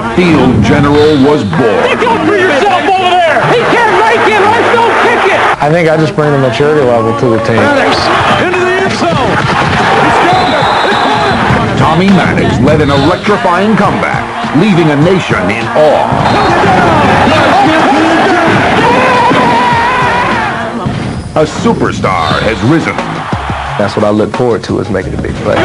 the field general was born. Look out for yourself over there! He can't make it! Let's go kick it! I think I just bring the maturity level to the team. Into the end zone! Tommy Maddox led an electrifying comeback, leaving a nation in awe. A superstar has risen. That's what I look forward to, is making a big play.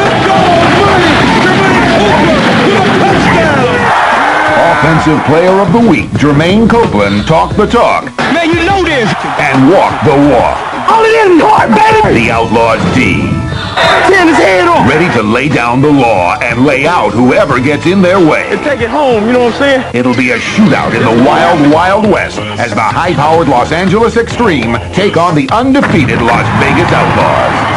Offensive Player of the Week, Jermaine Copeland, talked the talk. Man, you know this! And walked the walk. All it is hard, baby! The Outlaws D. Turn his head off! Ready to lay down the law and lay out whoever gets in their way. And take it home, you know what I'm saying? It'll be a shootout in the wild, wild west as the high-powered Los Angeles Xtreme take on the undefeated Las Vegas Outlaws.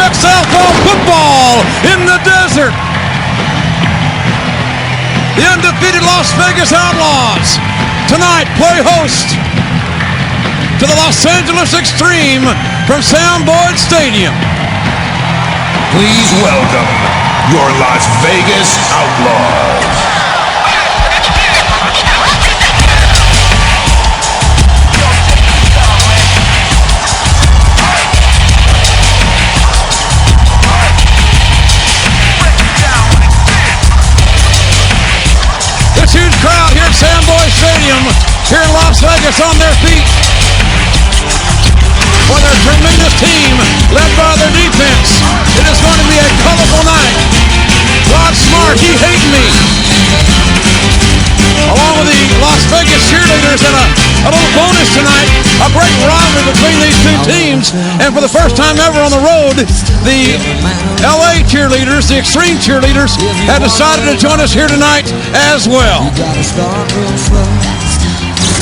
XFL football in the desert. The undefeated Las Vegas Outlaws tonight play host to the Los Angeles Xtreme from Sam Boyd Stadium. Please welcome your Las Vegas Outlaws. Huge crowd here at Sam Boyd Stadium here in Las Vegas on their feet for their tremendous team led by their defense. It is going to be a colorful night. Rod Smart, he hating me. Along with the Las Vegas cheerleaders and a little bonus tonight, a great rivalry between these two teams. And for the first time ever on the road, the LA cheerleaders, the Xtreme cheerleaders, have decided to join us here tonight as well.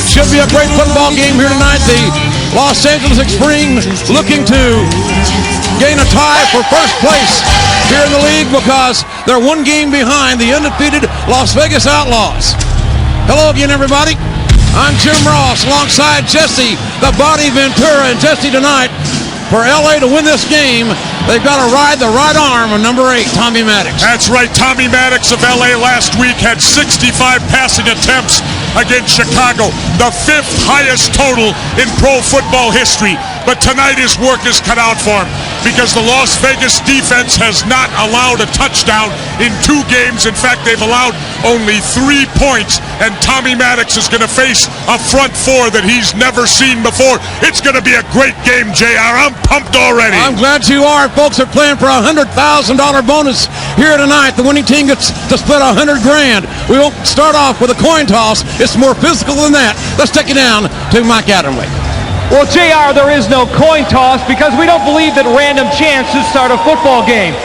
Should be a great football game here tonight. The Los Angeles Xtreme looking to gain a tie for first place here in the league because they're one game behind the undefeated Las Vegas Outlaws. Hello again, everybody. I'm Jim Ross alongside Jesse, the Body Ventura. And Jesse, tonight, for LA to win this game, they've got to ride the right arm of number 8, Tommy Maddox. That's right. Tommy Maddox of LA last week had 65 passing attempts against Chicago, the 5th highest total in pro football history. But tonight his work is cut out for him because the Las Vegas defense has not allowed a touchdown in 2 games. In fact, they've allowed only 3 points, and Tommy Maddox is going to face a front 4 that he's never seen before. It's going to be a great game, JR. I'm pumped already. I'm glad you are. Folks are playing for a $100,000 bonus here tonight. The winning team gets to split $100,000. We won't start off with a coin toss. It's more physical than that. Let's take it down to Mike Adamley. Well, JR, there is no coin toss because we don't believe that random chance should start a football game.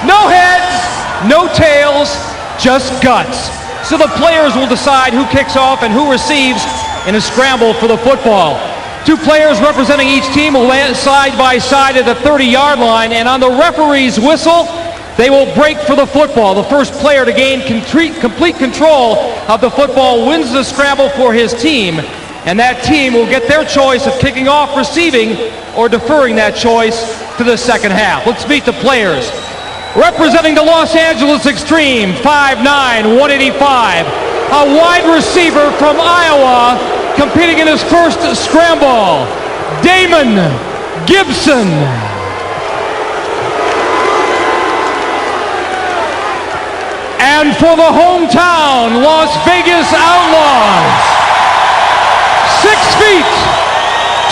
No heads, no tails, just guts. So the players will decide who kicks off and who receives in a scramble for the football. 2 players representing each team will land side by side at the 30-yard line, and on the referee's whistle, they will break for the football. The first player to gain complete control of the football wins the scramble for his team. And that team will get their choice of kicking off, receiving, or deferring that choice to the second half. Let's meet the players. Representing the Los Angeles Xtreme, 5'9", 185. A wide receiver from Iowa competing in his first scramble, Damon Gibson. And for the hometown Las Vegas Outlaws, 6 feet,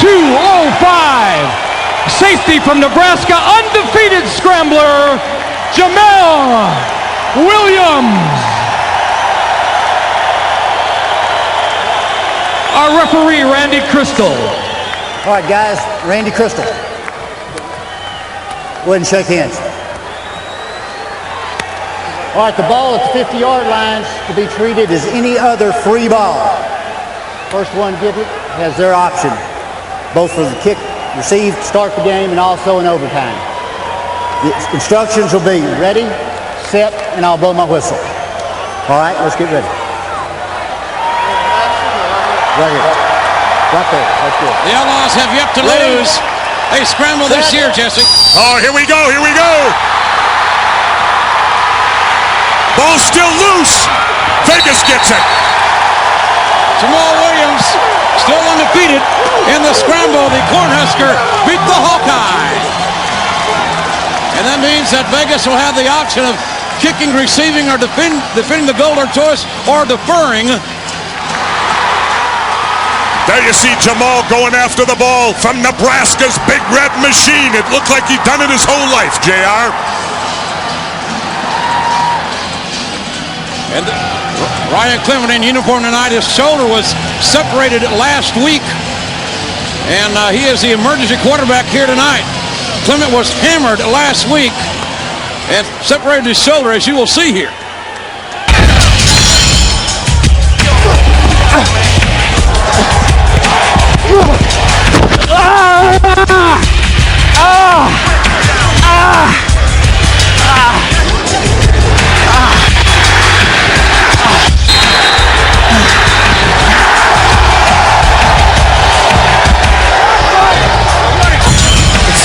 205. Safety from Nebraska, undefeated scrambler, Jamel Williams. Our referee, Randy Crystal. All right, guys, Randy Crystal. Go ahead and shake hands. All right, the ball at the 50-yard line is to be treated as any other free ball. First one to get it has their option, both for the kick received to start the game and also in overtime. The instructions will be ready, set, and I'll blow my whistle. All right, let's get ready. Right here. Right there. That's good. The Outlaws have yet to lose a scramble this year, Jesse. Oh, here we go. Here we go. Ball still loose. Vegas gets it. Jamal Williams still undefeated in the scramble. The Cornhusker beat the Hawkeye. And that means that Vegas will have the option of kicking, receiving, or defending the goal or choice, or deferring. There you see Jamal going after the ball from Nebraska's Big Red Machine. It looked like he'd done it his whole life, JR. And Ryan Clement in uniform tonight. His shoulder was separated last week, and he is the emergency quarterback here tonight. Clement was hammered last week and separated his shoulder, as you will see here.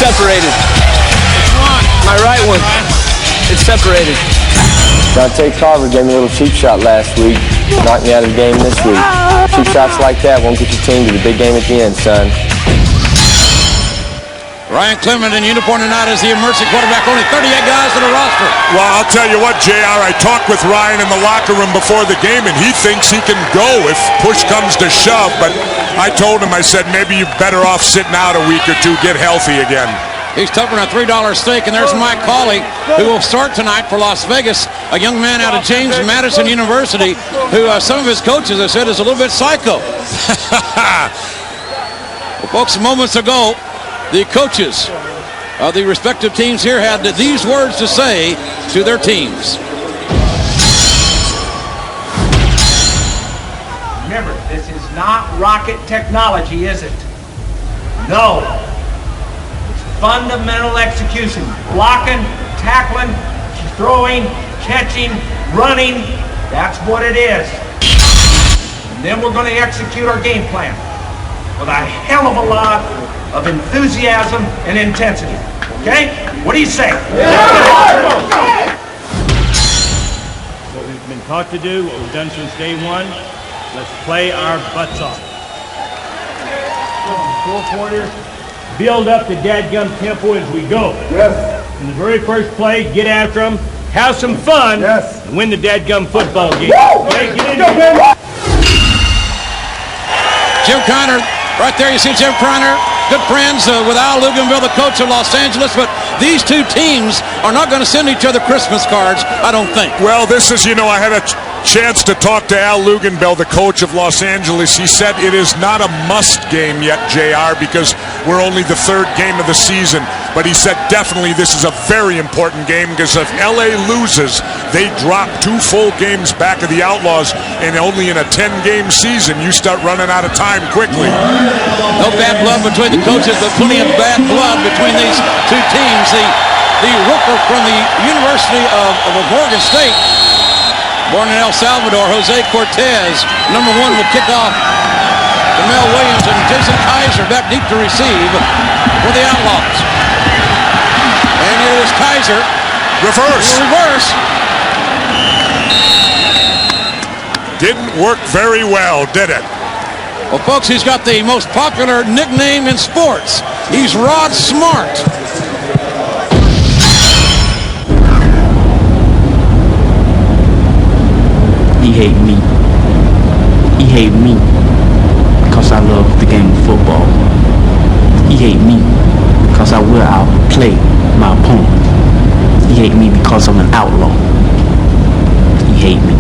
Separated. My right one. It's separated. Dante Carver gave me a little cheap shot last week. Knocked me out of the game this week. Cheap shots like that won't get your team to the big game at the end, son. Ryan Clement in uniform tonight as the emergency quarterback. Only 38 guys on the roster. Well, I'll tell you what, JR, I talked with Ryan in the locker room before the game, and he thinks he can go if push comes to shove. But I told him, I said, maybe you're better off sitting out a week or two, get healthy again. He's tougher than a $3 steak, and there's Mike Cawley, who will start tonight for Las Vegas, a young man out of James Madison University, who some of his coaches have said is a little bit psycho. Well, folks, moments ago, the coaches of the respective teams here had these words to say to their teams. Remember, this is not rocket technology, is it? No. Fundamental execution, blocking, tackling, throwing, catching, running. That's what it is. And then we're going to execute our game plan with a hell of a lot of enthusiasm and intensity. Okay? What do you say? What we've been taught to do, what we've done since day one, let's play our butts off. 4 quarters. Build up the dadgum tempo as we go. Yes. In the very first play, get after them, have some fun, yes, and win the dadgum football game. Okay, get in there. Jim Criner, right there you see Jim Criner, good friends with Al Luganville, the coach of Los Angeles, but these two teams are not going to send each other Christmas cards, I don't think. Well, this is, I had a chance to talk to Al Luganville, the coach of Los Angeles. He said it is not a must game yet, JR, because we're only the 3rd game of the season. But he said definitely this is a very important game, because if LA loses, they drop 2 full games back of the Outlaws, and only in a 10-game season, you start running out of time quickly. No bad blood between the coaches, but plenty of bad blood between these two teams. The rookie from the University of Oregon State, born in El Salvador, Jose Cortez, number 1, will kick off. Mel Williams and Jason Kaiser back deep to receive for the Outlaws. And it is Kaiser. Reverse. Didn't work very well, did it? Well, folks, he's got the most popular nickname in sports. He's Rod Smart. He hate me. He hate me because I love the game of football. He hate me because I will outplay my opponent. He hate me because I'm an outlaw. He hate me.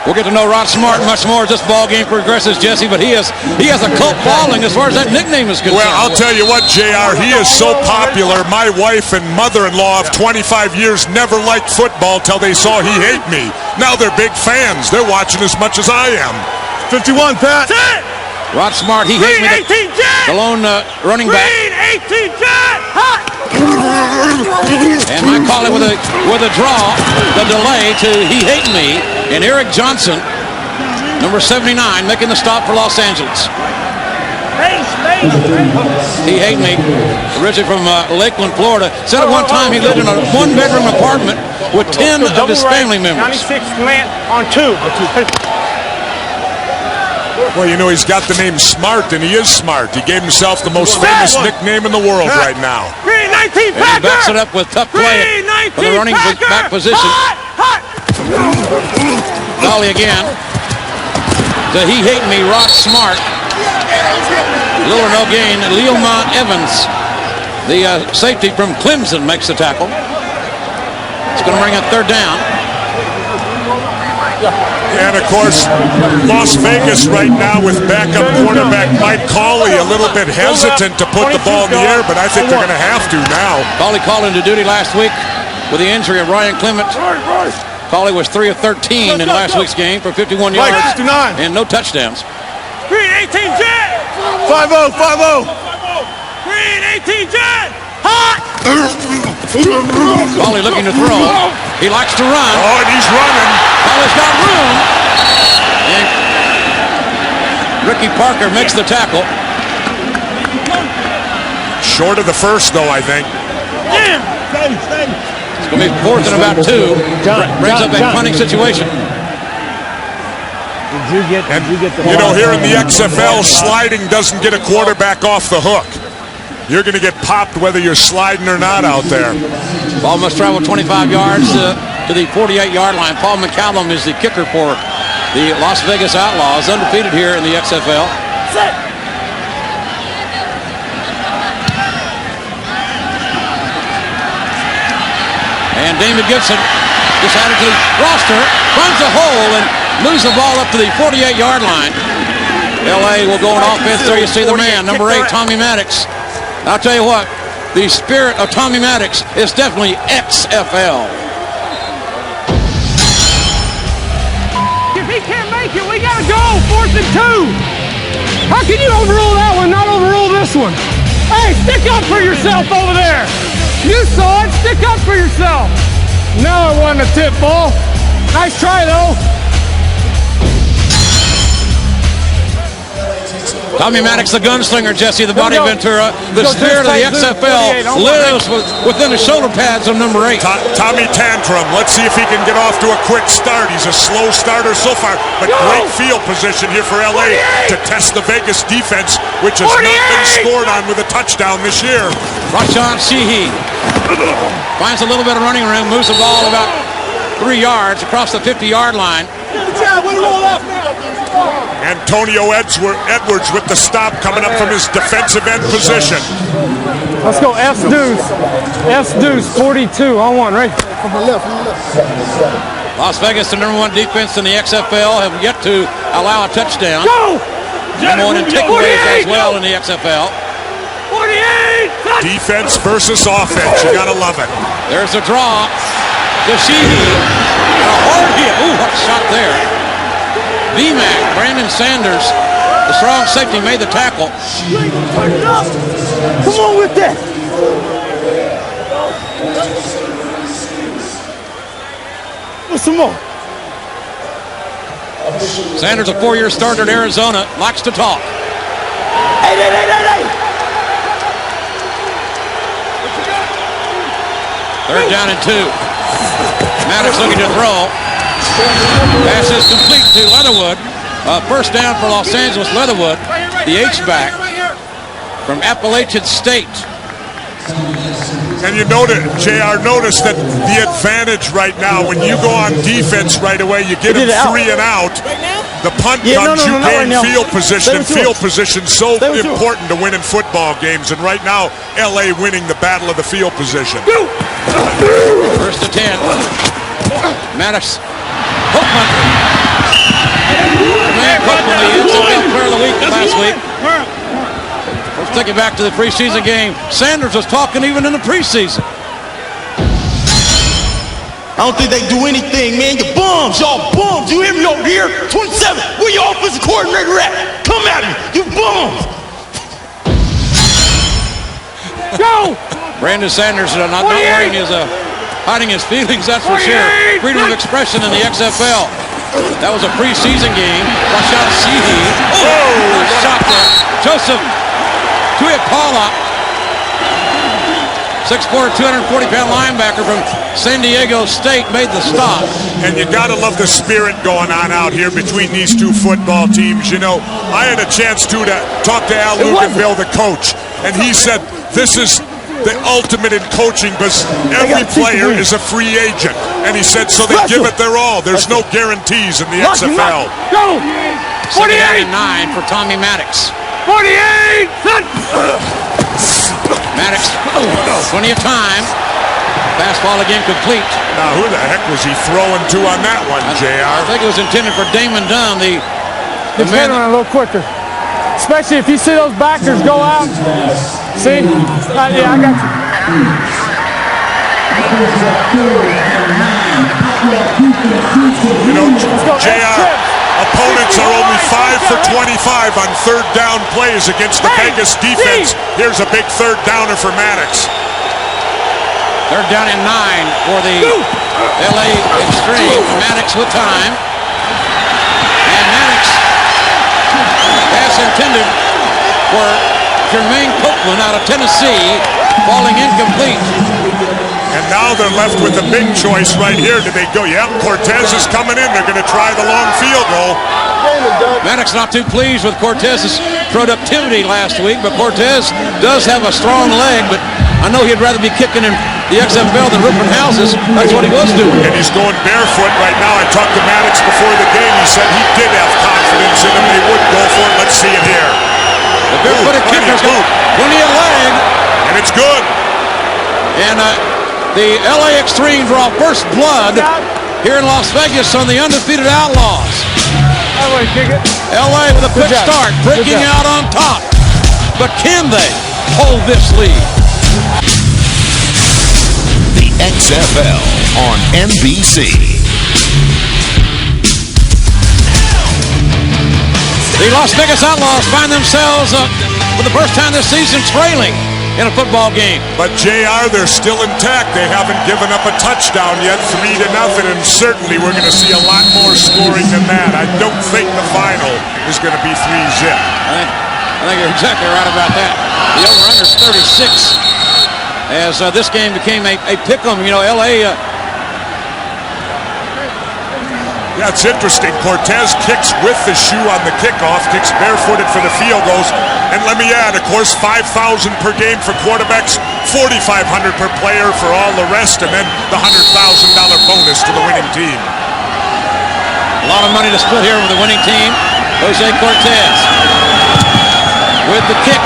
We'll get to know Rod Smart much more as this ball game progresses, Jesse, but he has a cult following as far as that nickname is concerned. Well, I'll tell you what, JR, he is so popular. My wife and mother-in-law of 25 years never liked football till they saw He Hate Me. Now they're big fans. They're watching as much as I am. 51, Pat. Rod Smart, He Hate Me, the lone running back. 18 Jet! Hot! And Mike Cawley with a draw, the delay to He Hate Me, and Eric Johnson, number 79, making the stop for Los Angeles. He Hate Me, originally from Lakeland, Florida, said at one time he lived in a one-bedroom apartment with 10 of his family members. 96 slant on 2. Well, you know, he's got the name Smart, and he is smart. He gave himself the most famous nickname in the world right now. 319 And he backs it up with tough play for the running back position. Cawley again. The He Hate Me, Rod Smart. Little or no gain. Leomont Evans, the safety from Clemson, makes the tackle. It's going to bring up third down. And, of course, Las Vegas right now with backup quarterback Mike Cawley a little bit hesitant to put the ball in the air, but I think they're going to have to now. Cawley called into duty last week with the injury of Ryan Clement. Cawley was 3 of 13 in last week's game for 51 yards and no touchdowns. Green 18 Jet! 5-0, 5-0. Green 18 Jet! Hot! Cawley looking to throw. He likes to run. Oh, and he's running. Cawley's got room. And Ricky Parker makes the tackle. Short of the first, though, I think. It's going to be fourth and about 2. Brings up a punting situation. Did you get the You know, here in the XFL, sliding doesn't get a quarterback off the hook. You're going to get popped whether you're sliding or not out there. Ball must travel 25 yards to the 48-yard line. Paul McCallum is the kicker for the Las Vegas Outlaws, undefeated here in the XFL. And Damon Gibson just added to the roster, finds a hole and moves the ball up to the 48-yard line. LA will go on offense. There you see the man, number 8, Tommy Maddox. I'll tell you what, the spirit of Tommy Maddox is definitely XFL. If he can't make it, we gotta go. 4th and 2. How can you overrule that one, not overrule this one? Hey, stick up for yourself over there. You saw it. Stick up for yourself. No, it wasn't a tip ball. Nice try, though. Tommy Maddox, the gunslinger, Jesse, the body Ventura. The spirit of the XFL lives within the shoulder pads of number 8. Tommy Tantrum. Let's see if he can get off to a quick start. He's a slow starter so far, but great field position here for LA to test the Vegas defense, which has not been scored on with a touchdown this year. Rashawn Sheehy finds a little bit of running room, moves the ball about 3 yards across the 50-yard line. Antonio Edwards with the stop coming up from his defensive end position. Let's go S Deuce. S Deuce, 42 on 1, right? From the left. Las Vegas, the number 1 defense in the XFL, have yet to allow a touchdown. Go! Number 1 in takeaways as well in the XFL. 48! Defense versus offense. You gotta love it. There's a draw to Sheehy. And a hard hit. Ooh, what a shot there. VMAC, Brandon Sanders, the strong safety, made the tackle. Come on with that. What's some more? Sanders, a 4-year starter at Arizona, likes to talk. Hey. Third down and 2. Maddox looking to throw. Pass is complete to Leatherwood. First down for Los Angeles. Leatherwood, the H-back from Appalachian State. And you notice that the advantage right now, when you go on defense right away, you get them 3 and out. The punt comes, you gain field position, and field position so important to winning football games. And right now, LA winning the battle of the field position. First to 10. Maddox. Hook punt. Man, Copeland, the XFL Player of the Week last week. Let's take it back to the preseason game. Sanders was talking even in the preseason. I don't think they do anything, man. You bums, y'all bums. You hear me over here? 27, where your offensive coordinator at? Come at me, you bums. Go! Brandon Sanders not wearing his, hiding his feelings, that's for sure. Freedom of expression in the XFL. That was a preseason game. Rashad Seehee. Oh, shot there. Joseph Tuiapala. 6'4", 240-pound linebacker from San Diego State made the stop. And you got to love the spirit going on out here between these two football teams. You know, I had a chance to talk to Al Luganville, the coach, and he said this is the ultimate in coaching because every player is a free agent. And he said so they give it their all. There's no guarantees in the XFL. Go! 48! 9 for Tommy Maddox. 48! Maddox, plenty of time. Fastball again complete. Now, who the heck was he throwing to on that one, JR? I think it was intended for Damon Dunn, the man a little quicker. Especially if you see those backers go out. See? Yeah, I got you. You know, JR, opponents are only 5 for 25 on third down plays against the Vegas defense. Here's a big third downer for Maddox. Third down and 9 for the LA Xtreme. Maddox with time. And Maddox, pass intended for Jermaine Copeland out of Tennessee, falling incomplete. And now they're left with a big choice right here. Do they go, yep, Cortez is coming in. They're going to try the long field goal. Maddox not too pleased with Cortez's productivity last week, but Cortez does have a strong leg, but I know he'd rather be kicking in the XFL than ripping houses. That's what he was doing. And he's going barefoot right now. I talked to Maddox before the game. He said he did have confidence in him. They would go for it. Let's see it here. The barefooted kicker's got plenty of leg. And it's good. And the LA Xtreme draw first blood here in Las Vegas on the undefeated Outlaws. LA with a quick start, breaking out on top. But can they hold this lead? The XFL on NBC. The Las Vegas Outlaws find themselves for the first time this season trailing in a football game. But JR, they're still intact. They haven't given up a touchdown yet, 3-0, and certainly we're going to see a lot more scoring than that. I don't think the final is going to be 3-0. I think you're exactly right about that. The over-under is 36 as this game became a pick-em. You know, LA... Yeah, it's interesting. Cortez kicks with the shoe on the kickoff, kicks barefooted for the field goals. And let me add, of course, $5,000 per game for quarterbacks, $4,500 per player for all the rest, and then the $100,000 bonus to the winning team. A lot of money to split here with the winning team. Jose Cortez with the kick.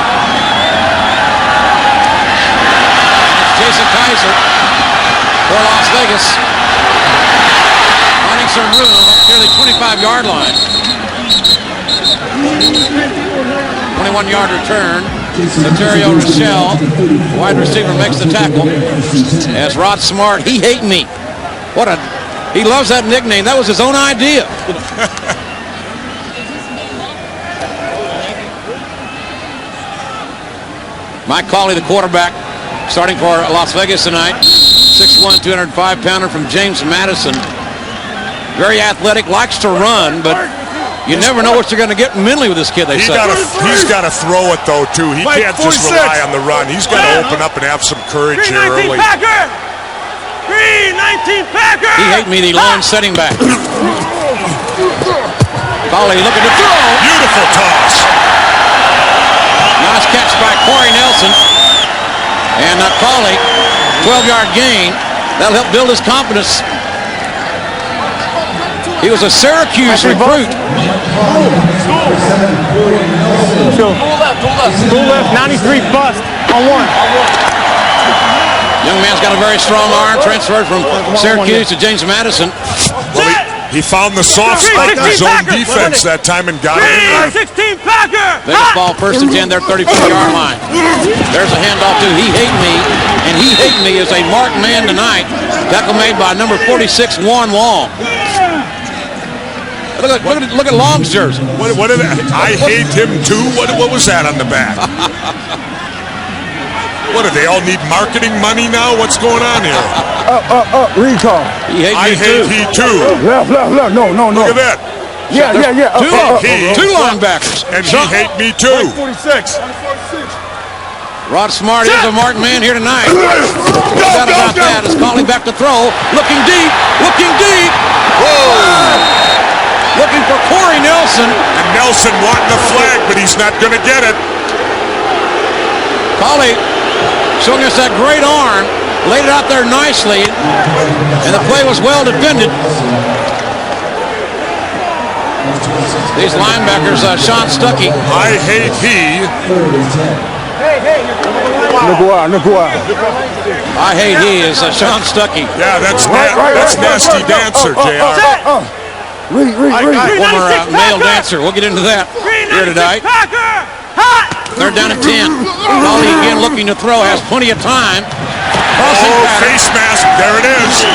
And it's Jason Kaiser for Las Vegas. Finding some room up near the 25-yard line. 21-yard return. Ontario Rochelle, wide receiver, makes the tackle. As Rod Smart, he hate me. He loves that nickname. That was his own idea. Mike Cawley, the quarterback, starting for Las Vegas tonight. 6'1", 205-pounder from James Madison. Very athletic, likes to run, but you never know what you're going to get mentally with this kid, they say. He's got to throw it, though, too. He can't just rely on the run. He's got to open up and have some courage here early. 3-19 Packer! He hate me, the lone setting back. Cawley looking to throw. Beautiful toss. Nice catch by Corey Nelson. And Cawley, 12-yard gain. That'll help build his confidence. He was a Syracuse recruit. School left, 93 bust on one. Young man's got a very strong arm, transferred from Syracuse to James Madison. Well, He found the soft spot in his own defense that time and got it in there. 16 Packer! Vegas ball first and 10, their 34-yard line. There's a handoff to He Hate Me, and He Hate Me is a marked man tonight. Tackle made by number 46, Juan Long. Look at Long's jersey. What did I hate him too? What was that on the back? What, do they all need marketing money now? What's going on here? Recall. I hate he too. Left. No. Look at that. Yeah. Two linebackers. And He hate me too. 46. Rod Smart is a marked man here tonight. No doubt about that. Is Cawley back to throw. Looking deep. Whoa! Looking for Corey Nelson. And Nelson wanting the flag, but he's not going to get it. Cawley showing us that great arm, laid it out there nicely, and the play was well defended. These linebackers, Sean Stuckey. I hate he. Naguar. I hate he is Sean Stuckey. Yeah, that's nasty dancer, JR. Former male dancer. We'll get into that here tonight. They're down at 10. Cawley again looking to throw, has plenty of time. Face mask, there it is.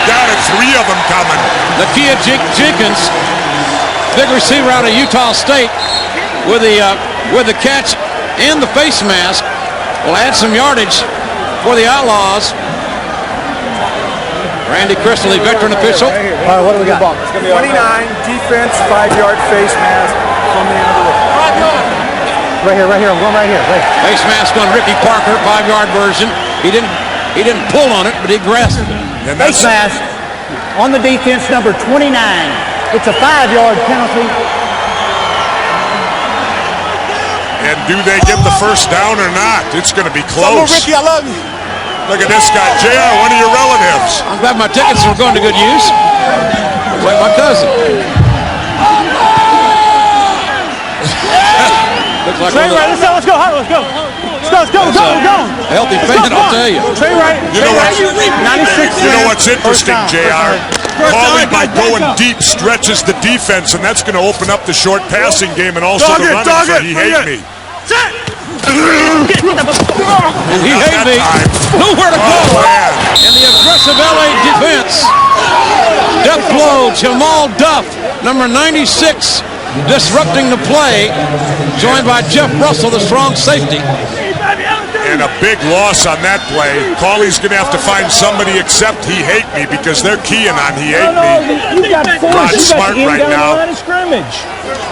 Got it. 3 of them coming. Lakia Jenkins, big receiver out of Utah State, with the catch and the face mask, will add some yardage for the Outlaws. Randy Crystal, the veteran official. All right, what do we got? 29, defense, 5-yard face mask from the end of the road. Right here. I'm going right here. Face mask on Ricky Parker, 5-yard version. He didn't pull on it, but he grasped it. Face mask on the defense, number 29. It's a 5-yard penalty. And do they get the first down or not? It's going to be close. Ricky, I love you. Look at this guy, JR, one of your relatives. I'm glad my tickets were going to good use. Like my cousin. Looks like Let's go. Let's go. A healthy fan, I'll tell you. Stay right. You know what's interesting, JR? Cawley, by going deep, stretches the defense, and that's going to open up the short passing game and also the running for He Hate Me. And He Hate Me. Nowhere to go. And the aggressive LA defense. Death blow, Jamal Duff, number 96, disrupting the play, joined by Jeff Russell, the strong safety. And a big loss on that play. Cawley's going to have to find somebody except He Hate Me because they're keying on He Hate Me. You got Rod Smart right now. The line of scrimmage.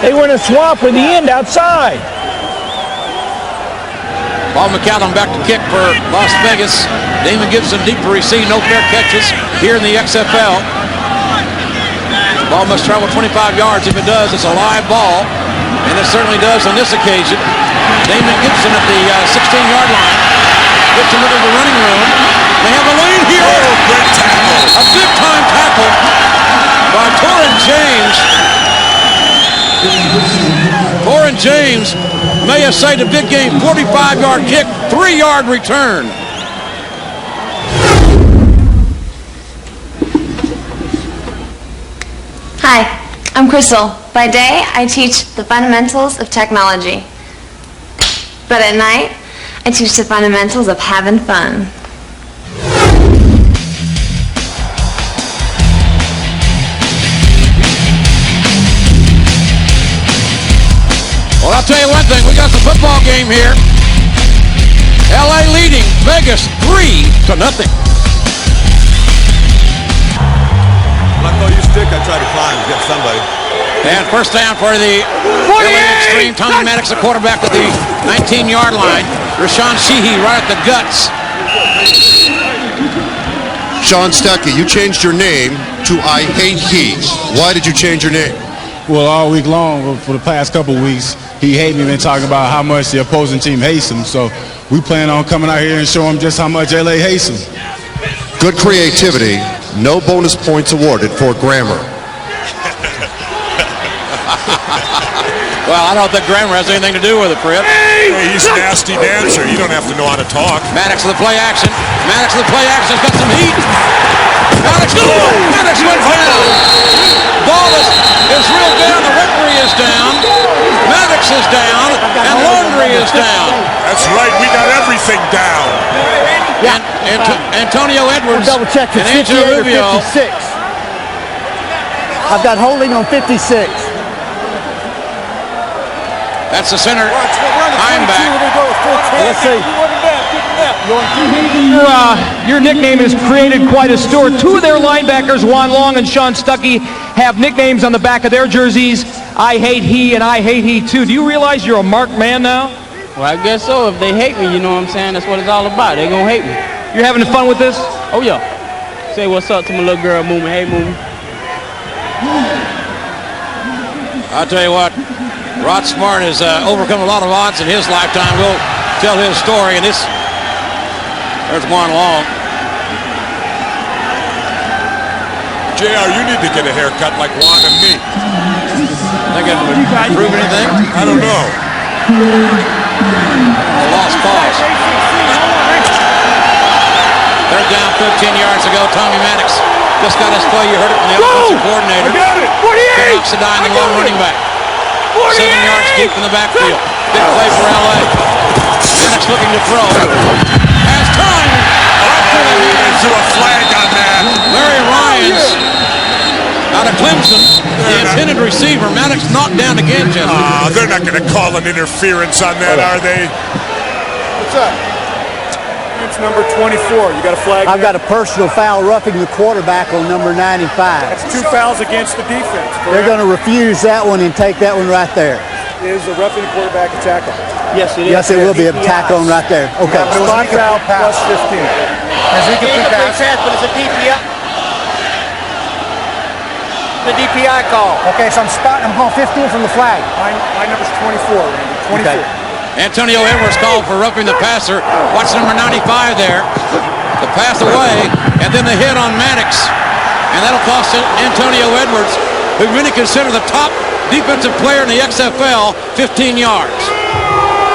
They went a swap with the end outside. Paul McCallum back to kick for Las Vegas. Damon Gibson deep to receive, no fair catches here in the XFL. Ball must travel 25 yards. If it does, it's a live ball, and it certainly does on this occasion. Damon Gibson at the 16-yard line. Gets him into the running room. They have a lane here. Oh, great tackle. A big-time tackle by Torrin James. Torrin James may have saved a big game. 45-yard kick, 3-yard return. Hi, I'm Crystal. By day, I teach the fundamentals of technology. But at night, I teach the fundamentals of having fun. Well, I'll tell you one thing. We got the football game here. LA leading Vegas 3-0. When I throw you stick, I try to climb and get somebody. And first down for the LA Xtreme. Tommy Maddox, the quarterback, at the 19-yard line. Rashawn Sheehy right at the guts. Sean Stuckey, you changed your name to I Hate He. Why did you change your name? Well, all week long, for the past couple of weeks, He Hate Me been talking about how much the opposing team hates him. So we plan on coming out here and showing him just how much LA hates him. Good creativity. No bonus points awarded for grammar. Well, I don't think grammar has anything to do with it, Fred. Hey, he's a nasty dancer. You don't have to know how to talk. Maddox to the play action. Maddox to the play action. Has got some heat. Maddox went down. is down, and laundry is down. That's right. We got everything down. Yeah. And Antonio Edwards double check and Angelo 58 or Rubio. 56. I've got holding on 56. That's the center. I'm back. Let's see. Your nickname has created quite a stir. Two of their linebackers, Juan Long and Sean Stuckey, have nicknames on the back of their jerseys. I hate he and I hate he too. Do you realize you're a marked man now? Well, I guess so. If they hate me, you know what I'm saying? That's what it's all about. They're going to hate me. You're having fun with this? Oh, yeah. Say what's up to my little girl, Moomin. Hey, Moomin. I'll tell you what, Rod Smart has overcome a lot of odds in his lifetime. We'll tell his story, and there's Juan Long. JR, you need to get a haircut like Juan and me. Think it would prove anything? I don't know. A lost cause. They're down 15 yards ago. Tommy Maddox just got his play. You heard it from the offensive coordinator. I got it. 48. Sedine, the long running back. 7 yards deep in the backfield. Big play for LA. Maddox looking to throw. Has time. They threw a flag on that. Larry Ryans out of Clemson, the intended receiver. Maddox knocked down again, Jesse. They're not going to call an interference on that, are they? What's up? It's number 24. You got a flag? I've got a personal foul roughing the quarterback on number 95. That's 2 fouls against the defense. Correct? They're going to refuse that one and take that one right there. Is the roughing the quarterback a tackle? Yes, it is. Yes, it will be a tackle on right there. Okay. It was 5 foul plus 15. Is he complete pass? But it's a DPI. The DPI call. Okay, so I'm going 15 from the flag. My number's 24, Randy. 24. Okay. Antonio Edwards called for roughing the passer. Watch number 95 there. The pass away, and then the hit on Maddox. And that'll cost Antonio Edwards, who many consider the top defensive player in the XFL, 15 yards.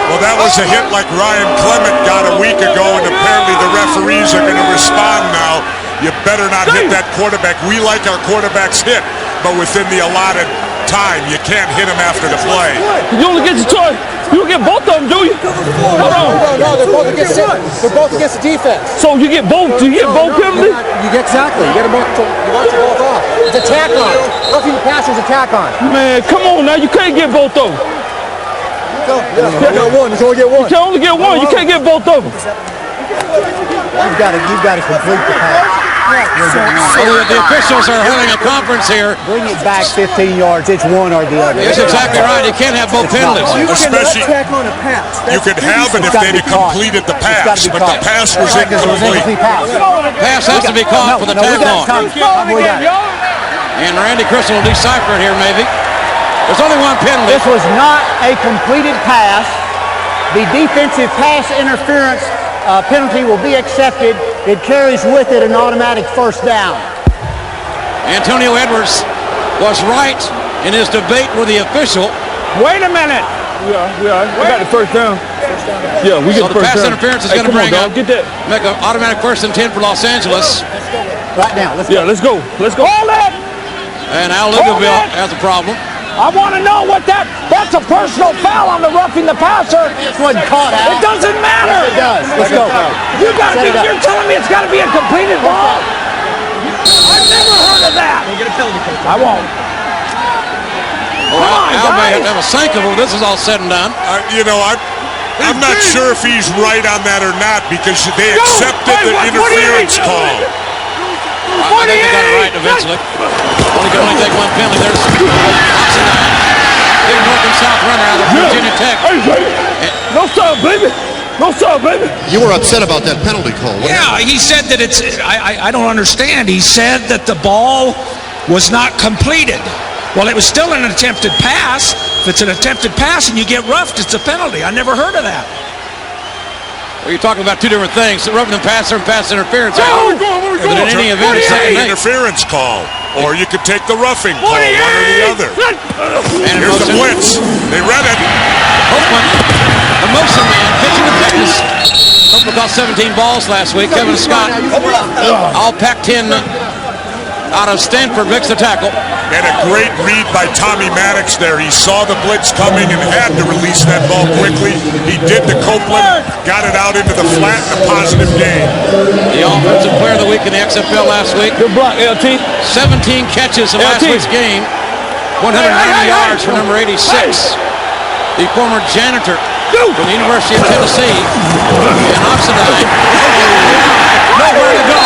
Well, that was a hit like Ryan Clement got a week ago, and apparently the referees are going to respond now. You better not hit that quarterback. We like our quarterbacks hit, but within the allotted time, you can't hit him after the play. You only get your choice. You get both of them, do you? Hold on. No, they're both against the defense. So you get both. You get both penalties? You get exactly. You get them both. You want them both off. It's a tack on. Roughing the passer's a tack on. Man, come on now. You can't get both of them. You got one. You can only get one. You can only get one. You can't get both of them. You've got to complete the pass. So the officials are holding a conference here. Bring it back 15 yards. It's one or the other. That's exactly right. You can't have both penalties. Especially, you could have it if they'd have completed the pass, but the pass was incomplete. Pass has to be caught for the tack on. And Randy Crystal will decipher it here, maybe. There's only one penalty. This was not a completed pass. The defensive pass interference penalty will be accepted. It carries with it an automatic first down. Antonio Edwards was right in his debate with the official. Wait a minute. We got the first down. Yeah, we get the first down. So the pass interference is going to bring up, get that. make an automatic 1st and 10 for Los Angeles. Right now, let's go. Yeah, let's go. Let's go. Hold it. And Al Lugerville has a problem. I want to know what that's a personal foul on the roughing the passer. It wasn't caught out. It doesn't matter. Yes, it does. Let's go. You're telling me it's got to be a completed ball? I've never heard of that. We'll get a penalty. I won't. Well, Al may have to have a sink of him. This is all said and done. I'm not sure if he's right on that or not, because they accepted the interference call. I think they got it right eventually. Only can only take one penalty. There's Oxenine. Big north and south runner out of Virginia Tech. No sir, baby. No sir, baby. You were upset about that penalty call. Yeah, he said that it's, I don't understand. He said that the ball was not completed. Well, it was still an attempted pass. If it's an attempted pass and you get roughed, it's a penalty. I never heard of that. Well, you're talking about two different things. Roughing the passer and pass interference. But in any event, it's an interference call. Or you could take the roughing call, one or the other. And here's the blitz. They read it. Oakland, the motion man, pitching the fitness. Oakland got 17 balls last week. Kevin Scott, all Pac-10 out of Stanford makes the tackle. And a great read by Tommy Maddox there. He saw the blitz coming and had to release that ball quickly. He did to Copeland, got it out into the flat in a positive gain. The offensive player of the week in the XFL last week. Good block, LT. 17 catches in last week's game. 190 yards for number 86. The former janitor from the University of Tennessee in Oxidine. Nowhere to go.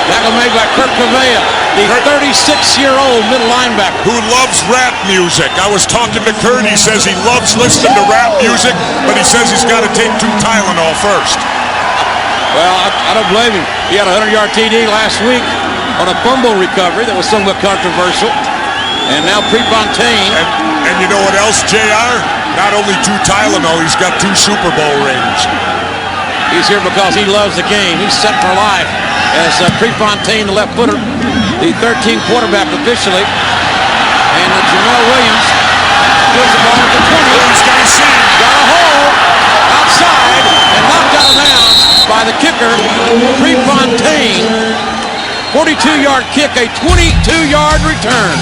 Tackle made by Kirk Cavea, the 36-year-old middle linebacker. Who loves rap music. I was talking to Kurt. He says he loves listening to rap music, but he says he's got to take 2 Tylenol first. Well, I don't blame him. He had a 100-yard TD last week on a fumble recovery that was somewhat controversial. And now Prefontaine. And you know what else, JR? Not only 2 Tylenol, he's got 2 Super Bowl rings. He's here because he loves the game. He's set for life as Prefontaine, the left footer, the 13th quarterback officially. And Jamel Williams gives the ball at the 20. He's got a seam. Got a hole outside and knocked out of bounds by the kicker, Prefontaine. 42-yard kick, a 22-yard return.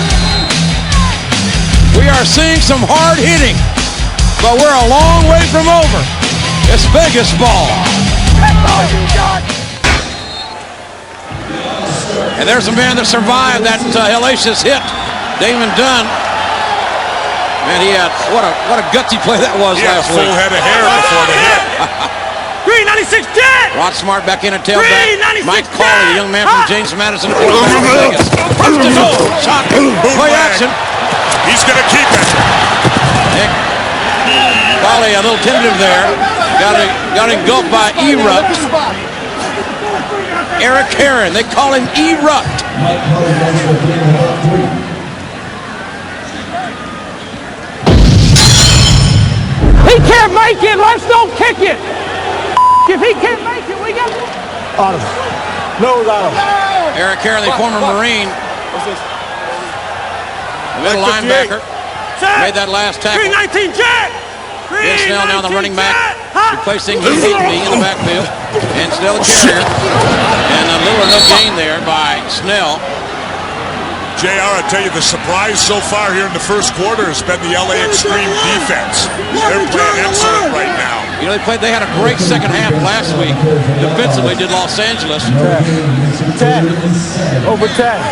We are seeing some hard hitting, but we're a long way from over. It's Vegas ball. And there's a man that survived that hellacious hit, Damon Dunn. Man, he had what a gutsy play that was last week. Full head of hair before the hit. Green 96 Jet! Rod Smart back in at tailback. Mike Cawley, the young man from James Madison, Vegas. First and goal, shot, play action. He's going to keep it. Cawley a little tentative there. Got engulfed by Erupt. Eric Herron, they call him Erupt. He can't make it, let's don't kick it. If he can't make it, we got Autumn. No, Autumn. Eric Herron, the former Marine. The middle linebacker. Made that last tackle. 319 Jet! Ben Snell now the running back, replacing He Hate Me in the backfield. And Snell the carrier. And a little or no gain there by Snell. JR, I tell you, the surprise so far here in the first quarter has been the LA Xtreme defense. They're playing excellent right now. You know, they had a great second half last week. Defensively, did Los Angeles. Tag. Over tag.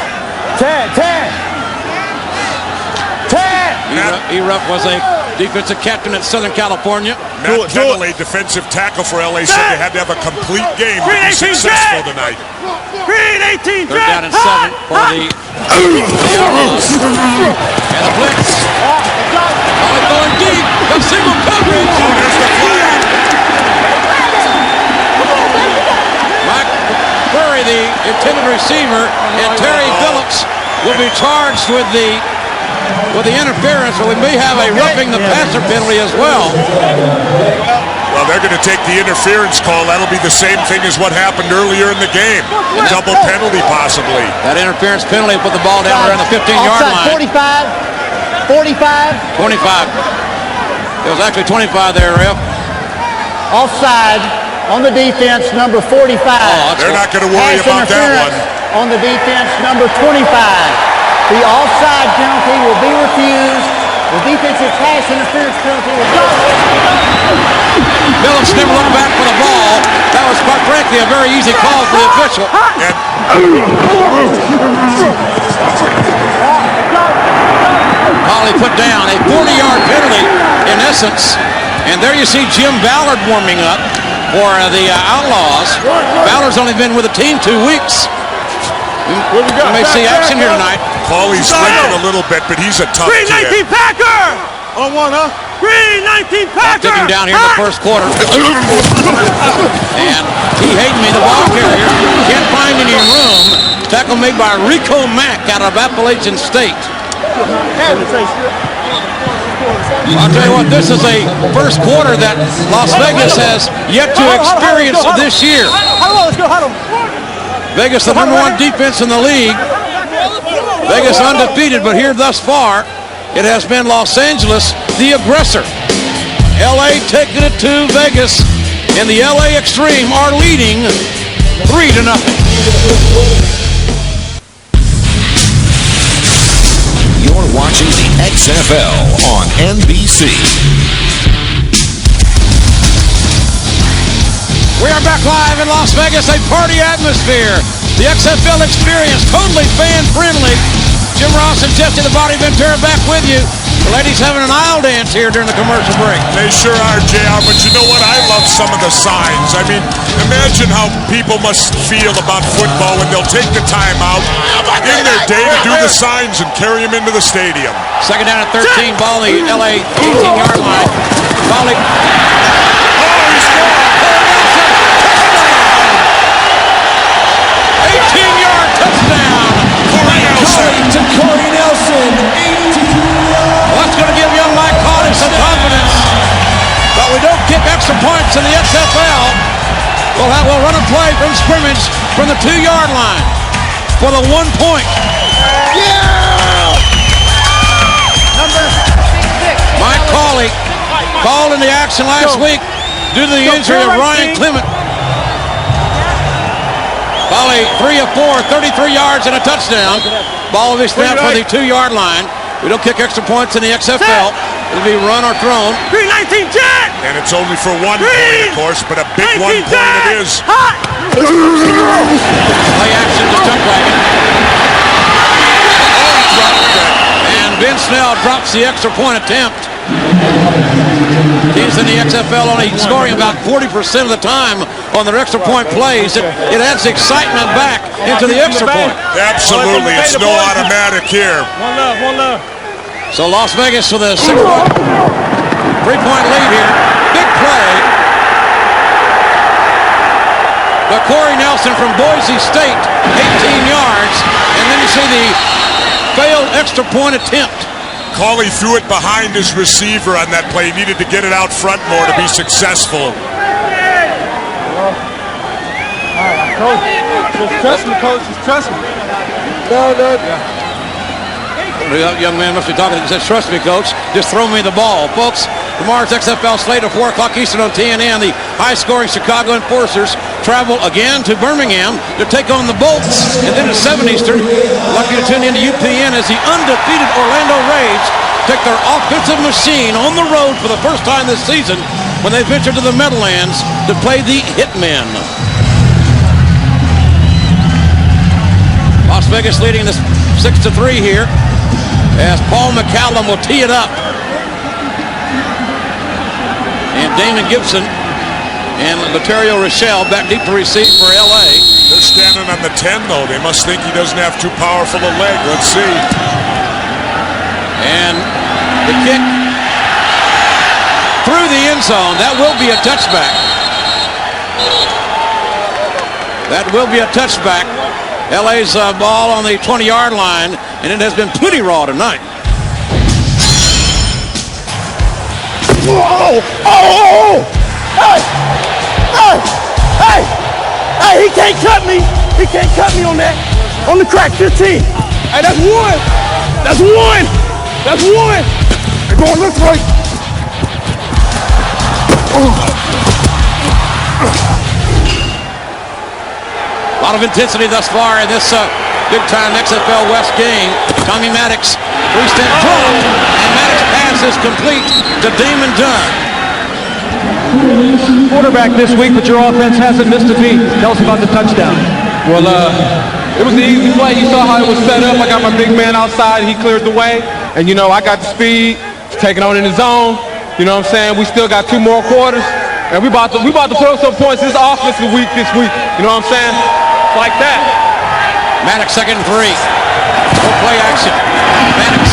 Tag. Erupt was a defensive captain at Southern California. Matt Kennelly, defensive tackle for LA, said they had to have a complete game to be successful tonight. Green 18 Third down and 7 for the Outlaws. And a blitz. Going deep. The single coverage. Oh, there's the flag. Mike Query, the intended receiver, and Terry Phillips will be charged with the interference, or we may have a roughing the passer penalty as well. Well, they're going to take the interference call. That'll be the same thing as what happened earlier in the game. A double penalty, possibly. That interference penalty put the ball down there on the 15-yard line. 45. 25. It was actually 25 there, ref. Offside on the defense, number 45. They're not going to worry about that one. On the defense, number 25. The offside penalty will be refused. The defensive pass interference penalty will be Phillips never looked back for the ball. That was, quite frankly, a very easy call for the official. Cawley put down a 40-yard penalty, in essence. And there you see Jim Ballard warming up for the Outlaws. Ballard's only been with the team 2 weeks. We may see action here tonight. Cawley's limping a little bit, but he's a tough kid. 319 Packer! On one, huh? 319 Packer! Taking down here in the first quarter. And He Hate Me, the ball carrier. Can't find any room. Tackle made by Rico Mack out of Appalachian State. I'll tell you what, this is a first quarter that Las Vegas has yet to experience this year. Vegas, the number 1 defense in the league. Vegas undefeated, but here thus far, it has been Los Angeles, the aggressor. LA taking it to Vegas, and the LA Xtreme are leading 3-0. You're watching the XFL on NBC. We are back live in Las Vegas, a party atmosphere. The XFL experience, totally fan-friendly. Jim Ross and Jesse the Body Ventura back with you. The ladies having an aisle dance here during the commercial break. They sure are, JR, but you know what? I love some of the signs. I mean, imagine how people must feel about football when they'll take the time out in their day to do the signs and carry them into the stadium. Second down at 13, ball the LA 18-yard line. Cawley. Oh, he scored! 18-yard touchdown. Corey to Corey Nelson. Well, that's going to give young Mike Cawley some confidence. But we don't kick extra points in the XFL. We'll run a play from scrimmage from the 2-yard line for the 1 point. Yeah! Mike Cawley called in the action last week due to the injury of Ryan Clement. Cawley 3 of 4, 33 yards and a touchdown. Ball will be snapped for the 2-yard line. We don't kick extra points in the XFL. It'll be run or thrown. 3-19 jet! And it's only for 1 point, of course, but a big 1 point it is. Play action to jump wagon. And Ben Snell drops the extra point attempt. Teams in the XFL only scoring about 40% of the time on their extra point plays. It adds excitement back into the extra point. Absolutely, it's no automatic here. One love. So Las Vegas with a 3-point lead here. Big play. But Corey Nelson from Boise State, 18 yards. And then you see the failed extra point attempt. Cawley threw it behind his receiver on that play. He needed to get it out front more to be successful. All right, coach. Just trust me, coach. Just trust me. No. The young man must be talking. He says, trust me, coach. Just throw me the ball. Folks, tomorrow's XFL slate at 4 o'clock Eastern on TNN. The high-scoring Chicago Enforcers travel again to Birmingham to take on the Bolts. And then at 7 Eastern, lucky to tune in to UPN as the undefeated Orlando Raids take their offensive machine on the road for the first time this season when they venture to the Meadowlands to play the Hitmen. Las Vegas leading this 6-3 here as Paul McCallum will tee it up. And Damon Gibson and Laterio Rochelle back deep to receive for LA. They're standing on the 10 though. They must think he doesn't have too powerful a leg. Let's see. And the kick through the end zone. That will be a touchback. That will be a touchback. LA's ball on the 20-yard line, and it has been pretty raw tonight. Hey, he can't cut me. He can't cut me on that. On the crack 15. Hey, that's one. That's one. They're going this way. A lot of intensity thus far in this big-time XFL West game. Tommy Maddox, 3-step drop, and Maddox pass is complete to Damon Dunn. Quarterback this week, but your offense hasn't missed a beat. Tell us about the touchdown. Well, it was the easy play. You saw how it was set up. I got my big man outside. He cleared the way. And, you know, I got the speed, taking on in the zone. You know what I'm saying? We still got 2 more quarters. And we about to put up some points this offensive week this week. You know what I'm saying? Like that. Maddox 2nd and 3. Full play action. Maddox.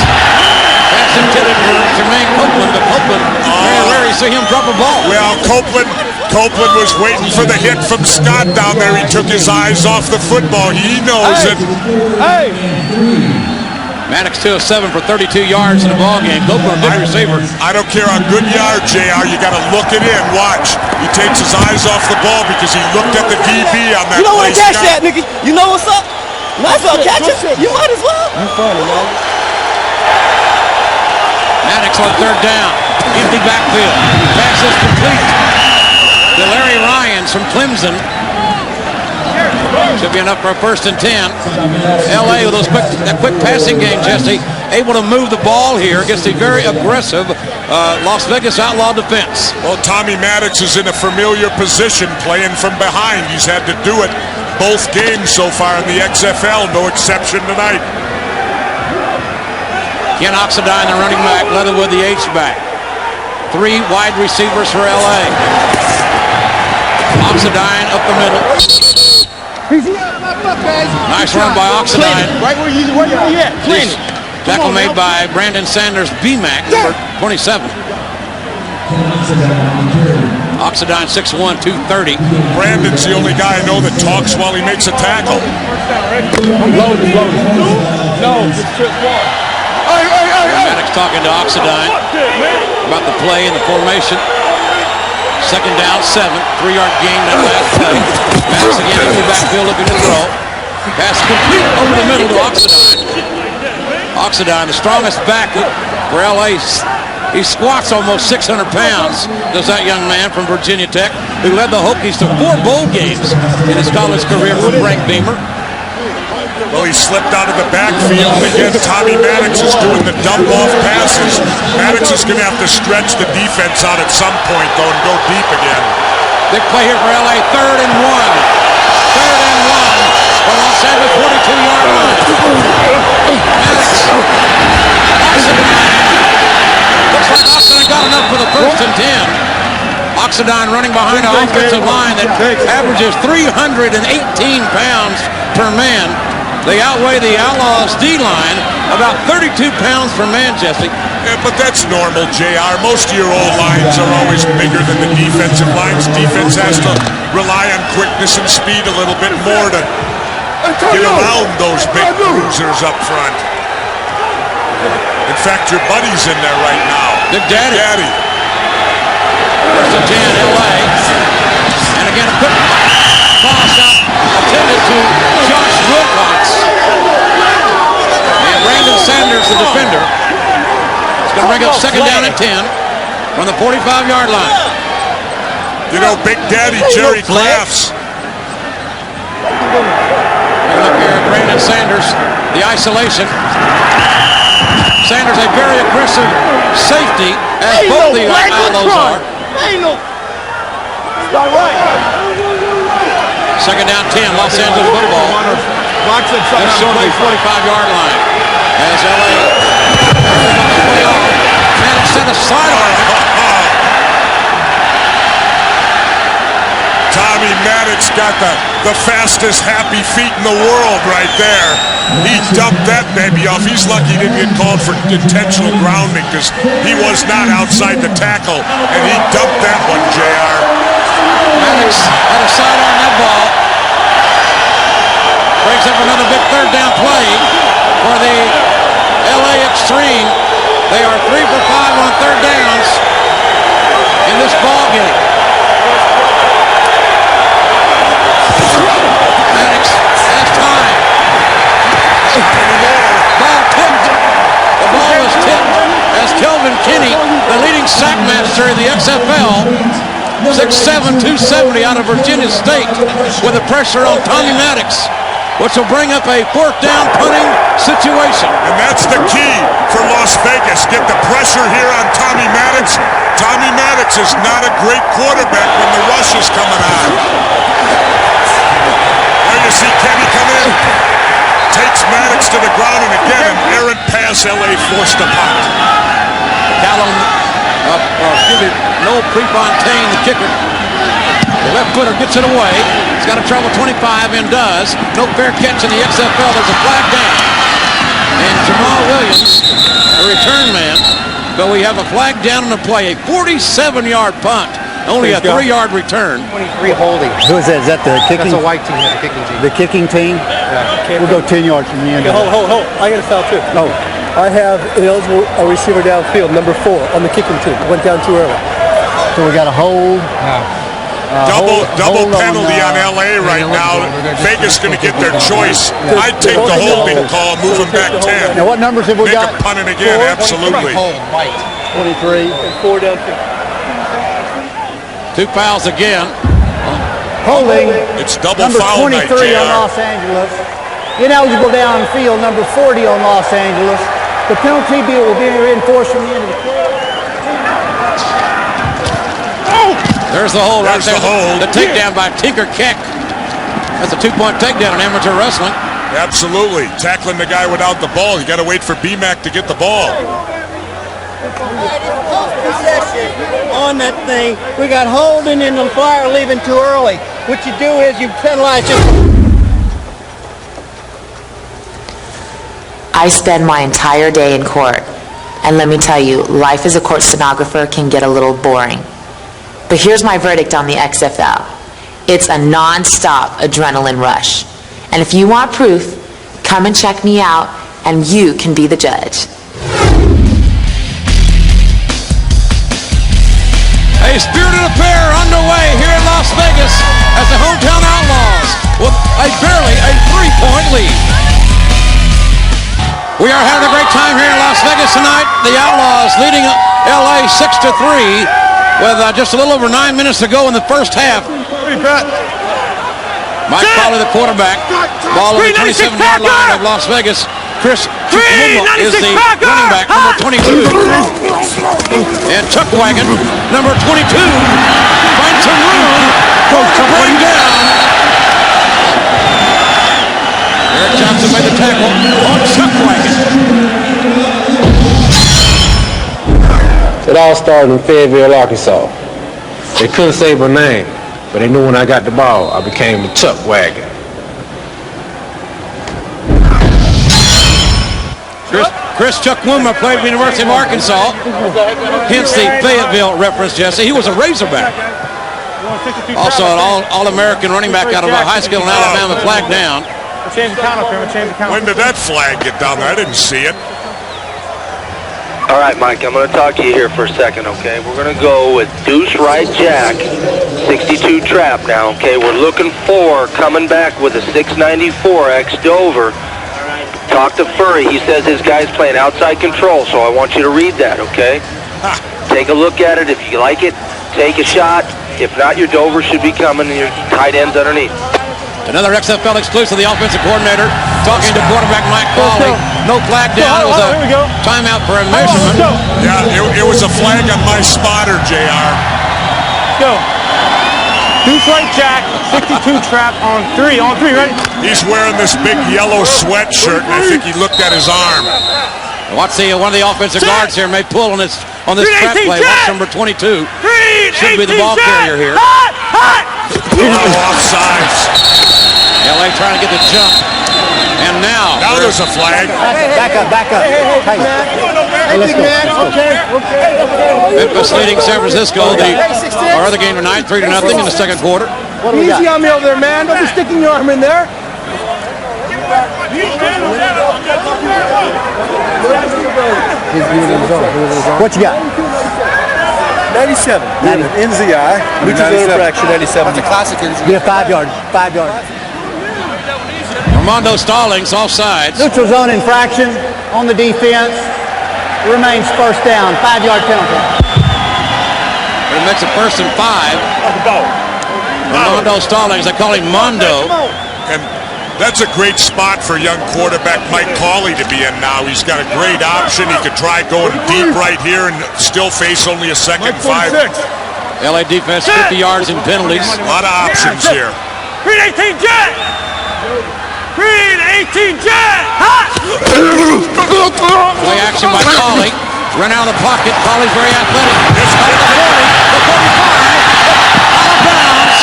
Pass intended for Jermaine Copeland, but Copeland, very rare you see him drop a ball. Well, Copeland was waiting for the hit from Scott down there. He took his eyes off the football. He knows it. Hey! Maddox 2 of 7 for 32 yards in the ball game. Copeland, big receiver. I don't care how good you are, JR. You got to look it in. Watch. He takes his eyes off the ball because he looked at the DB on that. You don't want to catch that, nigga. You know what's up? Might as well catch it. You might as well. You funny, man. Maddox on 3rd down. Empty backfield. Pass is complete to Larry Ryans from Clemson. Should be enough for a 1st and 10. LA with that quick passing game, Jesse, able to move the ball here against a very aggressive Las Vegas Outlaw defense. Well, Tommy Maddox is in a familiar position playing from behind. He's had to do it both games so far in the XFL, no exception tonight. Ken Oxendine, the running back, Leatherwood, the H-back. 3 wide receivers for LA. Oxendine up the middle. Nice run by Oxendine. Right where you at? Plenty. Tackle made by Brandon Sanders, B-Mac, number 27. Oxendine 6'1", 230. Brandon's the only guy I know that talks while he makes a tackle. Loaded. No, just trip one. Maddox talking to Oxendine about the play and the formation. 2nd down, 7. 3-yard gain that last play. Maddox again in the backfield looking to throw. Pass complete over the middle to Oxendine. Oxendine, the strongest back for LA. He squats almost 600 pounds, does that young man from Virginia Tech, who led the Hokies to 4 bowl games in his college career from Frank Beamer. Well, he slipped out of the backfield. Again, Tommy Maddox is doing the dump-off passes. Maddox is going to have to stretch the defense out at some point, though, and go deep again. Big play here for LA, 3rd and 1. 3rd and 1 for Los Angeles, 42-yard line. Maddox. Oxendine. Looks like Oxendine got enough for the 1st and 10. Oxendine running behind an offensive line that averages 318 pounds per man. They outweigh the Outlaws' D-line about 32 pounds per man, Jesse. Yeah, but that's normal, JR. Most of your old lines are always bigger than the defensive lines. Defense has to rely on quickness and speed a little bit more to get around those big bruisers up front. In fact, your buddy's in there right now. Big Daddy. 1st and 10, LA. And again, a quick toss out attended to Josh Wilcox. And Brandon Sanders, the defender. It's going to bring up 2nd down and 10 from the 45-yard line. You know, Big Daddy Jerry Crafts. Look here at Brandon Sanders, the isolation. Sanders, a very aggressive safety, as both the Outlaws are. Second down 10, Los Angeles football. Just short of the 45-yard line. As LA way off. Maddox set a sidearm. Tommy Maddox got the fastest happy feet in the world right there. He dumped that baby off. He's lucky he didn't get called for intentional grounding because he was not outside the tackle, and he dumped that one, JR. Maddox had a sidearm that ball. Brings up another big 3rd down play for the LA Xtreme. They are 3 for 5 on 3rd downs in this ball game. Maddox has time. Ball tipped. The ball was tipped as Kelvin Kinney, the leading sack master in the XFL, 6'7", 270 out of Virginia State, with the pressure on Tommy Maddox, which will bring up a 4th down punting situation. And that's the key for Las Vegas. Get the pressure here on Tommy Maddox. Tommy Maddox is not a great quarterback when the rush is coming on. There you see Kenny come in. Takes Maddox to the ground, and again, an errant pass. LA forced a punt. Noel Prefontaine, the kicker. The left footer gets it away. He's got to travel 25 and does. No fair catch in the XFL. There's a flag down. And Jamal Williams, the return man. But we have a flag down on the play. A 47-yard punt. Only a 3-yard return. 23 holding. Who is that? Is that the kicking? That's a white team, the kicking team. The kicking team? Yeah. We'll go 10 yards from the end. Okay, hold. I got a foul too. No. I have an eligible receiver downfield, number 4, on the kicking team. Went down too early. So we got a hold. Double penalty on LA right now. Vegas going to get their choice. I'd take the holding call, move him back 10. Now what numbers have we got? Make him punt it again, absolutely. 23. And 4 downfield. 2 fouls again Holding It's double number foul night, 23 on JR. Los Angeles. Ineligible downfield, number 40 on Los Angeles. The penalty will be reinforced from the end of the play. There's the hold right there. The hold. The takedown by Tinker Keck. That's a 2-point takedown in amateur wrestling. Absolutely. Tackling the guy without the ball. You got to wait for BMAC to get the ball. On that thing, we got holding in the flyer leaving too early. What you do is you penalize just. I spend my entire day in court, and let me tell you, life as a court stenographer can get a little boring. But here's my verdict on the XFL. It's a non-stop adrenaline rush. And if you want proof, come and check me out, and you can be the judge. A spirited affair underway here in Las Vegas as the hometown Outlaws with barely a 3-point lead. We are having a great time here in Las Vegas tonight. The Outlaws leading LA 6-3 with just a little over 9 minutes to go in the first half. Mike Cawley, the quarterback. Ball on the 27-yard line of Las Vegas. Chris is the running back, number 22. And Chuck Wagon, number 22, finds some room to bring down. Eric Johnson made the tackle on Chuck Wagon. It all started in Fayetteville, Arkansas. They couldn't say my name, but they knew when I got the ball, I became the Chuck Wagon. Chris Chuck Woomer played at the University of Arkansas, hence the Fayetteville reference, Jesse. He was a Razorback. Also an All-American running back out of a high school in Alabama, flagged down. When did that flag get down there? I didn't see it. All right, Mike, I'm going to talk to you here for a second, okay? We're going to go with Deuce Right Jack, 62 trap now, okay? We're looking for coming back with a 694 X Dover. Talk to Furry. He says his guy's playing outside control, so I want you to read that, okay? Take a look at it. If you like it, take a shot. If not, your Dover should be coming and your tight ends underneath. Another XFL exclusive, the offensive coordinator talking to quarterback Mike Cawley. No flag down. It was a timeout for a measurement. Yeah, it was a flag on my spotter, JR. Go. Deuce Right Jack, 62 trap on three, right? He's wearing this big yellow sweatshirt, and I think he looked at his arm. Watch one of the offensive guards here may pull on this trap play. Watch number 22. Should be the ball carrier here. Offsides. LA trying to get the jump. And now there's a flag. Back up. Hey, let's go. Okay. Memphis leading San Francisco. Our other game tonight, 3-0 in the second quarter. Easy on me over there, man. Don't be sticking your arm in there. What you got? 97. NZI. Neutral zone infraction, 97. That's a classic NZI. Get a 5 yard. Armando Stallings offsides. Neutral zone infraction on the defense. Remains first down. 5 yard penalty. But it makes it 1st and 5. Armando Stallings, they call him Mondo. And that's a great spot for young quarterback Mike Cawley to be in now. He's got a great option. He could try going deep right here and still face only a 2nd and 5. LA defense 50 yards in penalties. A lot of options here. Green 18 jet! Green 18 jet! Play action by Cawley. Run out of the pocket. Cawley's very athletic. It's out of the 40, the 45, out of bounds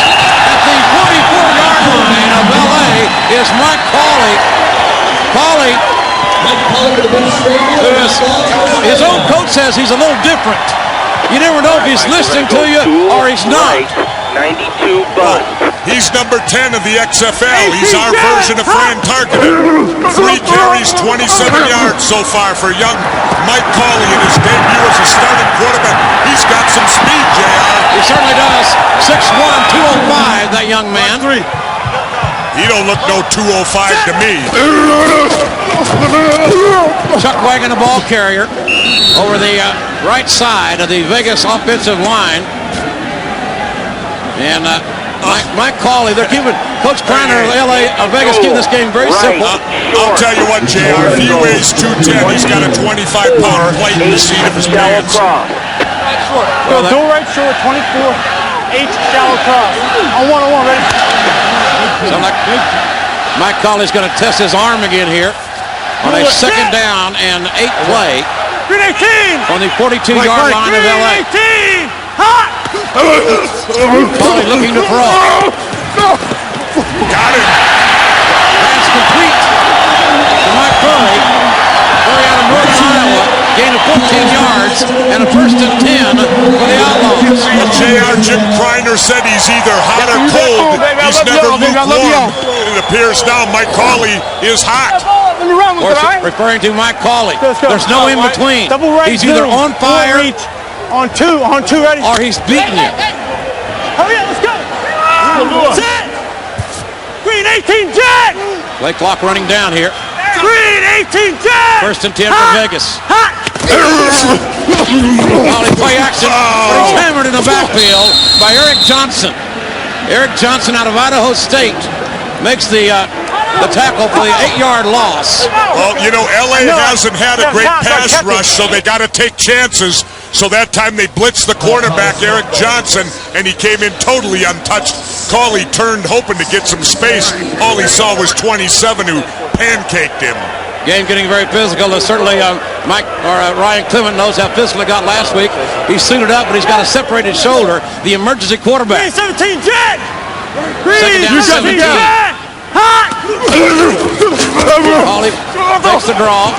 at the 44-yard line of LA is Mike Cawley. Cawley, his own coach says he's a little different. You never know if he's listening to you or he's not. 92 bust. He's number 10 of the XFL. He's our version of Fran Tarkenton. 3 carries, 27 yards so far for young Mike Cawley in his debut as a starting quarterback. He's got some speed, JR. He certainly does. 6'1", 205, that young man. He don't look no 205 to me. Chuck Wagon, the ball carrier, over the right side of the Vegas offensive line. And Mike Cawley, they're keeping Coach Kreiner of Vegas keeping this game very simple. I'll tell you what, JR, if he weighs 210, he's got a 25-pound plate in the seat of his pants. Go right short, 24, H shallow cross. On one, ready? So Mike Cawley's going to test his arm again here on a second down and 8 play. Green 18! On the 42-yard line of LA. 18! Hot! Cawley looking to throw. Got him. Pass complete to Mike Cawley. Going out of Northern Iowa. Gain of 14 yards and a 1st and 10 for the Outlaws. Well, JR, Jim Kreiner said he's either hot or cold. He's never lukewarm. It appears now Mike Cawley is hot. Referring to Mike Cawley. There's no in between. He's either on fire, on two, ready? Or he's beating you. Hurry up, let's go. Set. Green 18, Jack. Play clock running down here. Green 18, Jack. 1st and 10 for Vegas. Cawley play action, but he's hammered in the backfield by Eric Johnson. Eric Johnson out of Idaho State makes the tackle for the 8-yard loss. Well, you know, LA hasn't had a great pass rush, so they got to take chances. So that time they blitzed the quarterback, Eric Johnson, and he came in totally untouched. Cawley turned hoping to get some space. All he saw was 27 who pancaked him. Game getting very physical. Certainly Ryan Clement knows how physical it got last week. He's suited up, but he's got a separated shoulder. The emergency quarterback. Green 17, Jack. Second down, 17. Hot! Cawley takes the draw.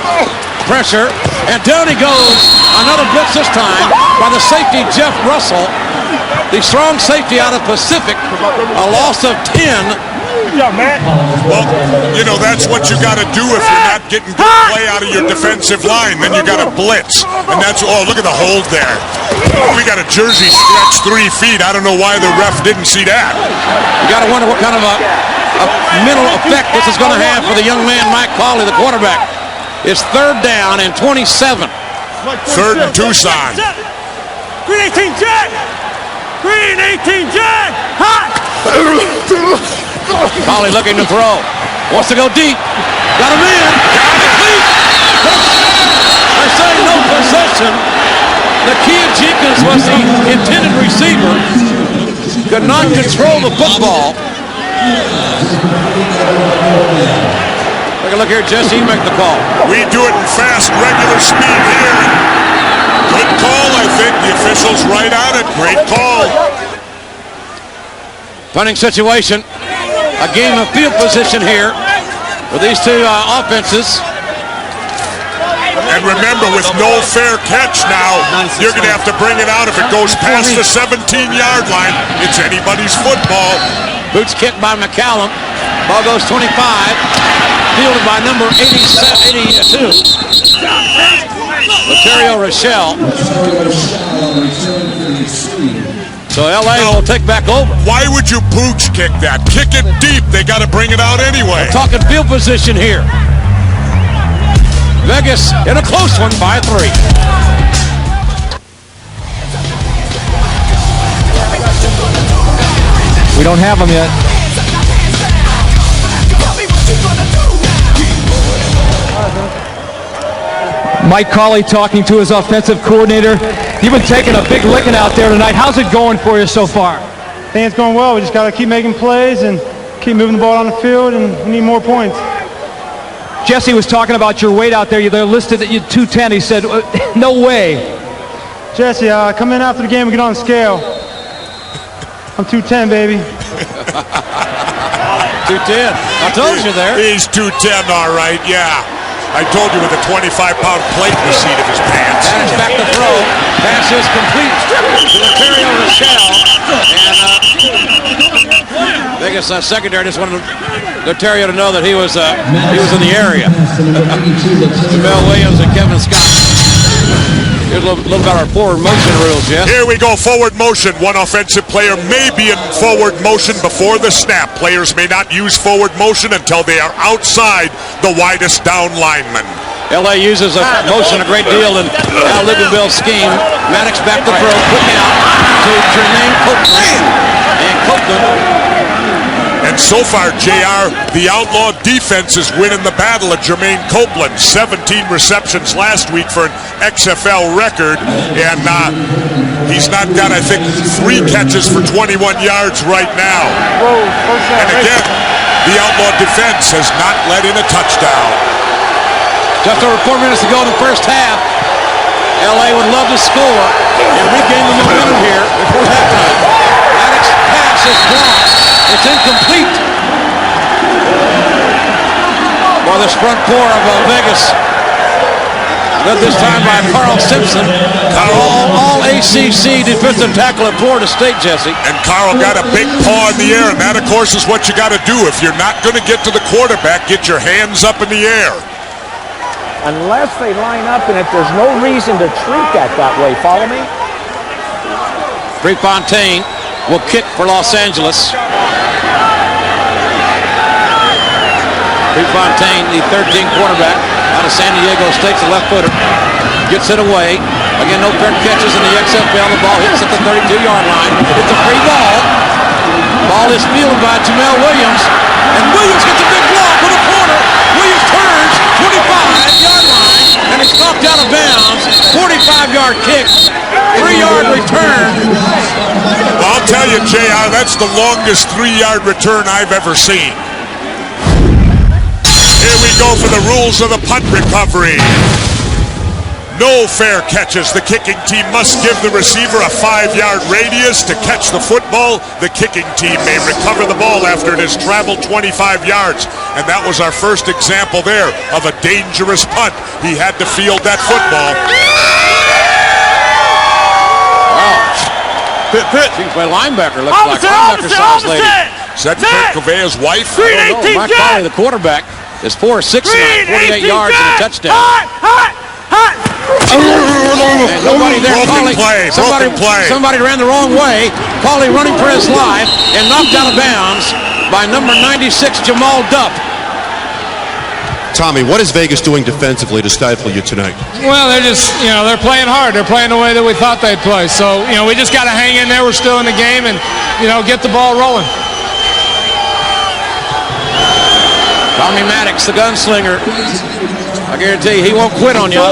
Pressure. And down he goes. Another blitz this time by the safety, Jeff Russell. The strong safety out of Pacific. A loss of 10. Yeah, man. Well, you know, that's what you got to do if you're not getting good play out of your defensive line. Then you got to blitz. And that's, oh, look at the hold there. We got a jersey stretched 3 feet. I don't know why the ref didn't see that. You got to wonder what kind of a mental effect this is going to have for the young man, Mike Cawley, the quarterback. It's 3rd down and 27. 3rd and Tucson. Green 18, Jack. Green 18, Jack. Hot! Cawley looking to throw. Wants to go deep. Got him in. Complete. They're saying no possession. Nakia Jenkins was the intended receiver. Could not control the football. Take a look here, Jesse. You make the call. We do it in fast, regular speed here. Good call, I think. The official's right on it. Great call. Punting situation. A game of field position here for these two offenses. And remember, with no fair catch now, you're going to have to bring it out. If it goes past the 17-yard line, it's anybody's football. Boots kicked by McCallum. Ball goes 25. Fielded by number 82. Laterio Rochelle. So LA will take back over. Why would you pooch kick that? Kick it deep. They got to bring it out anyway. We're talking field position here. Vegas in a close one by 3. We don't have them yet. Mike Cawley talking to his offensive coordinator. You've been taking a big licking out there tonight. How's it going for you so far? I think it's going well. We just got to keep making plays and keep moving the ball on the field, and we need more points. Jesse was talking about your weight out there. They're listed at you 210. He said, no way. Jesse, come in after the game and get on the scale. I'm 210, baby. 210. I told you there. He's 210, all right, yeah. I told you with a 25-pound plate in the seat of his pants. That is back to throw. Pass is complete to Laterio Rochelle. And Vegas secondary just wanted Laterio to know that he was in the area. Jamel Williams and Kevin Scott. Here's a little about our forward motion rules, Jeff. Here we go, forward motion. One offensive player may be in forward motion before the snap. Players may not use forward motion until they are outside the widest down lineman. LA uses a motion a great deal in Al Luganville's scheme. Maddox back to throw, quick out to Jermaine Copeland. And Copeland. And so far, JR, the Outlaw defense is winning the battle at Jermaine Copeland. 17 receptions last week for an XFL record. And he's not got, I think, 3 catches for 21 yards right now. And again, the Outlaw defense has not let in a touchdown. Just over 4 minutes to go in the first half. LA would love to score and regain the momentum here before halftime. Maddox's pass is blocked. It's incomplete. Well, this front four of Vegas, led this time by Carl Simpson, all ACC defensive tackle at Florida State, Jesse. And Carl got a big paw in the air, and that, of course, is what you got to do. If you're not going to get to the quarterback, get your hands up in the air. Unless they line up in it, there's no reason to treat that way. Follow me? Prefontaine will kick for Los Angeles. Prefontaine, the 13 quarterback out of San Diego State, the left footer, gets it away. Again, no fair catches in the XFL. The ball hits at the 32-yard line. It's a free ball. Ball is fielded by Jamel Williams, and Williams gets a big block with a corner. Williams turns 25-yard line, and it's knocked out of bounds. 45-yard kick, 3-yard return. Well, I'll tell you, JR, that's the longest 3-yard return I've ever seen. Here we go for the rules of the punt recovery. No fair catches. The kicking team must give the receiver a 5-yard radius to catch the football. The kicking team may recover the ball after it has traveled 25 yards. And that was our first example there of a dangerous punt. He had to field that football. Pit. Seems my linebacker looks like linebacker size lady. Is that Kurt Covea's wife? I don't know. Mike Cawley, the quarterback, is 4'6" tonight, 48 yards and a touchdown. And nobody there. Somebody ran the wrong way. Cawley running for his life and knocked out of bounds by number 96, Jamal Dupp. Tommy, what is Vegas doing defensively to stifle you tonight? Well, they're just, they're playing hard. They're playing the way that we thought they'd play. So, we just got to hang in there. We're still in the game and, get the ball rolling. Tommy Maddox, the gunslinger. I guarantee you, he won't quit on you.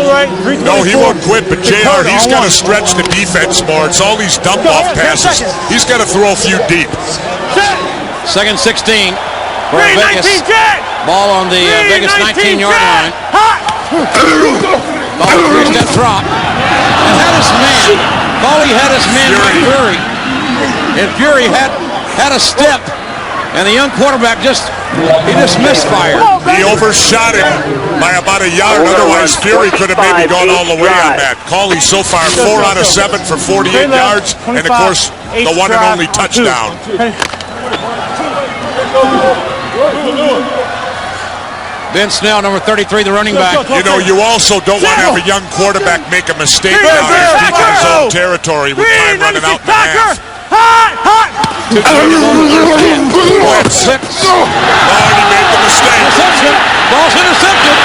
No, he won't quit, but JR, he's got to stretch the defense more. It's all these dump-off passes. He's got to throw a few deep. Second 16 for Vegas. Ball on the Vegas 19-yard line. Ball 3-step drop. And had his man. Cawley had his man by Fury. And Fury had a step. And the young quarterback just misfired. He overshot him by about a yard. Otherwise, Fury could have maybe gone all the way on that. Cawley so far 4 out of 7 for 48 yards. And, of course, the one and only touchdown. Ben Snell, number 33, the running back. You also don't want to have a young quarterback make a mistake now. He's deep in his own territory with time running out in the half. He made the mistake. Ball's intercepted.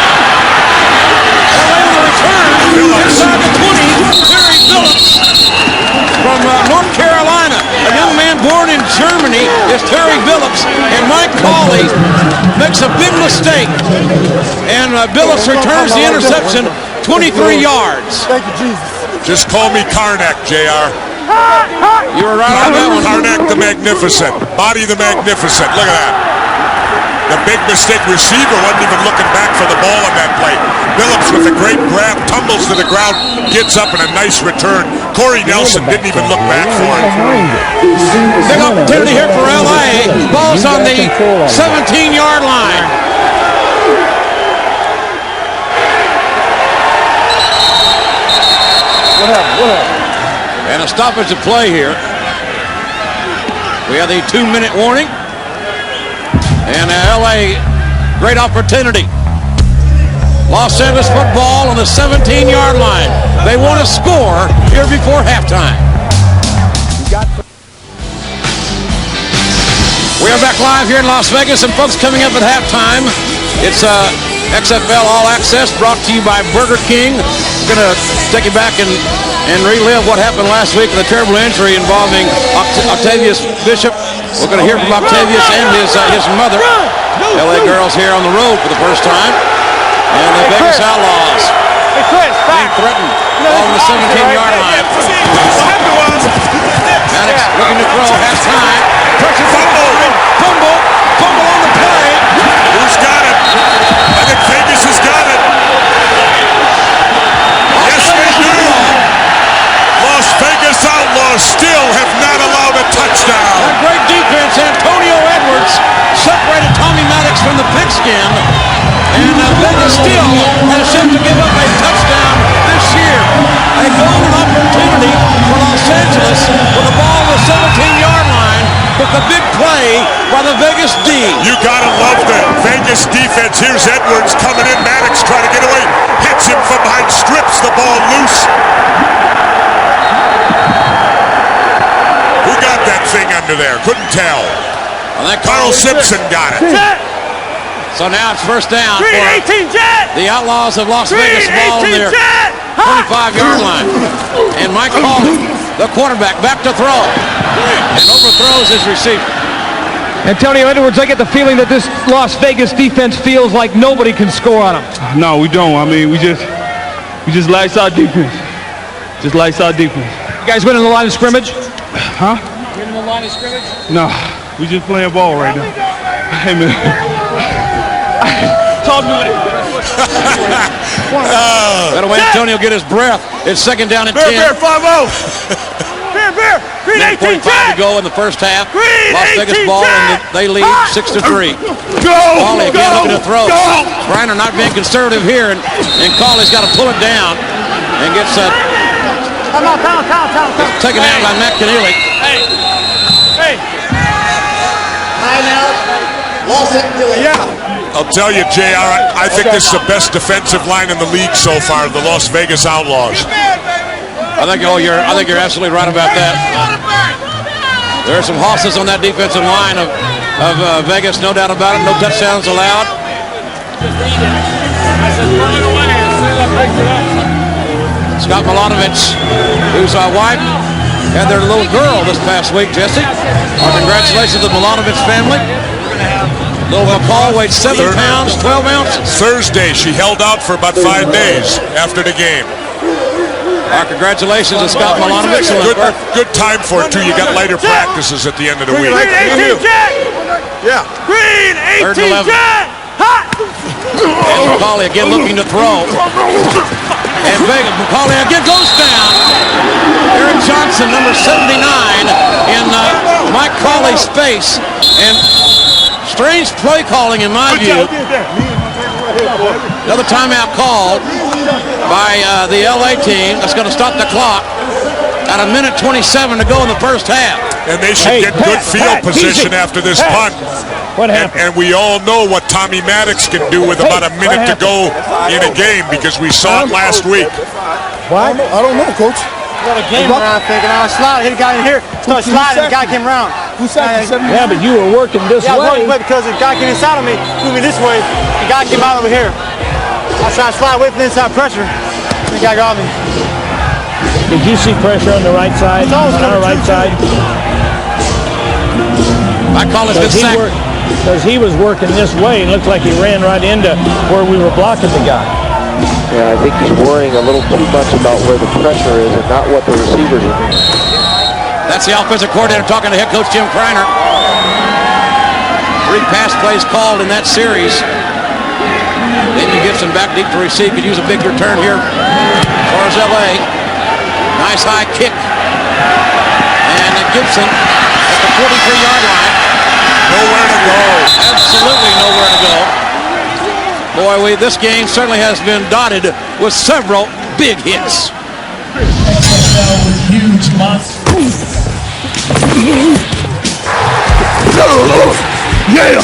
The return inside the 20. Terry Phillips from North Carolina. A young man born in Germany is Terry Phillips. And Mike Cawley makes a big mistake. And Phillips returns the interception 23 yards. Thank you, Jesus. Just call me Karnak, JR. You were right on that one. Karnak the Magnificent. Body the Magnificent. Look at that. The big mistake. Receiver wasn't even looking back for the ball on that play. Phillips with a great grab, tumbles to the ground, gets up in a nice return. Corey Nelson didn't even look back for it. Big opportunity here for LA. Ball's on the 17-yard line. What happened? And a stoppage of play here. We have the 2-minute warning. And LA, great opportunity. Los Angeles football on the 17-yard line. They want to score here before halftime. We are back live here in Las Vegas, and folks, coming up at halftime, it's XFL All Access brought to you by Burger King. We're going to take you back and relive what happened last week with a terrible injury involving Octavius Bishop We're going to hear from Octavius and his mother. LA girls here on the road for the first time. And the Vegas Outlaws being threatened. Ball on the 17-yard line. Maddox looking to throw, has time. Pressure fumble on the play. Who's got it? I think Vegas has got it. Yes, they do. Las Vegas Outlaws still have not allowed a touchdown. A great defense. Antonio Edwards separated Tommy Maddox from the pigskin. And Vegas still has yet to give up a touchdown this year. A golden opportunity for Los Angeles with the ball on the 17-yard line with the big play by the Vegas D. You gotta love the Vegas defense. Here's Edwards coming in. Maddox trying to get away. Hits him from behind, strips the ball loose. Who got that thing under there? Couldn't tell. Carl Simpson got it. So now it's first down for the Outlaws of Las Vegas ball on their 25-yard line. And Mike Cawley, the quarterback, back to throw. And overthrows his receiver. Antonio Edwards, I get the feeling that this Las Vegas defense feels like nobody can score on them. No, we don't. I mean, we just lights out defense. Just lights out defense. You guys winning the line of scrimmage? Huh? Winning the line of scrimmage? No, we just playing ball right now. Hey, man. Talk to me. That'll make Antonio get his breath. It's second down and 10. Bear, 5-0. Bear. Green 18, 45 to go in the first half. Las Vegas ball, and they lead 6-3. Go! Cawley again looking to throw. Reiner not being conservative here, and Cawley's got to pull it down and gets taken down by Matt Keneally. Hey. I'll tell you, JR, I think this is the best defensive line in the league so far, the Las Vegas Outlaws. I think you're absolutely right about that. There are some hosses on that defensive line of Vegas, no doubt about it. No touchdowns allowed. Scott Milanovich, whose wife had their little girl this past week, Jesse. Our congratulations to the Milanovich family. Little McCall weighed 7 pounds, 12 ounces. Thursday, she held out for about 5 days after the game. Our congratulations to Scott Milanovich. Good time for it, too. You got later practices at the end of the week. Green 18, Jack! Yeah. Green 18, Jack! Hot! And McCauley again looking to throw. And McCauley again goes down. Eric Johnson, number 79, in Mike Cawley's space. And strange play calling in my view. Another timeout called by the LA team. That's going to stop the clock at 1:27 to go in the first half. And they should get good field position after this punt. What happened? And we all know what Tommy Maddox can do with about a minute to go in a game because we saw it last week. What? I don't know, Coach. Got a game around thinking I slide, hit a guy in here, started sliding, the guy came around. Yeah, but you were working this way. Yeah, I was working because the guy came inside of me, moved me this way, the guy came out over here. I was trying to slide away from the inside pressure, the guy got me. Did you see pressure on the right side, on our right side? I call it good sack. Because he was working this way, and looked like he ran right into where we were blocking the guy. Yeah, I think he's worrying a little too much about where the pressure is and not what the receivers are doing. That's the offensive coordinator talking to head coach Jim Kreiner. 3 pass plays called in that series. Damon Gibson back deep to receive. Could use a big return here for his LA. Nice high kick. And Gibson at the 43-yard line. Nowhere to go. Absolutely nowhere to go. Boy, this game certainly has been dotted with several big hits. XFL with huge monsters. Yeah!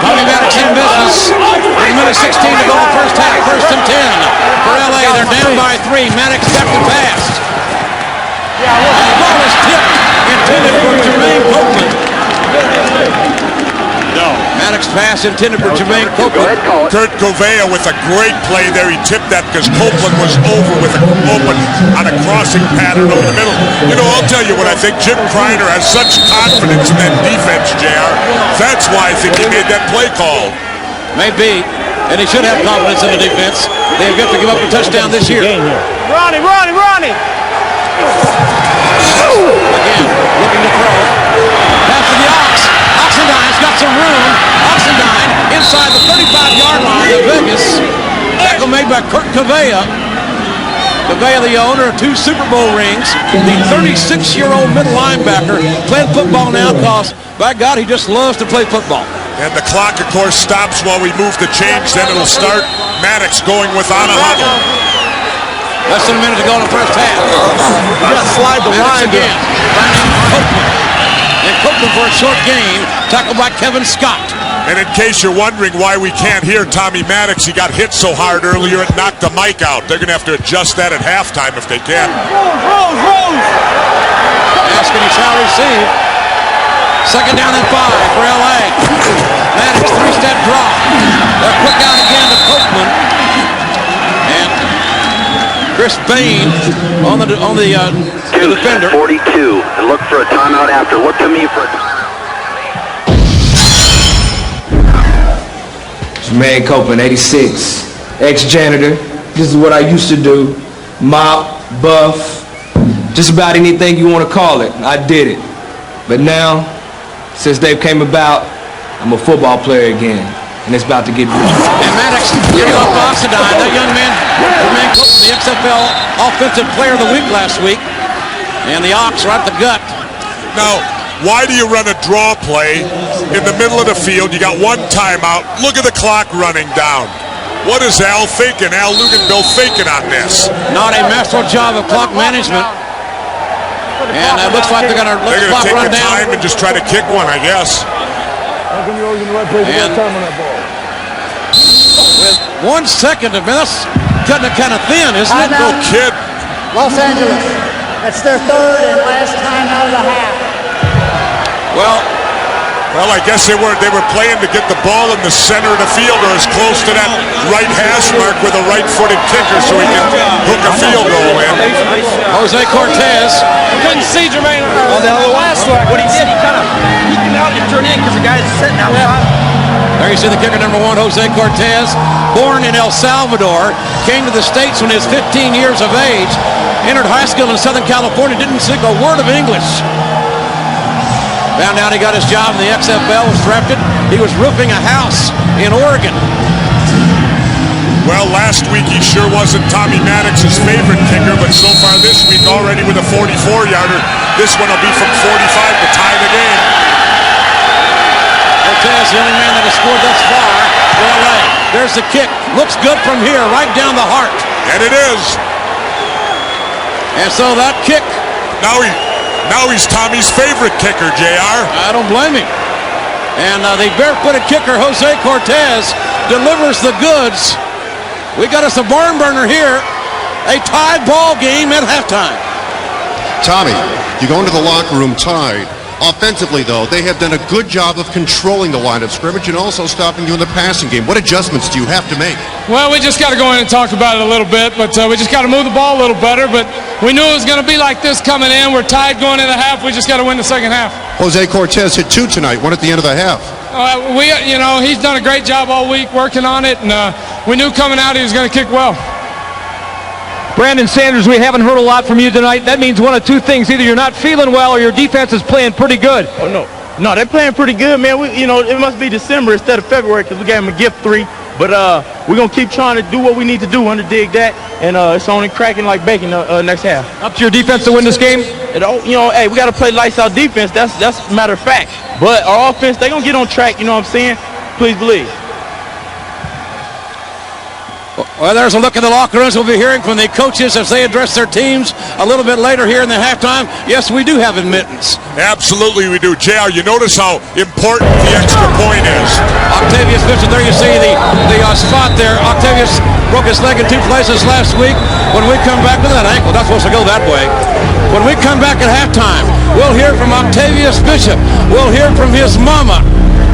Tommy Maddox in business. 1:16 to go in the first half. 1st and 10 for LA. They're down by 3. Maddox back to pass. And the ball is tipped. Intended for Jermaine Copeland. No. Maddox pass intended for Jermaine Copeland. Kurt Covea with a great play there. He tipped that because Copeland was over with open on a crossing pattern over the middle. You know, I'll tell you what I think. Jim Kreiner has such confidence in that defense, JR. That's why I think he made that play call. Maybe. And he should have confidence in the defense. They have yet to give up a touchdown this year. Ronnie! Again, looking to throw. Pass to the Ox. Oxendine's got some room. Oxendine inside the 35-yard line of Vegas. Tackle made by Kurt Covea. Covea, the owner of 2 Super Bowl rings. The 36-year-old middle linebacker playing football now because, by God, he just loves to play football. And the clock, of course, stops while we move the change. Then it'll start. Maddox going without a huddle. Less than a minute to go in the first half. Just slide the line again. Finding Copeland. And Copeland for a short gain. Tackled by Kevin Scott. And in case you're wondering why we can't hear Tommy Maddox, he got hit so hard earlier it knocked the mic out. They're going to have to adjust that at halftime if they can. Rose! Asking he shall receive. Second down and 5 for L.A. Maddox, 3-step drop. They're quick out again to Copeland. And Chris Bain on the defender. 42, and look for a timeout after. Look to me for a timeout. Jermaine Copeland, 86, ex-janitor. This is what I used to do. Mop, buff, just about anything you want to call it. I did it. But now, since Dave came about, I'm a football player again. And it's about to get better. And Maddox giving off Oxendine. That young man, Jermaine Copeland, the XFL Offensive Player of the Week last week. And the Ox right at the gut. Now, why do you run a draw play in the middle of the field? You got one timeout. Look at the clock running down. What is Al thinking? Al Luganville thinking on this? Not a masterful job of clock management. And it looks like they're going to let the clock run down. Time and just try to kick one, I guess. And with 1 second to miss, cutting it kind of thin, isn't it? No kid. Los Angeles. That's their 3rd and last time out of the half. Well, I guess they were playing to get the ball in the center of the field or as close to that right hash mark with a right-footed kicker so he can hook a field goal in. Jose Cortez. Couldn't see Jermaine on the last one. What he did, he kind of peeked out and turned in because the guy's sitting outside. There you see the kicker, number 1, Jose Cortez. Born in El Salvador, came to the States when he was 15 years of age, entered high school in Southern California, didn't speak a word of English. Found out he got his job in the XFL, was drafted. He was roofing a house in Oregon. Well, last week he sure wasn't Tommy Maddox's favorite kicker, but so far this week already with a 44-yarder. This one will be from 45 to tie the game. Cortez, the only man that has scored thus far for L.A. There's the kick. Looks good from here, right down the heart. And it is. And so that kick. Now he's Tommy's favorite kicker, JR. I don't blame him. And the barefooted kicker, Jose Cortez, delivers the goods. We got us a barn burner here. A tied ball game at halftime. Tommy, you go into the locker room tied. Offensively, though, they have done a good job of controlling the line of scrimmage and also stopping you in the passing game. What adjustments do you have to make? Well, we just got to go in and talk about it a little bit, but we just got to move the ball a little better. But we knew it was going to be like this coming in. We're tied going into half. We just got to win the second half. Jose Cortez hit 2 tonight, 1 at the end of the half. He's done a great job all week working on it, and we knew coming out he was going to kick well. Brandon Sanders, we haven't heard a lot from you tonight. That means one of 2 things. Either you're not feeling well or your defense is playing pretty good. Oh, no, they're playing pretty good, man. It must be December instead of February because we gave them a gift 3. But we're going to keep trying to do what we need to do under Dig that, and it's only cracking like bacon next half. Up to your defense to win this game? Hey, we got to play lights out defense. That's a matter of fact. But our offense, they're going to get on track, you know what I'm saying? Please believe. Well, there's a look at the locker rooms. We'll be hearing from the coaches as they address their teams a little bit later here in the halftime. Yes, we do have admittance. Absolutely we do. JR, you notice how important the extra point is. Octavius Bishop, there you see the spot there. Octavius broke his leg in 2 places last week. When we come back with that ankle, not supposed to go that way. When we come back at halftime, we'll hear from Octavius Bishop. We'll hear from his mama.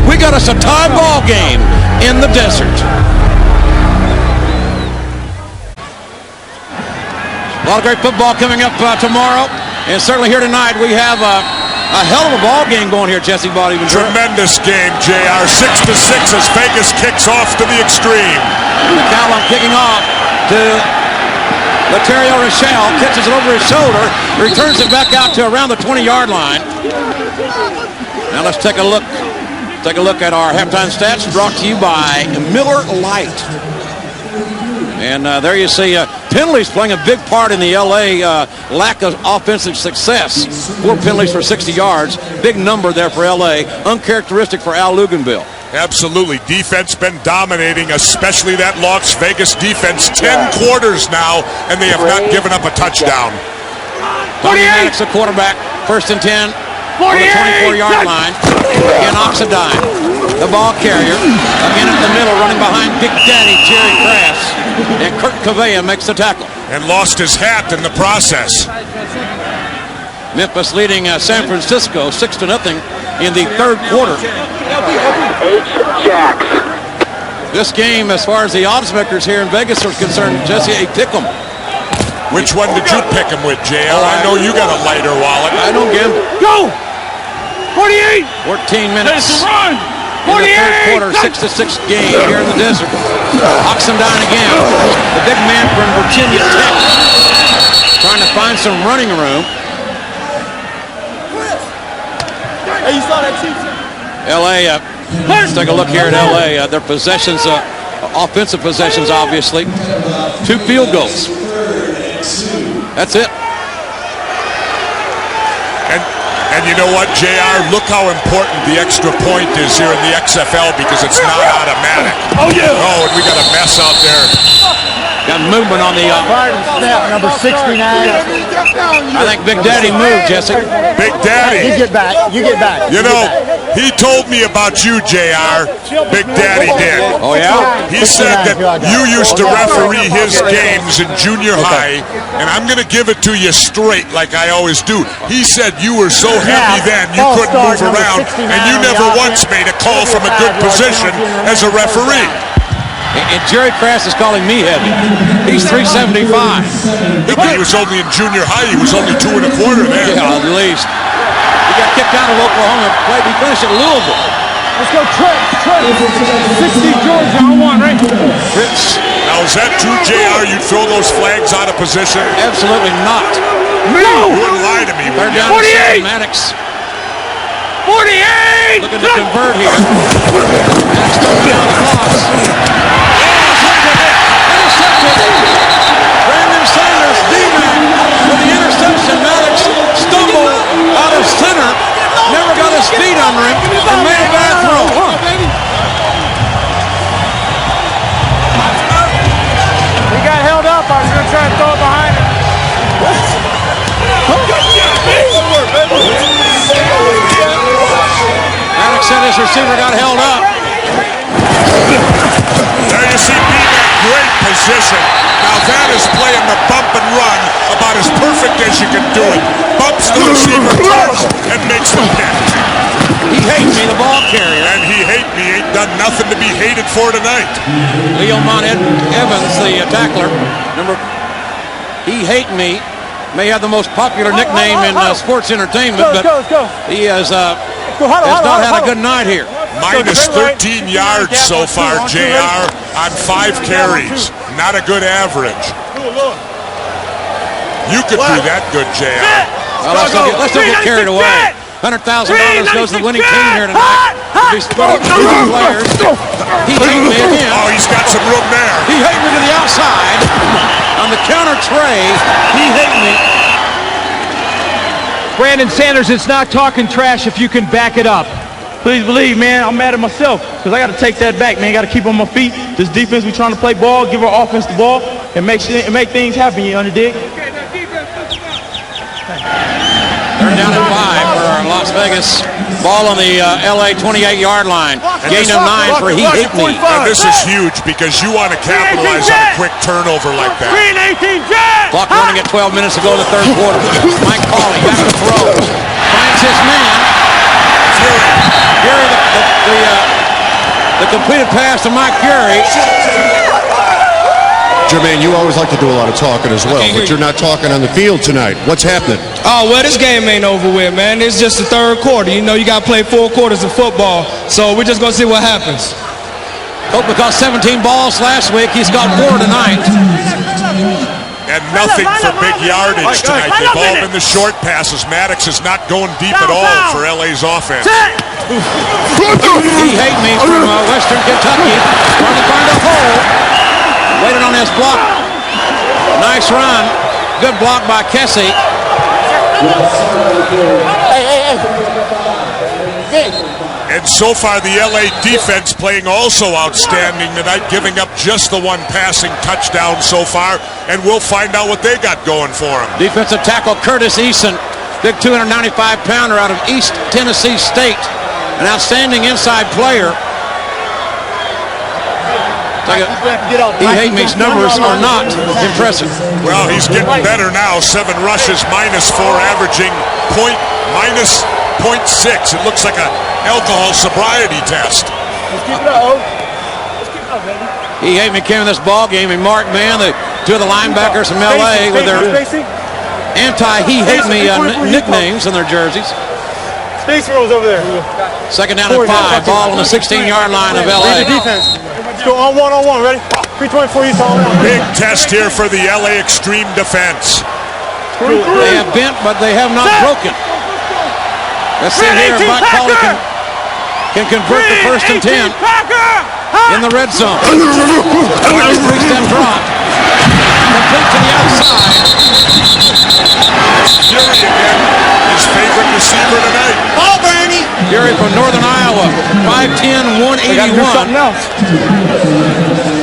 We got us a tie ball game in the desert. A lot of great football coming up tomorrow, and certainly here tonight we have a hell of a ball game going here, Jesse Body. Tremendous game, JR. 6-6 as Vegas kicks off to the Xtreme. McCallum kicking off to Laterio Rochelle, catches it over his shoulder, returns it back out to around the 20-yard line. Now let's take a look. Take a look at our halftime stats brought to you by Miller Lite. And there you see penalties playing a big part in the LA lack of offensive success. 4 penalties for 60 yards. Big number there for LA. Uncharacteristic for Al Luganville. Absolutely. Defense been dominating, especially that Las Vegas defense. 10 quarters now, and they have not given up a touchdown. Tommy Maddox, the quarterback. 1st and 10 on the 24-yard line. Again, Oxendine, the ball carrier. Again at the middle, running behind Big Daddy Jerry Crass. And Kurt Cavea makes the tackle. And lost his hat in the process. Memphis leading San Francisco 6-0 in the 3rd quarter. This game, as far as the odds makers here in Vegas are concerned, Jesse, a pick 'em. Which one did you pick him with, JL? I know you got a lighter wallet. I don't gamble. Go! 48! 14 minutes. Run! In the 3rd quarter, 6-6 game here in the desert. Oxendine again, the big man from Virginia Tech, trying to find some running room. Hey, you saw that too? LA, let's take a look here at LA. Their possessions, offensive possessions, obviously. 2 field goals. That's it. And you know what, JR? Look how important the extra point is here in the XFL because it's not automatic. Oh, yeah. Oh, and we got a mess out there. Got movement on the snap, number 69. I think Big Daddy moved, Jesse. Big Daddy. You get back. You get back. You know, he told me about you, JR. Big Daddy did. Oh, yeah? He said that you used to referee his games in junior high, and I'm going to give it to you straight like I always do. He said you were so heavy then you couldn't move around, and you never once made a call from a good position as a referee. And Jerry Crass is calling me heavy. He's 375. He was only in junior high. He was only 2 1/4 there. Yeah, at least. He got kicked out of Oklahoma. He finished at Louisville. Let's go, Trent. 60 Georgia on 1, right? Fritz. Now, is that true, JR? You'd throw those flags out of position? Absolutely not. You wouldn't lie to me. Third down to 7, Maddox. 48! Looking to convert here. Maddox throwing down the cross. Brandon Sanders, D-Mac with the interception. Maddox stumbled out of center, never got his feet under him, and made a bad throw. He got held up. I was going to try to throw it behind him. Maddox said his receiver got held up. There you see D-Mac, great position. Now that is playing the bump and run about as perfect as you can do it. Bumps the receiver, turns, and makes the pick. He hates me, the ball carrier. And he hate me, ain't done nothing to be hated for tonight. Leo Evans, the tackler, he hate me, may have the most popular nickname in sports entertainment, but he has not had a good night here. Minus 13 yards so far, JR, on 5 carries. Not a good average. You could do that good, JR. Well, let's not get carried away. $100,000 goes to the winning team here tonight. He's splitting 3 players. He hate me again. Oh, he's got some room there. He hate me to the outside. On the counter tray, he hate me. Brandon Sanders, it's not talking trash if you can back it up. Please believe, man, I'm mad at myself because I got to take that back, man. Got to keep on my feet. This defense, we trying to play ball, give our offense the ball, and make things happen. You underdig? Third down and 5 for our Las Vegas. Ball on the LA 28-yard line. Gain of 9 for he hate me. And this is huge because you want to capitalize on a quick turnover like that. Clock running at 12 minutes to go in the 3rd quarter. Mike Cawley back to throw. Finds his man. Fury, the the completed pass to Mike Fury. Jermaine, you always like to do a lot of talking as well, but you're not talking on the field tonight. What's happening? Oh, well, this game ain't over with, man. It's just the third quarter. You know, you got to play 4 quarters of football, so we're just going to see what happens. Copeland caught 17 balls last week. He's got 4 tonight. And nothing for big yardage tonight. They've all been the short passes. Maddox is not going deep at all for LA's offense. He hate me from Western Kentucky. Trying to find a hole. Waited on this block. Nice run. Good block by Kessie. And so far, the LA defense playing also outstanding tonight, giving up just the 1 passing touchdown so far, and we'll find out what they got going for them. Defensive tackle Curtis Eason, big 295-pounder out of East Tennessee State. An outstanding inside player. He hate me's numbers are not impressive. Well, he's getting better now. 7 rushes, -4, averaging -0.6. It looks like a alcohol sobriety test. Let's keep it up, baby. He hate me carrying this ball game, and Mark Man, the 2 of the linebackers from LA with their anti-he hate me nicknames on their jerseys. Space rolls over there. Second down and 5, ball on the 16-yard line of LA. Defense. Let's go on one, ready? 324, you saw one. Big test here for the LA Xtreme defense. They have bent, but they have not broken. Let's see here if Mike Cawley can convert the 1st and 10 in the red zone. Three-step drop. Complete to the outside. Fury again, his favorite receiver tonight. Oh, Bernie! Fury from Northern Iowa, 5'10", 181. We gotta do something else.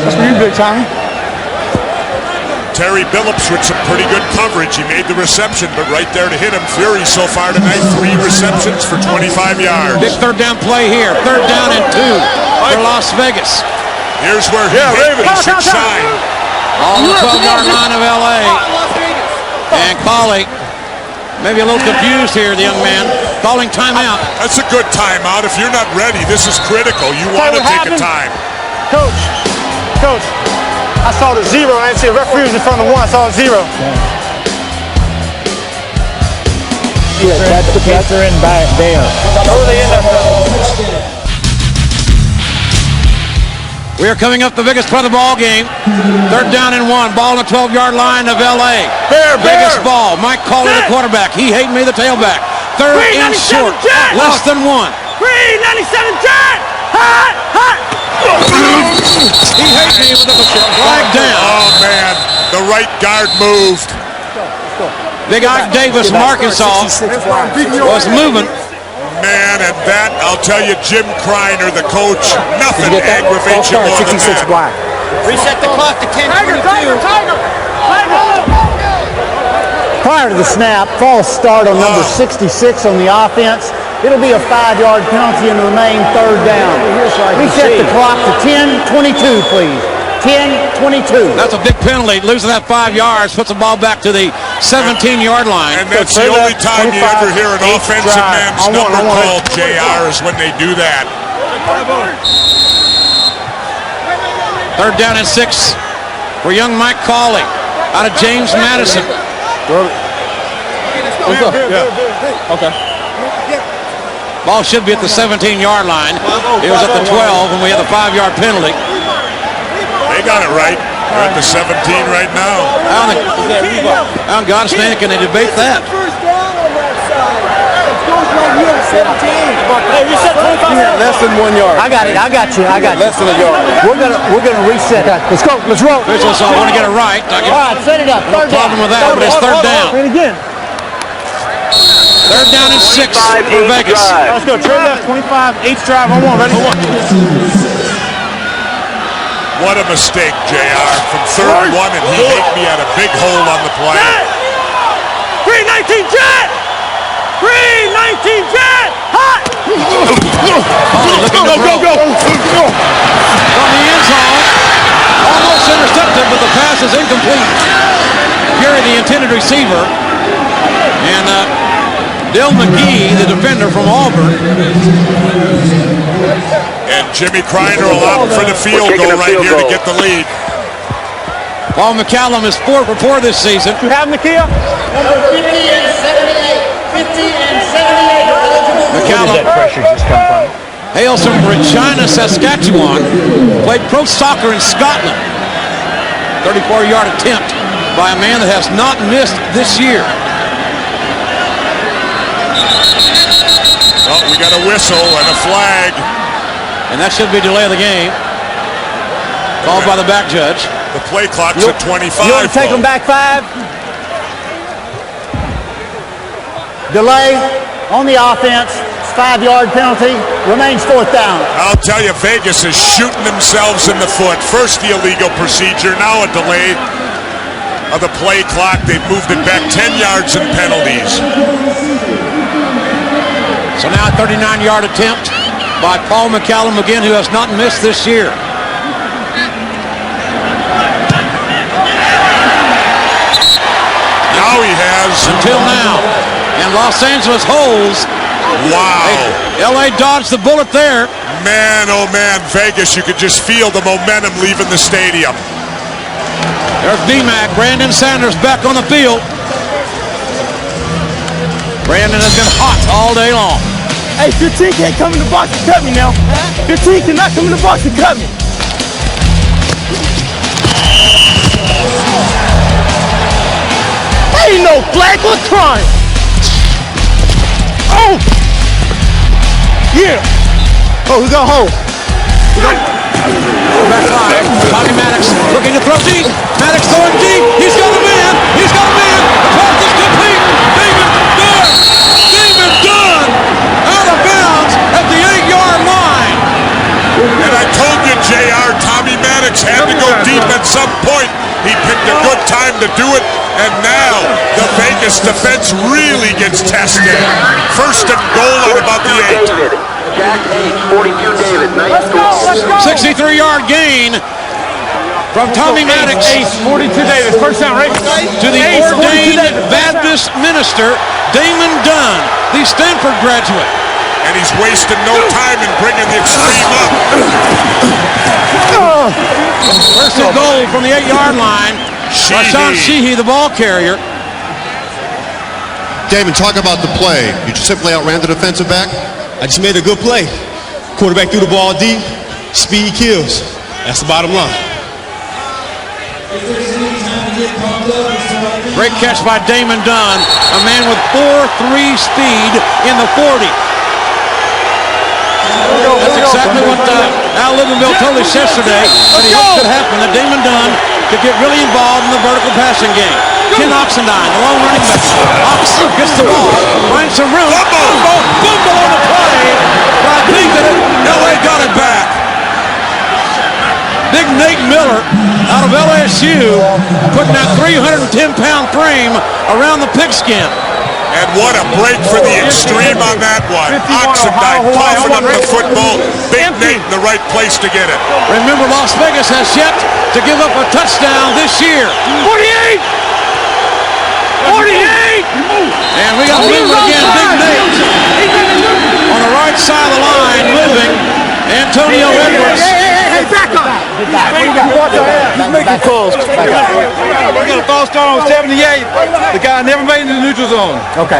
That's for you, big Tommy. Terry Billups with some pretty good coverage. He made the reception, but right there to hit him. Fury so far tonight, 3 receptions for 25 yards. Big 3rd down play here. 3rd down and 2 for Las Vegas. Here's where he should shine. On the 12-yard line of LA. And Cawley, maybe a little confused here, the young man, calling timeout. That's a good timeout. If you're not ready, this is critical. You want to take a time. Coach. I saw the 0. I didn't see a referee was in front of the 1. I saw a 0. Yeah, that's the kids are in back there. Where they end up? We are coming up the biggest part of the ball game. 3rd down and 1. Ball on the 12-yard line of LA. Biggest ball. Mike Cawley, the quarterback. He hate me, the tailback. 3rd and short. Less than 1. 397 Jet! Hot! He hate me with the flag down. Oh, man. The right guard moved. Big Ike Davis from Arkansas was moving. Man, and that, I'll tell you, Jim Kreiner, the coach, nothing aggravates you more than that. Reset the clock to 10:22. Prior to the snap, false start on number 66 on the offense. It'll be a 5-yard penalty and remain 3rd down. Reset the clock to 10:22, please. 10:22. That's a big penalty. Losing that 5 yards puts the ball back to the 17-yard line. And that's the only time you ever hear an offensive man's number called, JR, is when they do that. 3rd down and 6 for young Mike Cawley out of James Madison. Okay. Ball should be at the 17-yard line. It was at the 12 when we had the 5-yard penalty. They got it right. They're at the 17 right now. How in God's name can they debate that? Hey, reset 25. Less than 1 yard. I got you. Less than a yard. We're gonna reset that. Let's go. Let's roll. Officials want to get it right. All right, set it up. No problem with that, but it's 3rd down. Wait again. 3rd down and 6 for Vegas. Let's go. Trade left 25. H drive on 1. Ready? What a mistake, JR. From 3rd and 1, and he hit me at a big hole on the play. 319 Jet! 319 Jet! Hot! Go! From the end zone. Almost intercepted, but the pass is incomplete. Fury, the intended receiver. And Dill McGee, the defender from Auburn. And Jimmy Kreiner will opt for the field goal right here to get the lead. Paul McCallum is 4 for 4 this season. You have Nakia? Number 50 and 78. 50 and 78 are eligible. McCallum Pressure just come from? hails from Regina, Saskatchewan. Played pro soccer in Scotland. 34-yard attempt by a man that has not missed this year. Well, we got a whistle and a flag. And that should be delay of the game. Called by the back judge. The play clock's at 25. You want to take them back 5? Delay on the offense. It's 5-yard penalty. Remains 4th down. I'll tell you, Vegas is shooting themselves in the foot. First the illegal procedure, now a delay of the play clock. They've moved it back 10 yards in penalties. So now a 39-yard attempt by Paul McCallum again, who has not missed this year. Now he has. Until now. And Los Angeles holds. Wow. LA dodged the bullet there. Man, oh man, Vegas, you could just feel the momentum leaving the stadium. There's BMAC. Brandon Sanders back on the field. Brandon has been hot all day long. Hey, 15 can't come in the box and cut me now. 15 cannot come in the box and cut me. Ain't no flag or crime. Oh! Yeah. Oh, who's gonna hold? Back line. Tommy Maddox looking to throw deep. Maddox throwing deep. He's got a man. He's got a man. The pass is complete. David Dunn out of bounds at the 8-yard line. And I told you, JR, Tommy Maddox had to go deep at some point. He picked a good time to do it, and now the Vegas defense really gets tested. First and goal at about the 8. Jack 8, 42 David, nice goal. 63-yard gain from Tommy Maddox 42 David, first down, right? to the ordained Baptist minister, Damon Dunn, the Stanford graduate. And he's wasting no time in bringing the Xtreme up. First and goal from the 8-yard line. Rashawn Sheehy, the ball carrier. Damon, talk about the play. You just simply outran the defensive back? I just made a good play. Quarterback threw the ball deep. Speed kills. That's the bottom line. Great catch by Damon Dunn, a man with 4.3 speed in the 40. That's exactly what Al Livermore told us yesterday that he hoped could happen, that Damon Dunn could get really involved in the vertical passing game. Ken Oxendine, the long running back. Ox gets the ball, finds some room. Fumble on the play, but I think that LA got it back. Big Nate Miller out of LSU putting that 310-pound frame around the pigskin. And what a break for the Xtreme on that one. Oxendine coughing up the football. Big Nate in the right place to get it. Remember, Las Vegas has yet to give up a touchdown this year. 48! 48! And we got movement again. Big Nate on the right side of the line, moving. Antonio Edwards. Hey, back up! He's making calls. We got a false start on 78. The guy never made it in the neutral zone. Okay.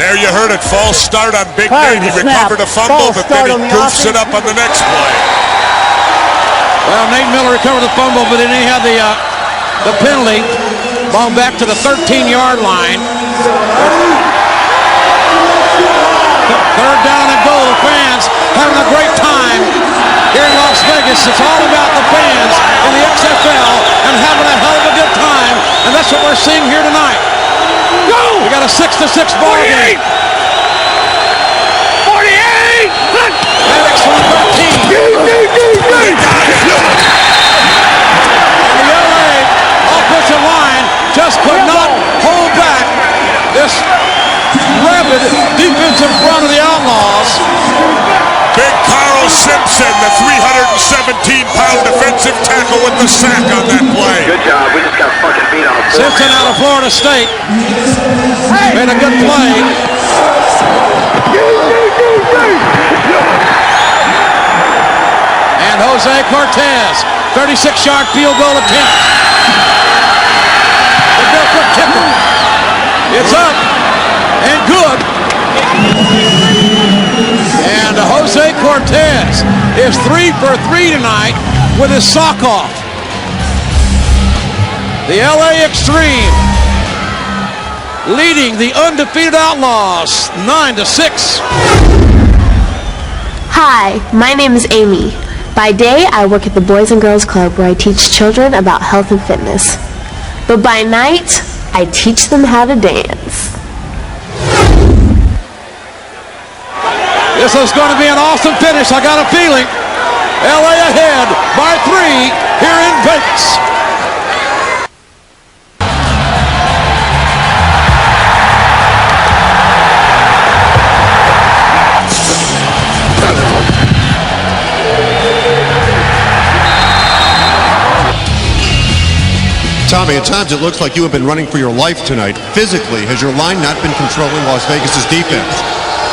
There you heard it. False start on Big Nate. He recovered a fumble, but then he goofs it up on the next play. Well, Nate Miller recovered the fumble, but then he had the penalty. Ball back to the 13-yard line. Third down and goal. The fans having a great time here in Las Vegas. It's all about the fans in the XFL and having a hell of a good time, and that's what we're seeing here tonight. Go! We got a 6-6 ball game. 48! Maddox from 13. And the LA offensive line just could not hold back this rapid defensive front of the Outlaws. Big Carl Simpson, the 317-pound defensive tackle with the sack on that play. Good job. We just got fucking beat on a Simpson out of Florida State. Made a good play. And Jose Cortez, 36-yard field goal attempt. The barefoot kicker. It's up and good. And Jose Cortez is 3 for 3 tonight with his sock off. The LA Xtreme leading the undefeated Outlaws 9-6. Hi, my name is Amy. By day, I work at the Boys and Girls Club where I teach children about health and fitness. But by night, I teach them how to dance. This is going to be an awesome finish, I got a feeling. LA ahead by 3 here in Vegas. Tommy, at times it looks like you have been running for your life tonight. Physically, has your line not been controlling Las Vegas's defense?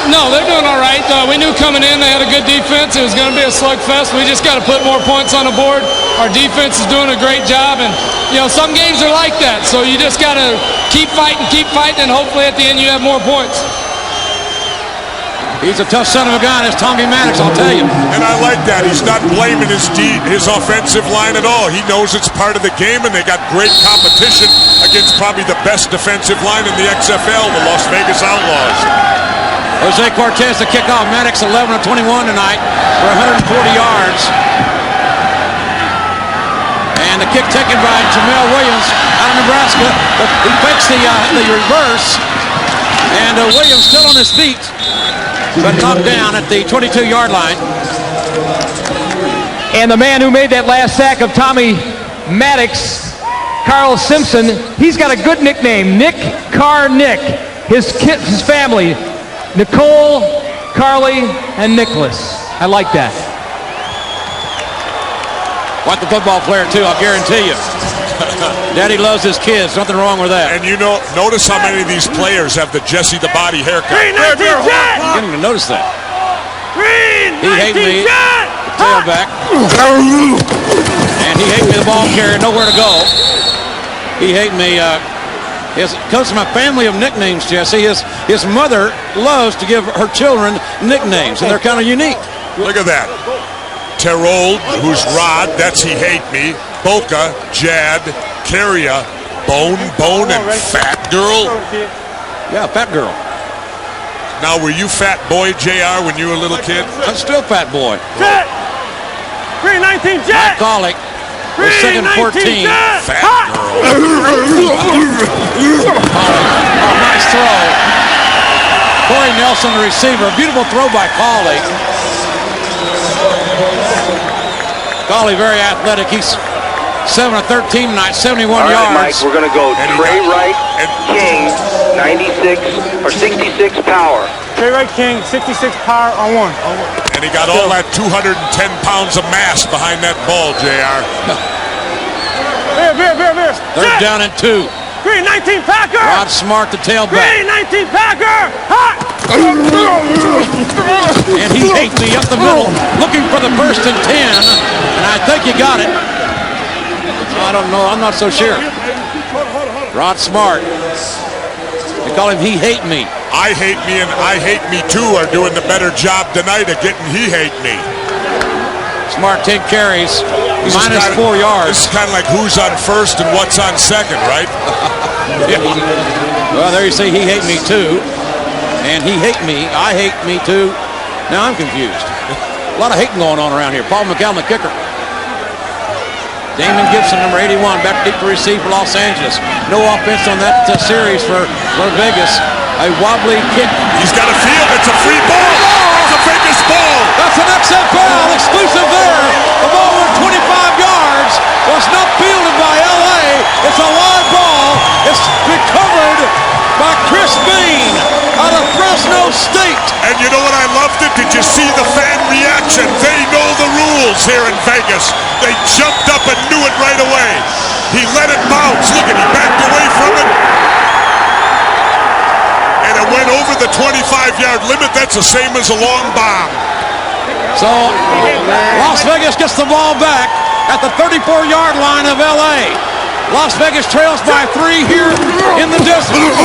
No, they're doing all right. We knew coming in they had a good defense. It was going to be a slugfest. We just got to put more points on the board. Our defense is doing a great job, and some games are like that. So you just got to keep fighting, and hopefully at the end you have more points. He's a tough son of a gun, is Tommy Maddox, I'll tell you. And I like that. He's not blaming his offensive line at all. He knows it's part of the game, and they got great competition against probably the best defensive line in the XFL, the Las Vegas Outlaws. Jose Cortez to kick off. Maddox 11 of 21 tonight for 140 yards. And the kick taken by Jamel Williams out of Nebraska. But he fakes the reverse. And Williams still on his feet, but knocked down at the 22-yard line. And the man who made that last sack of Tommy Maddox, Carl Simpson, he's got a good nickname, Nick Car Nick. His family, Nicole, Carly, and Nicholas. I like that. Quite the football player, too, I'll guarantee you. Daddy loves his kids. Nothing wrong with that. And notice how many of these players have the Jesse the Body haircut. I didn't even notice that. He hates me, the tailback. And he hates me, the ball carrier, nowhere to go. He hates me. It comes from a family of nicknames, Jesse. His mother loves to give her children nicknames, and they're kind of unique. Look at that. Terold, who's Rod, that's He Hate Me. Boca, Jad, Carria, Bone, and Fat Girl. Yeah, Fat Girl. Now, were you Fat Boy, JR, when you were a little kid? I'm still Fat Boy. Jet! 319 Jet! Mike Cawley was second 14. Fat Girl. Nice throw. Corey Nelson, the receiver. Beautiful throw by Cawley. Cawley very athletic. He's 7 of 13 tonight, 71 All right, yards. Mike, we're going to go Trey Wright, King, 96 or 66 power. Trey Wright, King, 66 power on one. And he got all that 210 pounds of mass behind that ball, JR. Veer. Third down and 2. 319 Packer! Rod Smart, the tailback. 319 Packer! Hot! And he hates me up the middle, looking for the first and 10. And I think he got it. I don't know. I'm not so sure. Rod Smart. They call him He Hate Me. I Hate Me and I Hate Me Too are doing the better job tonight of getting He Hate Me. Smart 10 carries, minus 4 yards. This is kind of like who's on first and what's on second, right? Yeah. Well, there you see He Hate Me Too. And He Hate Me, I Hate Me Too. Now I'm confused. A lot of hating going on around here. Paul McCallum, the kicker. Damon Gibson, number 81, back deep to receive for Los Angeles. No offense on that series for Las Vegas. A wobbly kick. He's got a field. It's a free ball. It's a Vegas ball. That's an XFL exclusive there. The ball went 25 yards. Was not fielded by LA. It's a live ball. It's recovered by Chris Bean out of Fresno State. And you know what I loved it? Did you see the fan reaction? They know the rules here in Vegas. They jumped up and knew it right away. He let it bounce. Look at, he backed away the 25-yard limit. That's the same as a long bomb. So Las Vegas gets the ball back at the 34-yard line of L.A. Las Vegas trails by 3 here in the distance.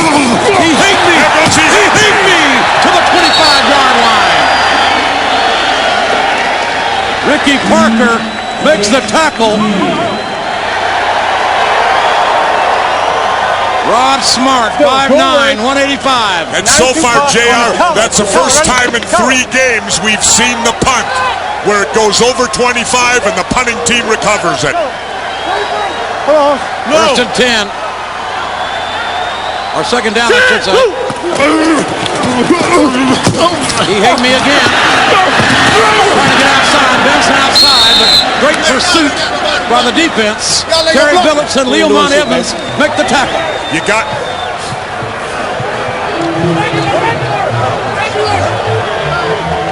He hate me. He hate me to the 25-yard line. Ricky Parker makes the tackle. Rod Smart, 5'9", 185. And so far, JR, that's the first time in 3 games we've seen the punt where it goes over 25 and the punting team recovers it. First and 10. Or second down, I should say. He hit me again. Trying to get outside. Benson outside, but great pursuit by the defense. Terry Billups and Leomont Evans make the tackle. You got...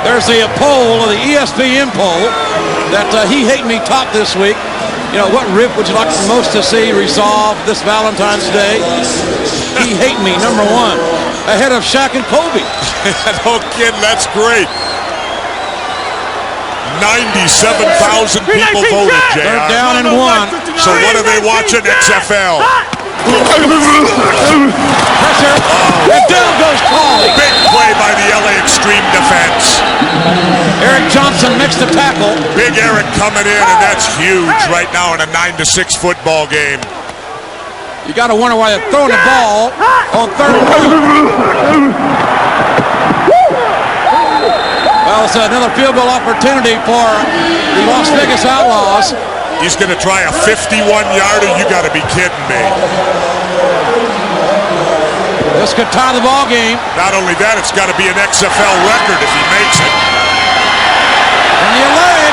There's the poll, the ESPN poll, that He Hate Me topped this week. You know, what rip would you like the most to see resolved this Valentine's Day? He Hate Me, number 1, ahead of Shaq and Kobe. No kidding, that's great. 97,000 people voted, JR. They're down and 1. So what are they watching? XFL. Pressure, and down goes Cawley. Big play by the LA Xtreme defense. Eric Johnson makes the tackle. Big Eric coming in, and that's huge right now in a 9-6 football game. You got to wonder why they're throwing the ball on 3rd and 2. Well, it's another field goal opportunity for the Las Vegas Outlaws. He's going to try a 51-yarder. You got to be kidding me. This could tie the ball game. Not only that, it's got to be an XFL record if he makes it. On the leg.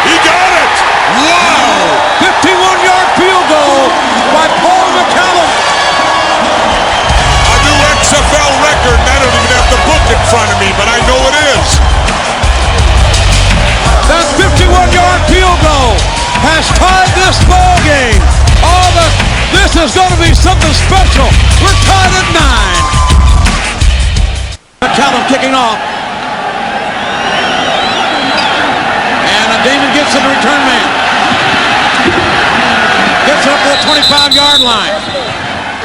He got it. Wow. 51-yard field goal by Paul McCallum. A new XFL record. I don't even have the book in front of me, but I know it is. That 51-yard field goal has tied this ball game. This is going to be something special. We're tied at 9. McCallum kicking off. And Damon Gibson, the return man. Gets up to the 25-yard line.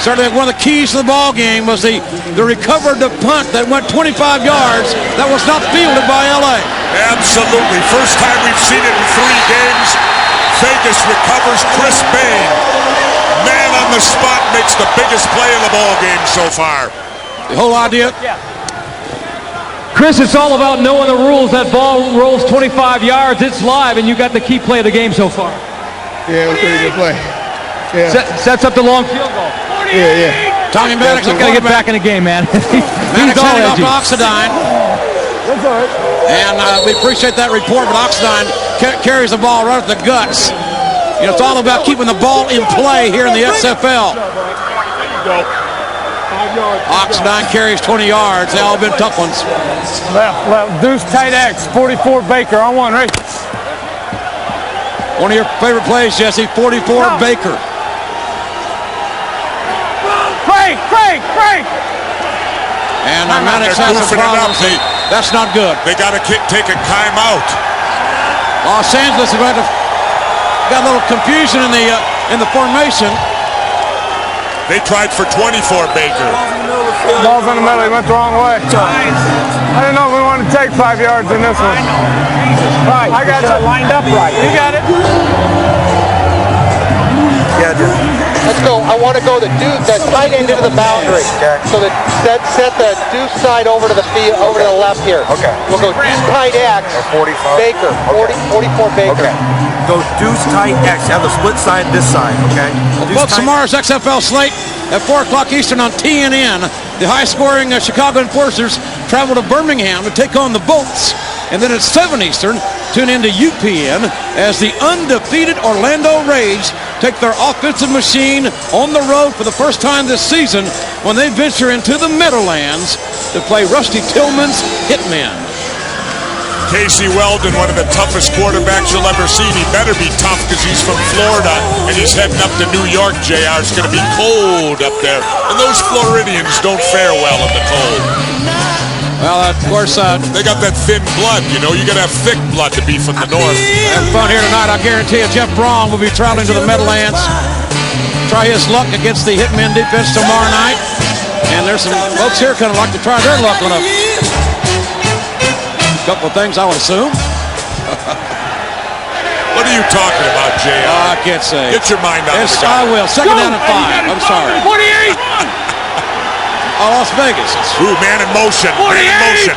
Certainly one of the keys to the ball game was the recovered punt that went 25 yards that was not fielded by LA. Absolutely. First time we've seen it in 3 games. Vegas recovers. Chris Bain, man on the spot, makes the biggest play of the ball game so far. The whole idea. Chris, it's all about knowing the rules. That ball rolls 25 yards. It's live, and you got the key play of the game so far. Yeah, it was a pretty good play. Yeah. Sets up the long field goal. Yeah. Tommy Maddox, got to get back in the game, man. Maddox heading off to Oxidine. That's all right. And we appreciate that report, but Oxidine carries the ball right at the guts. You know, it's all about keeping the ball in play here in the XFL. Oxidine carries 20 yards. They all been tough ones. Left, deuce, tight X, 44 Baker on 1, right? One of your favorite plays, Jesse, 44 Baker. Frank! And Maddox has a problem. That's not good. They got to take a timeout. Los Angeles got a little confusion in the formation. They tried for 24 Baker. Ball's in the middle. He went the wrong way. I didn't know if we wanted to take 5 yards in this one. Right. I got it lined up right. You got it. Let's go. I want to go the tight end into the boundary. Okay. So set the deuce side over to the field, over to the left here. Okay. We'll go deuce tight X. 45. Baker. Okay. 44 Baker. Okay. Go deuce tight X. Have the split side this side. Okay. Well, tomorrow's XFL slate at 4 o'clock Eastern on TNN. The high-scoring Chicago Enforcers travel to Birmingham to take on the Bolts. And then at 7 Eastern, tune in to UPN as the undefeated Orlando Rage take their offensive machine on the road for the first time this season when they venture into the Meadowlands to play Rusty Tillman's Hitmen. Casey Weldon, one of the toughest quarterbacks you'll ever see. He better be tough because he's from Florida and he's heading up to New York, JR. It's going to be cold up there. And those Floridians don't fare well in the cold. Well, of course, they got that thin blood, you know. You got to have thick blood to be from the north. Having fun here tonight. I guarantee you, Jeff Braun will be traveling to the Meadowlands. Try his luck against the Hitmen defense tomorrow night. And there's some folks here kind of like to try their luck on a couple of things, I would assume. What are you talking about, Jay? I can't say. Get your mind out of the I will. Second down and 5. I'm sorry. 48! Las Vegas. Ooh, man in motion. 48! Man in motion.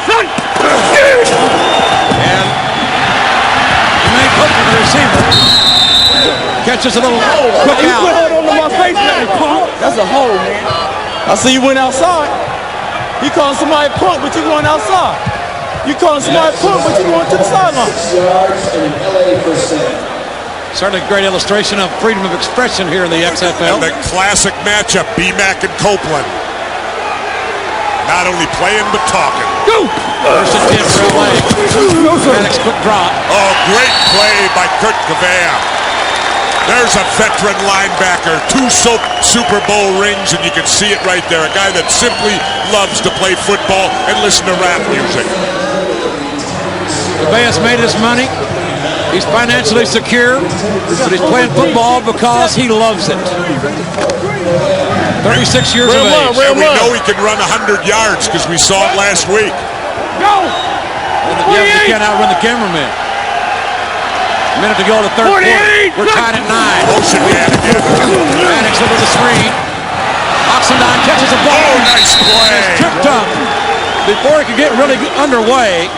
And the main coach of the receiver catches a little quick out. That's a hole, man. I see you went outside. You calling somebody punk, but you going outside. You calling somebody punk, but you going to the sideline. Certainly a great illustration of freedom of expression here in the XFL. And the classic matchup, B-Mac and Copeland. Not only playing, but talking. First and 10 for LA. Maddox quick drop. Oh, great play by Kurt Cavea. There's a veteran linebacker. 2 Super Bowl rings, and you can see it right there. A guy that simply loves to play football and listen to rap music. Cabea's made his money. He's financially secure, but he's playing football because he loves it. 36 years of age. And we know he can run 100 yards because we saw it last week. Go! Yeah, you can't outrun the cameraman. A minute to go in the third quarter. We're tied at 9. Motion man again. Maddox over the screen. Oxendine catches a ball. Oh, nice play. It's tripped up before he could get really underway.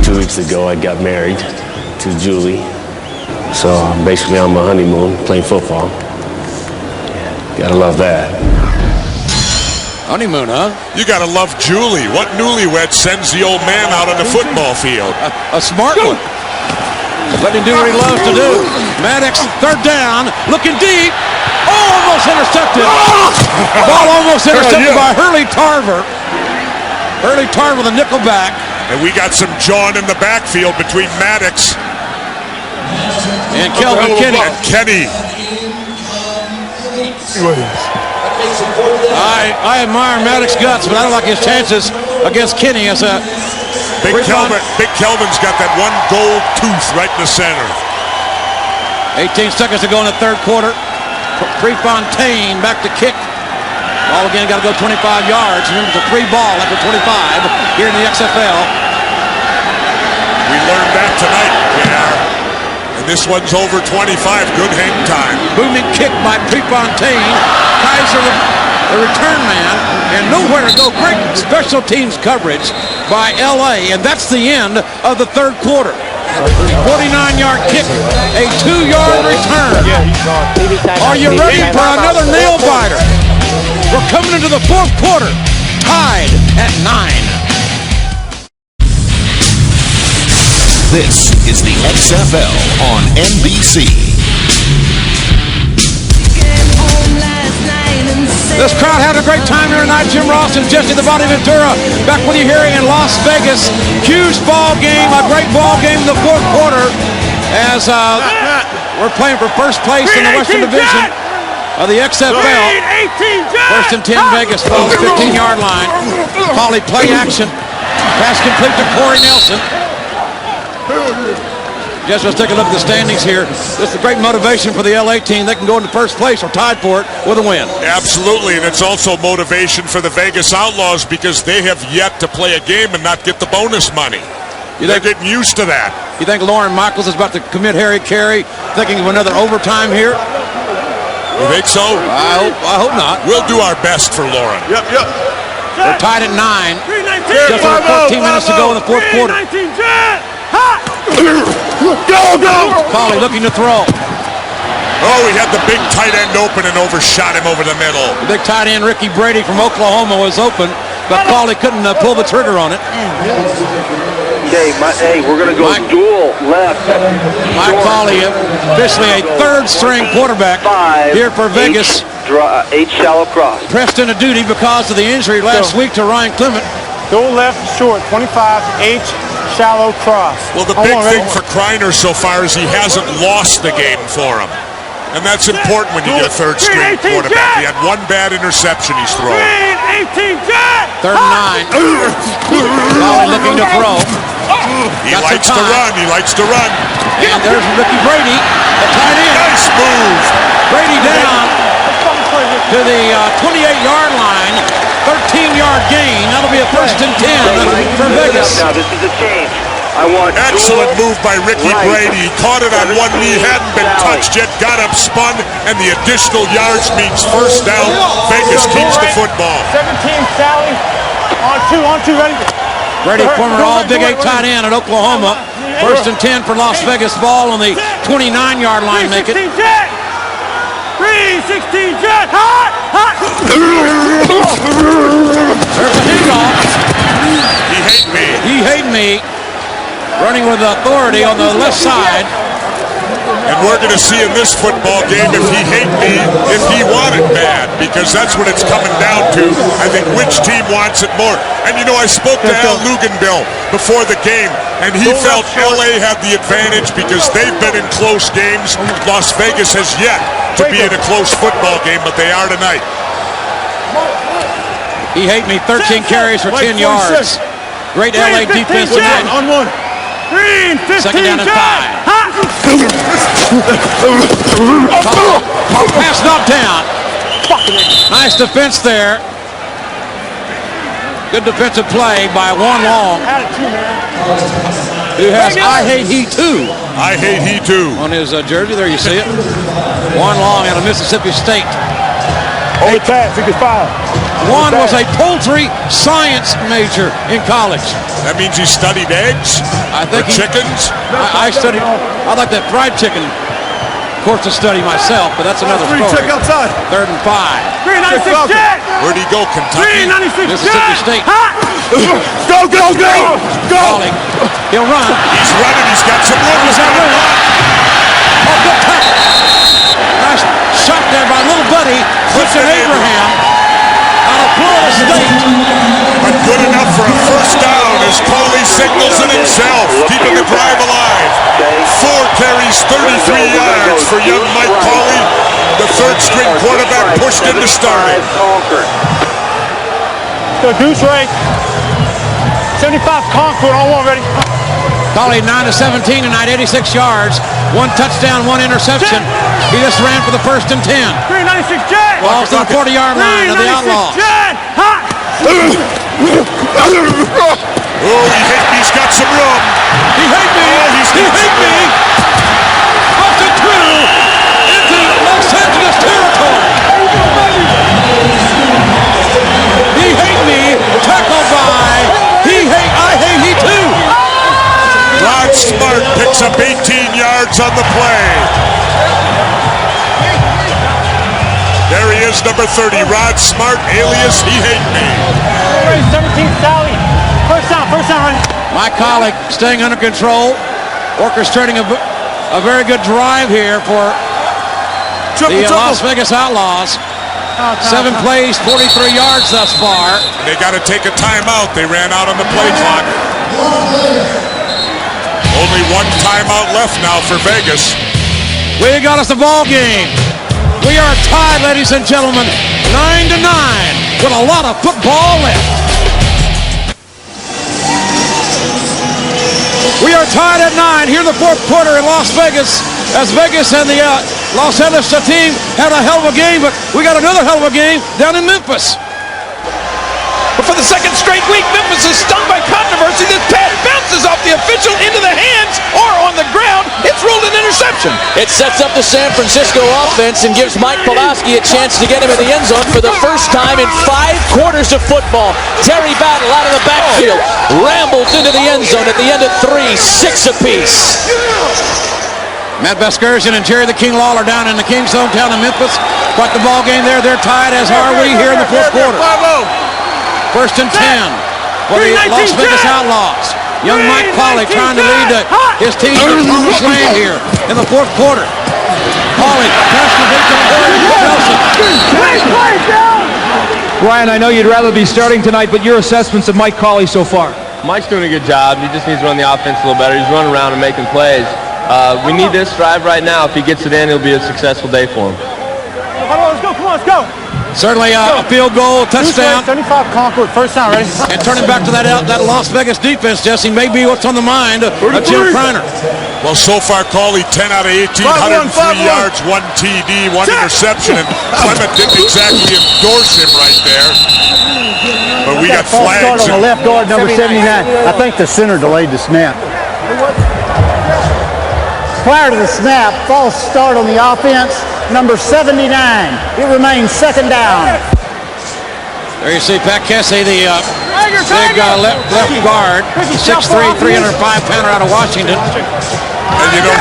2 weeks ago, I got married to Julie. So basically, on my honeymoon, playing football. Gotta love that. Honeymoon, huh? You gotta love Julie. What newlywed sends the old man out on the football field? A smart one. Let him do what he loves to do. Maddox, third down, looking deep. Oh, almost intercepted. Ball almost intercepted by Hurley Tarver. Hurley Tarver, the nickelback. And we got some jawing in the backfield between Maddox and Kelvin Kenny. And Kenny. I admire Maddox's guts, but I don't like his chances against Kenny as a Big Kelvin's got that one gold tooth right in the center. 18 seconds to go in the third quarter. Prefontaine back to kick. Ball again, got to go 25 yards. Remember, it's a 3 ball after 25 here in the XFL. We learned that tonight, JR. And this one's over 25. Good hang time. Booming kick by Prefontaine. Kaiser, the return man, and nowhere to go. Great special teams coverage by LA, and that's the end of the third quarter. 49-yard kick, a 2-yard return. Are you ready for another nail biter? We're coming into the fourth quarter, tied at 9. This is the XFL on NBC. This crowd had a great time here tonight. Jim Ross and Jesse the Body Ventura back with you here in Las Vegas. Huge ball game, a great ball game in the fourth quarter as we're playing for first place in the Western Division of the XFL. First and 10 Vegas, 15-yard line. Cawley play action. Pass complete to Corey Nelson. Just let's take a look at the standings here. This is a great motivation for the LA team. They can go into first place or tied for it with a win. Absolutely, and it's also motivation for the Vegas Outlaws because they have yet to play a game and not get the bonus money. They're getting used to that. You think Lauren Michaels is about to commit Harry Carey, thinking of another overtime here? You think so? I hope not. We'll do our best for Lauren. Yep. We're tied at 9. Just over 14 minutes to go in the fourth quarter. Go! Cawley looking to throw. Oh, he had the big tight end open and overshot him over the middle. The big tight end Ricky Brady from Oklahoma was open, but Cawley couldn't pull the trigger on it. Hey, we're going to go dual left. Mike Cawley, officially a third-string quarterback here for Vegas. 8 shallow cross. Pressed into duty because of the injury last week to Ryan Clement. Dual left short, 25, H, shallow cross. Well, the big thing for Kreiner so far is he hasn't lost the game for him. And that's important when you get a third-string quarterback. He had one bad interception he's throwing. 3rd and 9. Cawley looking to throw. He likes to run. He likes to run. And there's Ricky Brady, the tight end. Nice move. Brady down to the 28-yard line. 13-yard gain. That'll be a 1st and 10 for Vegas. Now, this is a change. I want excellent move by Ricky Brady. He caught it on one knee, hadn't been touched yet, got up, spun, and the additional yards means 1st down. Vegas keeps the football. 17, Sally. On two, ready? Brady, former All-Big 8 tight end at Oklahoma. 1st and 10 for Las Vegas. Ball on the 29-yard line. Make it. 3-16 jet. Hot. There's a handoff. He hate me. He hate me. Running with authority on the left side. And we're going to see in this football game if he hate me, if he want it bad, because that's what it's coming down to. I think which team wants it more. And you know, I spoke to Al Luganbill before the game, and he felt LA had the advantage because they've been in close games. Las Vegas has yet to be in a close football game, but they are tonight. He hate me. 13 carries for 10 yards. Great LA defense tonight. On one. 2nd down and 5. Pass knocked down. Nice defense there. Good defensive play by Juan Long, who has I hate he too. I hate he too on his jersey. There you see it. Juan Long out of Mississippi State. Over pass, he gets fired. Juan was a poultry science major in college. That means he studied eggs? I think chickens? I studied, I like that fried chicken course to study myself, but that's another story. Check outside. 3rd and 5. 396 jet. Where'd he go, Kentucky? 396 Mississippi State. Go. Cawley. He'll run. He's running. He's got some room. He's got room. Oh, good tackle. Nice shot there by little buddy, Clifton Abraham, out of Florida State. But good enough for a 1st down as Cawley signals it himself, keeping the drive alive. 4 carries, 33 yards for young Mike Cawley. The 3rd-string quarterback pushed into starting. Go Deuce Ray. 75 Concord on one, ready? Cawley 9-17 tonight, 86 yards, 1 touchdown, 1 interception. He just ran for the 1st and 10. 396 jet. Ball's to the 40-yard line of the Outlaws. Oh, he's got some room. He hate me. He hate me. Off the Twitter into Los Angeles territory. He hate me. Tackled by I hate he too. Rod Smart picks up 18 yards on the play. There he is, number 30, Rod Smart, alias He Hate Me. 17 Sally. First down, right? Mike Cawley staying under control, orchestrating a very good drive here for the Las Vegas Outlaws. 7 plays, 43 yards thus far. They got to take a timeout. They ran out on the play clock. Only 1 timeout left now for Vegas. We got us the ball game. We are tied, ladies and gentlemen, 9-9, with a lot of football left. We are tied at 9 here in the 4th quarter in Las Vegas, as Vegas and the Los Angeles Xtreme had a hell of a game, but we got another hell of a game down in Memphis. But for the 2nd straight week, Memphis is stung by controversy. This pass bounces off the official into the hands or on the ground. It's ruled an interception. It sets up the San Francisco offense and gives Mike Cawley a chance to get him in the end zone for the first time in 5 quarters of football. Terry Battle out of the backfield, rambles into the end zone at the end of 3, 6 apiece. Matt Vasgersian and Jerry the King Lawler down in the King's hometown in Memphis. Quite the ball game there. They're tied, as are we here in the 4th quarter. 1st and 10 for the Las Vegas Outlaws. Young Mike Cawley trying to lead his team to the promised land here in the 4th quarter. Cawley, pass complete to Nelson. Ryan, I know you'd rather be starting tonight, but your assessments of Mike Cawley so far? Mike's doing a good job. He just needs to run the offense a little better. He's running around and making plays. We need this drive right now. If he gets it in, it'll be a successful day for him. Let's go, come on, let's go. Certainly a field goal, touchdown. 75 Concord, first down, ready? And turning back to that Las Vegas defense, Jesse, may be what's on the mind of Jim Kreiner. Well, so far, Cawley, 10 out of 18, 103 yards, 1 TD, 1 interception, and Clement didn't exactly endorse him right there. But we got flags. On the left guard, number 79. I think the center delayed the snap. Prior to the snap, false start on the offense, number 79. It remains second down. There you see Pat Kessie, the big left guard, 6'3", 305-pounder out of Washington. And you know,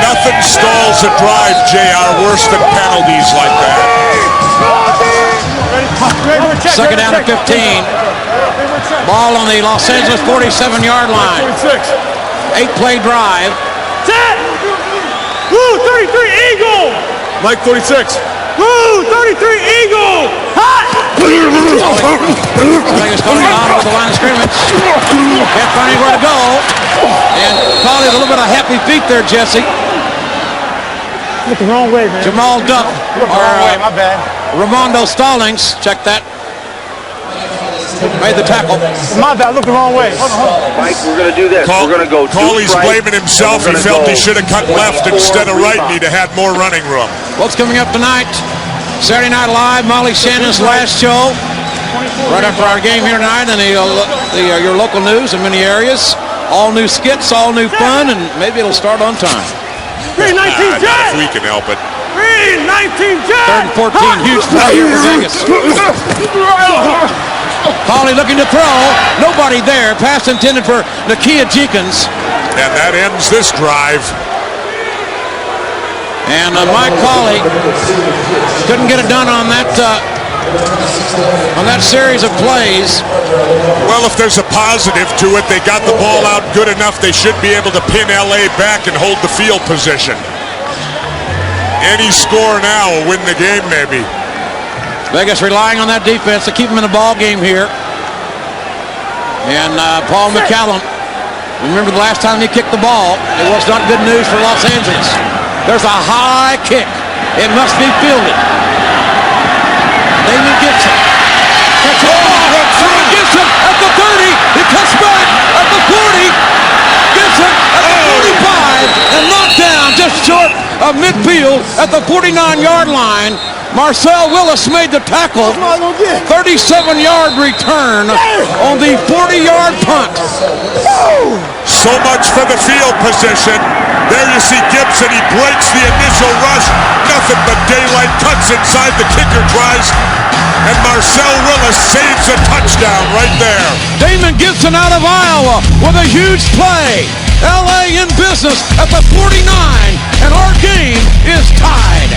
nothing stalls a drive, JR, worse than penalties like that. Second down at 15. Ball on the Los Angeles 47-yard line. 8-play drive. Set! Woo, 33 Eagle! Mike 46. Woo, 33 Eagle! Hot! Vegas going on with the line of scrimmage. Can't find anywhere to go. And Cawley, a little bit of happy feet there, Jesse. Look the wrong way, man. Jamal Duck. Look the wrong way, my bad. Ramondo Stallings, check that. Made the tackle. My bad, look the wrong way. Hold on. Mike, we're going to do this. We're going to go Cawley's right, blaming himself. He felt he should have cut left instead of right, and he'd have had more running room. What's coming up tonight? Saturday Night Live, Molly Shannon's last show. Right after our game here tonight, and your local news in many areas. All new skits, all new fun, and maybe it'll start on time. 319 Jet! If we can help it. 319 Jet! Third and 14, huge play here for Vegas. Cawley looking to throw. Nobody there. Pass intended for Nakia Jenkins. And that ends this drive. And Mike Cawley couldn't get it done on that series of plays. Well, if there's a positive to it, they got the ball out good enough. They should be able to pin LA back and hold the field position. Any score now will win the game, maybe. Vegas relying on that defense to keep them in the ball game here. And Paul McCallum, remember the last time he kicked the ball, it was not good news for Los Angeles. There's a high kick. It must be fielded. David Gibson. Catch the ball. Gibson at the 30. He cuts back at the 40. Gibson at the 45 and knocked down just short of midfield at the 49-yard line. Marcel Willis made the tackle. 37-yard return on the 40-yard punt. So much for the field position. There you see Gibson. He breaks the initial rush. Nothing but daylight. Cuts inside. The kicker tries. And Marcel Willis saves a touchdown right there. Damon Gibson out of Iowa with a huge play. LA in business at the 49. And our game is tied.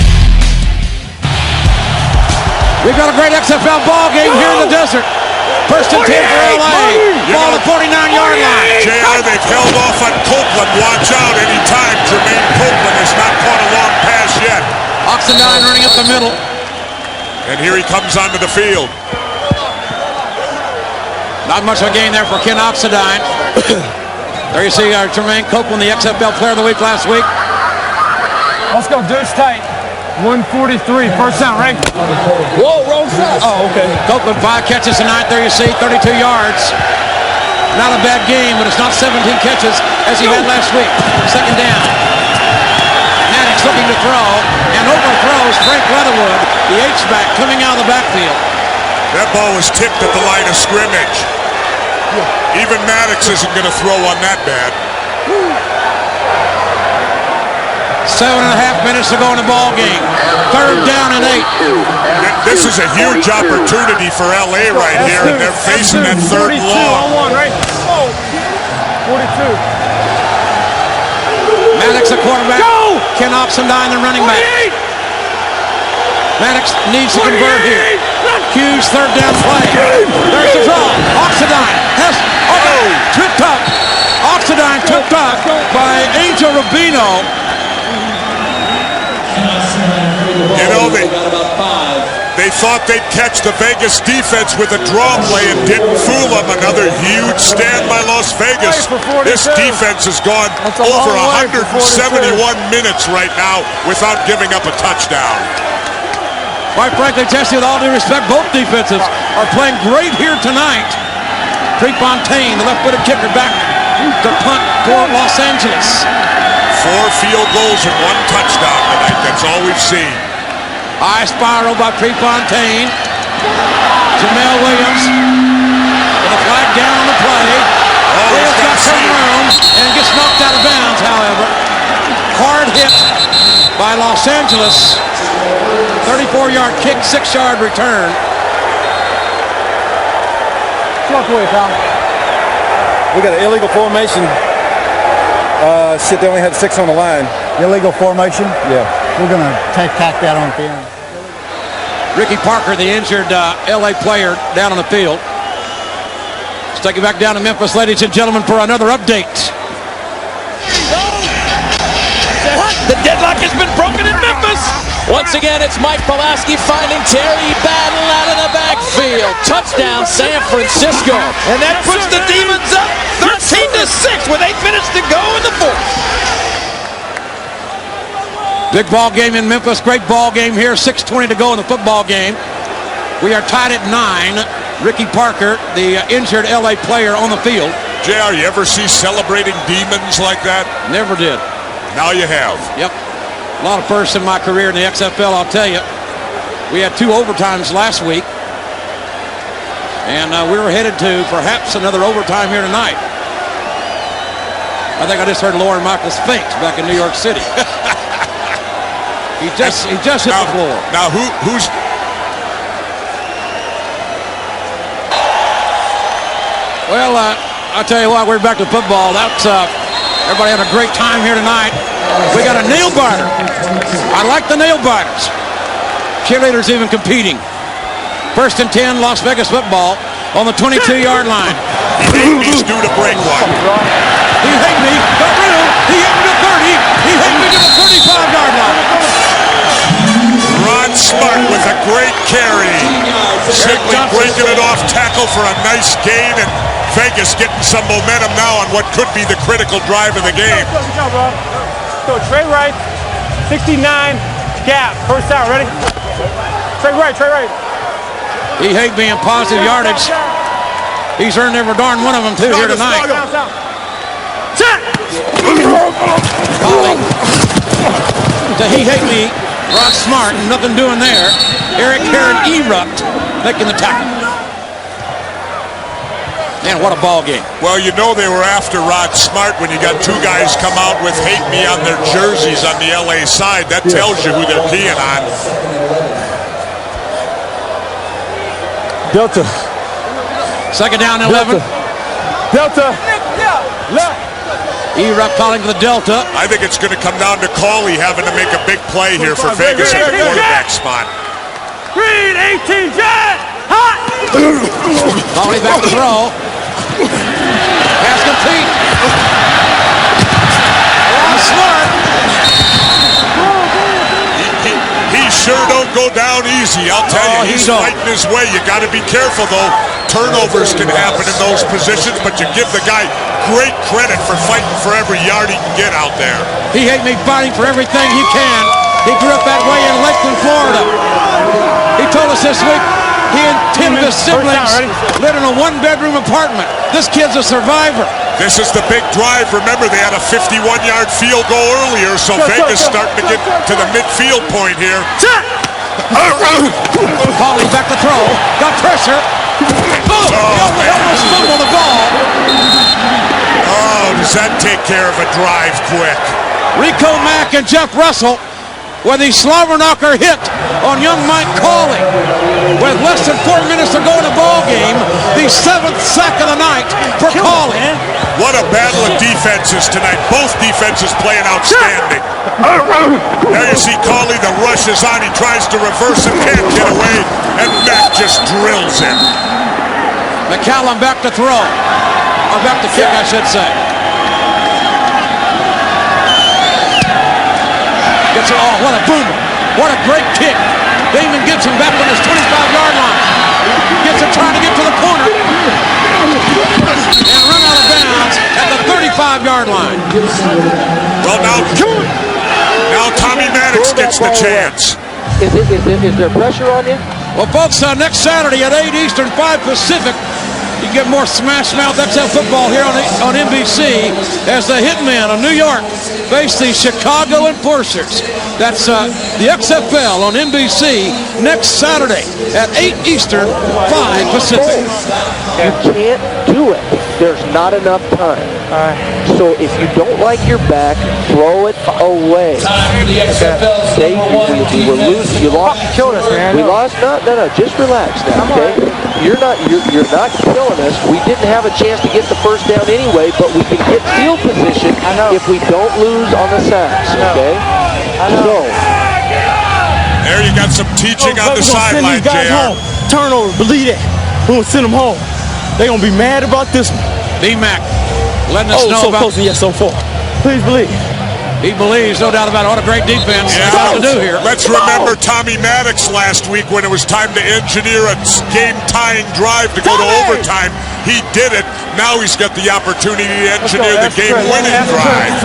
We've got a great XFL ball game here in the desert. First and 10 for LA. Ball at 49-yard line. JR, they've held off on Copeland. Watch out any time. Jermaine Copeland has not caught a long pass yet. Oxendine running up the middle. And here he comes onto the field. Not much of a gain there for Ken Oxendine. There you see Jermaine Copeland, the XFL Player of the Week last week. Let's go, Deuce tight. 143, first down, right? Whoa, wrong side. Oh, okay. Copeland, 5 catches tonight. There you see, 32 yards. Not a bad game, but it's not 17 catches as he had last week. Second down. Maddox looking to throw, and overthrows Frank Leatherwood, the H-back, coming out of the backfield. That ball was tipped at the line of scrimmage. Even Maddox isn't going to throw on that bad. 7.5 minutes to go in the ball game. Third down and 8. This is a huge opportunity for LA right here, and they're facing that third and long. 42 on 1, right? 42. Maddox, the quarterback. Go! Ken Oxendine, the running back. Maddox needs to convert here. Huge third down play. There's the draw. Oxendine has tripped up. Oxendine tripped up by Angel Rubino. You know, they They thought they'd catch the Vegas defense with a draw play and didn't fool them. Another huge stand by Las Vegas. This defense has gone over 171 minutes right now without giving up a touchdown. Quite frankly, Jesse, with all due respect, both defenses are playing great here tonight. Prefontaine, the left-footed kicker, back to punt for Los Angeles. 4 field goals and 1 touchdown tonight. That's all we've seen. High spiral by Prefontaine. Jamel Williams with a flag down on the play. Williams got some room and gets knocked out of bounds, however. Hard hit by Los Angeles. 34-yard kick, 6-yard return. Walk away, pal. We got an illegal formation. They only had 6 on the line. Illegal formation? Yeah. We're going to tack that on film. Ricky Parker, the injured LA player, down on the field. Let's take it back down to Memphis, ladies and gentlemen, for another update. The deadlock has been broken in Memphis. Once again, it's Mike Cawley finding Terry Battle out of the backfield. Touchdown, San Francisco. And that puts the Demons up 13-6 with 8 minutes to go in the fourth. Big ball game in Memphis. Great ball game here. 6:20 to go in the football game. We are tied at 9. Ricky Parker, the injured LA player, on the field. JR, you ever see celebrating demons like that? Never did. Now you have. Yep. A lot of firsts in my career in the XFL, I'll tell you. We had 2 overtimes last week. And we were headed to perhaps another overtime here tonight. I think I just heard Lauren Michaels faint back in New York City. He just hit the floor. Now who's... Well, I'll tell you what, we're back to football. That's everybody having a great time here tonight. We got a nail biter. I like the nail biters. Cheerleaders even competing. 1st and 10, Las Vegas football on the 22-yard line. He's due to break one. He hit me, got room. He hit me to 30. He hit me to the 35-yard line. Ron Smart with a great carry. Simply breaking it off tackle for a nice gain, and Vegas getting some momentum now on what could be the critical drive of the game. Good job, bro. So Trey right, 69, gap, first down, ready? Trey right. He hate being positive yardage. He's earned every darn one of them too here tonight. Cawley to he hate me. Rod Smart, nothing doing there. Eric Heron erupt, making the tackle. Man, what a ball game. Well, you know they were after Rod Smart when you got 2 guys come out with hate me on their jerseys on the LA side. That tells you who they're keying on. Delta. 2nd down, 11. Delta. Left. Erupt calling for the Delta. I think it's going to come down to Cawley having to make a big play here for Vegas at the quarterback spot. Green 18, Jet! Hot! Cawley back to throw. Pass complete. Smart. He sure don't go down easy, I'll tell you. He's fighting his way. You got to be careful, though. Turnovers can happen in those positions, but you give the guy great credit for fighting for every yard he can get out there. He hate me fighting for everything he can. He grew up that way in Lakeland, Florida. He told us this week he and Tim, his siblings, lived in a 1-bedroom apartment. This kid's a survivor. This is the big drive. Remember, they had a 51-yard field goal earlier, so Vegas starting to get to the midfield point here. Cawley back to throw. Got pressure. Boom! He almost fumbled the ball. Oh, does that take care of a drive quick? Rico Mack and Jeff Russell with the slobber knocker hit on young Mike Cawley. With less than 4 minutes to go in the ball game, the 7th sack of the night for Cawley. What a battle of defenses tonight. Both defenses playing outstanding. Now you see Cawley, the rush is on. He tries to reverse and can't get away, and Mack just drills him. McCallum back to throw. Or back to kick, I should say. Gets it. Oh, what a boomer. What a great kick. Damon Gibson back on his 25-yard line. Gibson trying to get to the corner. And run out of bounds at the 35-yard line. Well, now Tommy Maddox gets the chance. Is there pressure on you? Well, folks, next Saturday at 8 Eastern, 5 Pacific, you can get more Smash Mouth XFL football here on NBC as the Hitmen of New York face the Chicago Enforcers. That's the XFL on NBC next Saturday at 8 Eastern, 5 Pacific. You can't do it. There's not enough time. So if you don't like your back, throw it away. Okay. We were losing. You lost. Killed us, man. We lost. No. Just relax now. Okay. You're not killing us. We didn't have a chance to get the first down anyway, but we can get field position if we don't lose on the sacks. Okay. So there you got some teaching on the sideline, JR. Turnover, believe that. We're gonna send them home. They're gonna be mad about this one. D-Mac letting us know so about... close and yet so far. Please believe. He believes, no doubt about it. What a great defense yeah. to do here. Let's remember Tommy Maddox last week when it was time to engineer a game-tying drive to go to overtime. He did it. Now he's got the opportunity to engineer the game-winning drive.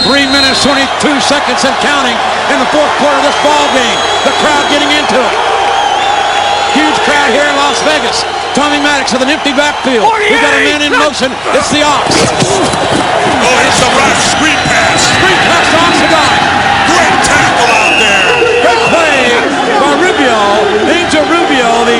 3 minutes, 22 seconds and counting in the fourth quarter of this ball game. The crowd getting into it. Huge crowd here in Las Vegas. Tommy Maddox with an empty backfield. We've got a man in motion. It's the Ox. Oh, it's the rough screen pass. Screen pass to Oxidine. Great tackle out there. Great play by Rubio. Angel Rubio, the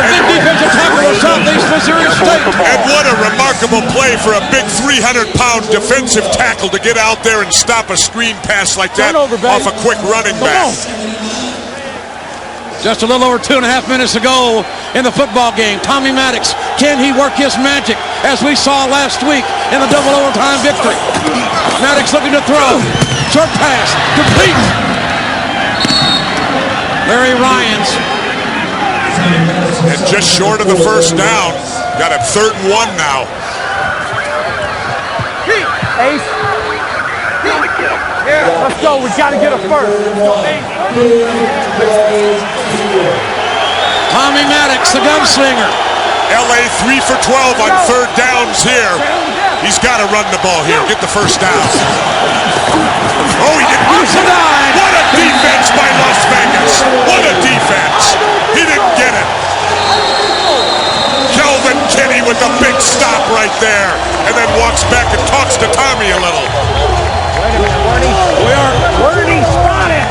big defensive tackle of Southeast Missouri State. And what a remarkable play for a big 300-pound defensive tackle to get out there and stop a screen pass like that off a quick running back. Just a little over 2.5 minutes to go in the football game. Tommy Maddox, can he work his magic as we saw last week in the double overtime victory? Maddox looking to throw. Short pass, complete. Larry Ryans. And just short of the first down. Got a 3rd and 1 now. Ace. Yeah, let's go. We got to get a first. Tommy Maddox, the gunslinger. LA 3 for 12 on 3rd downs here. He's got to run the ball here. Get the first down. Oh, he didn't. What a defense by Las Vegas. What a defense. He didn't get it. Kelvin Kinney with a big stop right there. And then walks back and talks to Tommy a little. Where did he spot it?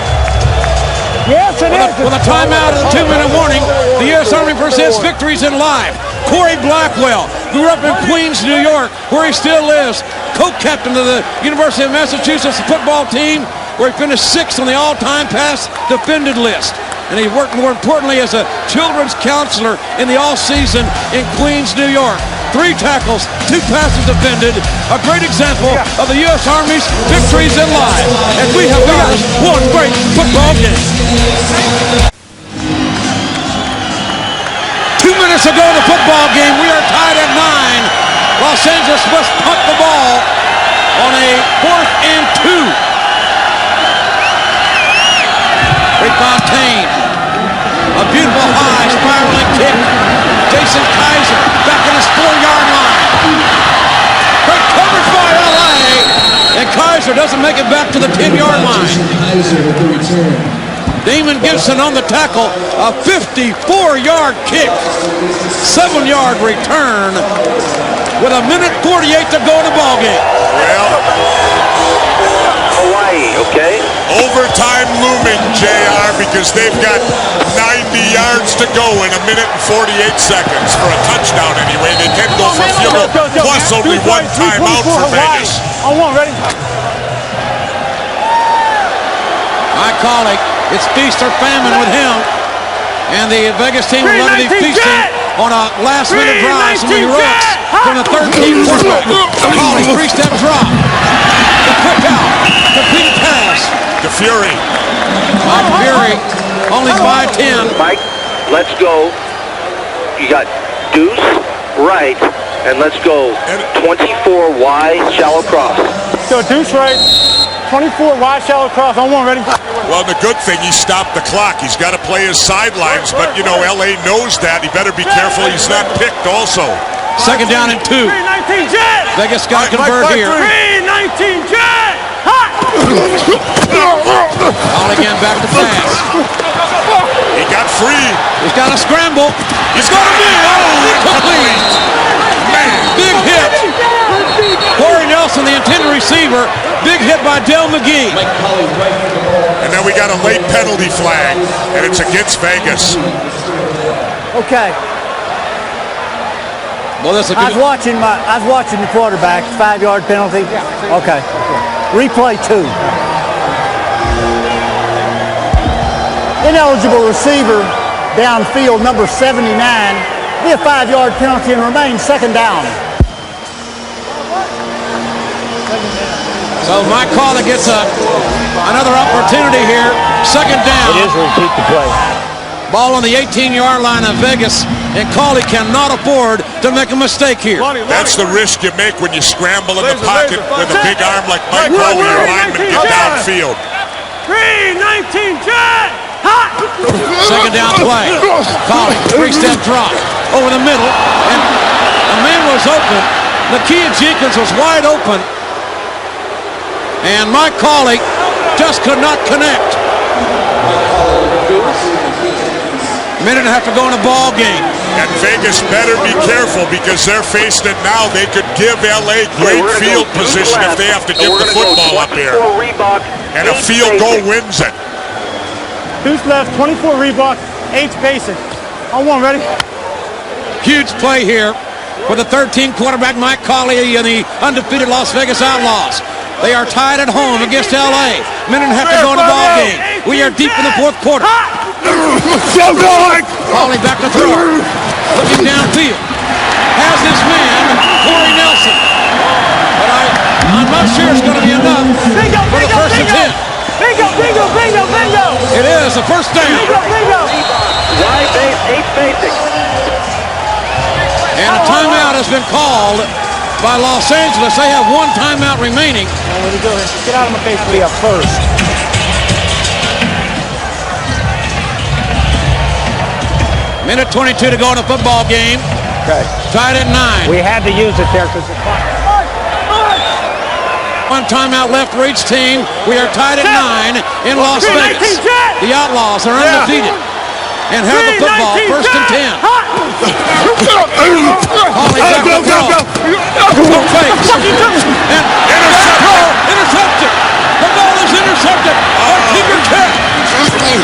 Yes, it is. With a timeout and a 2-minute warning, the U.S. Army presents Victories in Live. Corey Blackwell grew up in Queens, New York, where he still lives. Co-captain of the University of Massachusetts football team, where he finished 6th on the all-time pass defended list. And he worked, more importantly, as a children's counselor in the all-season in Queens, New York. 3 tackles, 2 passes defended. A great example of the U.S. Army's victories in life. And we have got us one great football game. 2 minutes ago in the football game, we are tied at 9. Los Angeles must punt the ball on a 4th and 2. Fontaine, a beautiful high spiraling kick. Jason Kaiser back on his 4-yard line. Great coverage by LA, and Kaiser doesn't make it back to the 10-yard line. Damon Gibson on the tackle, a 54-yard kick, 7-yard return with a minute 48 to go in the ball game. Well, Hawaii, okay? Overtime looming, JR, because they've got 90 yards to go in a minute and 48 seconds for a touchdown anyway. They can go for a field goal, plus only 1 timeout for Vegas. On 1, ready? Mike Cawley, it's feast or famine with him. And the Vegas team will love to be feasting on a last-minute drive. Some heroics from the 13th quarterback. Cawley, 3-step drop. The quick out. Complete pass. To Fury. Mike Fury, only 5'10". Mike, let's go. You got deuce, right, and let's go 24 wide, shallow cross. So deuce right, 24 wide, shallow cross. On 1, ready? Well, the good thing, he stopped the clock. He's got to play his sidelines, but, you know, L.A. knows that. He better be careful he's not picked also. Second down and 2. 3-19 jet. Vegas got to convert here. 3-19 jet. Hot. All again back to pass. He got free. He's got to scramble. He's got to be incomplete. Man, big hit. Corey Nelson, the intended receiver. Big hit by Del McGee. And then we got a late penalty flag, and it's against Vegas. Okay. Well, this I was watching the quarterback. 5-yard penalty. Okay. Replay 2. Ineligible receiver downfield, number 79. Be a 5-yard penalty and remain second down. So Mike Cawley gets another opportunity here. Second down. It is repeat the play. Ball on the 18-yard line of Vegas, and Cawley cannot afford to make a mistake here. That's the risk you make when you scramble in the pocket with a big arm like Mike Cawley. Your lineman get downfield. 3-19 jet. Hot. Second down play. Cawley, 3-step drop over the middle, and a man was open. Nakia Jenkins was wide open, and Mike Cawley just could not connect. Minute and a half to go in a ball game. And Vegas better be careful because they're facing it now. They could give LA great field position if they have to give the football up here. And a field goal wins it. Who's left? 24 Reebok, 8 basic. On one, ready? Huge play here for the 13 quarterback Mike Cawley and the undefeated Las Vegas Outlaws. They are tied at home against LA. Minute and a half to go in the ball game. We are deep in the fourth quarter. Cawley back to throw. Looking downfield. Has this man, Corey Nelson. But I'm not sure it's going to be enough for the first and 10. Bingo, bingo, bingo, bingo. It is a first down. Bingo, bingo. Wide base, 8 basic. And a timeout has been called by Los Angeles. They have 1 timeout remaining. Let me go ahead. Get out of my face. We have first. Minute 22 to go in a football game. Okay. Tied at 9. We had to use it there because the clock. 1 timeout left for each team. We are tied at 9 in Las Vegas. The Outlaws are undefeated and have the football first and 10. Cawley back to throw. No fakes. And intercepted. The ball is intercepted by Tinker Keck.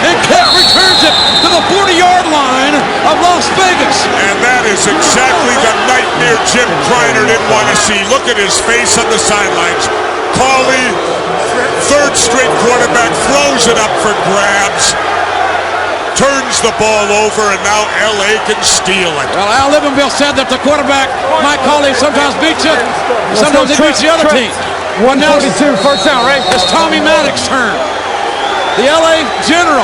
And Keck returns it to the 40-yard line of Las Vegas. And that is exactly the nightmare Jim Kreiner didn't want to see. Look at his face on the sidelines. Cawley, 3rd straight quarterback, throws it up for grabs, turns the ball over, and now L.A. can steal it. Well, Al Livenville said that the quarterback, Mike Cawley, sometimes beats you, sometimes he beats the other team. 142, first down, right? It's Tommy Maddox's turn. The L.A. General.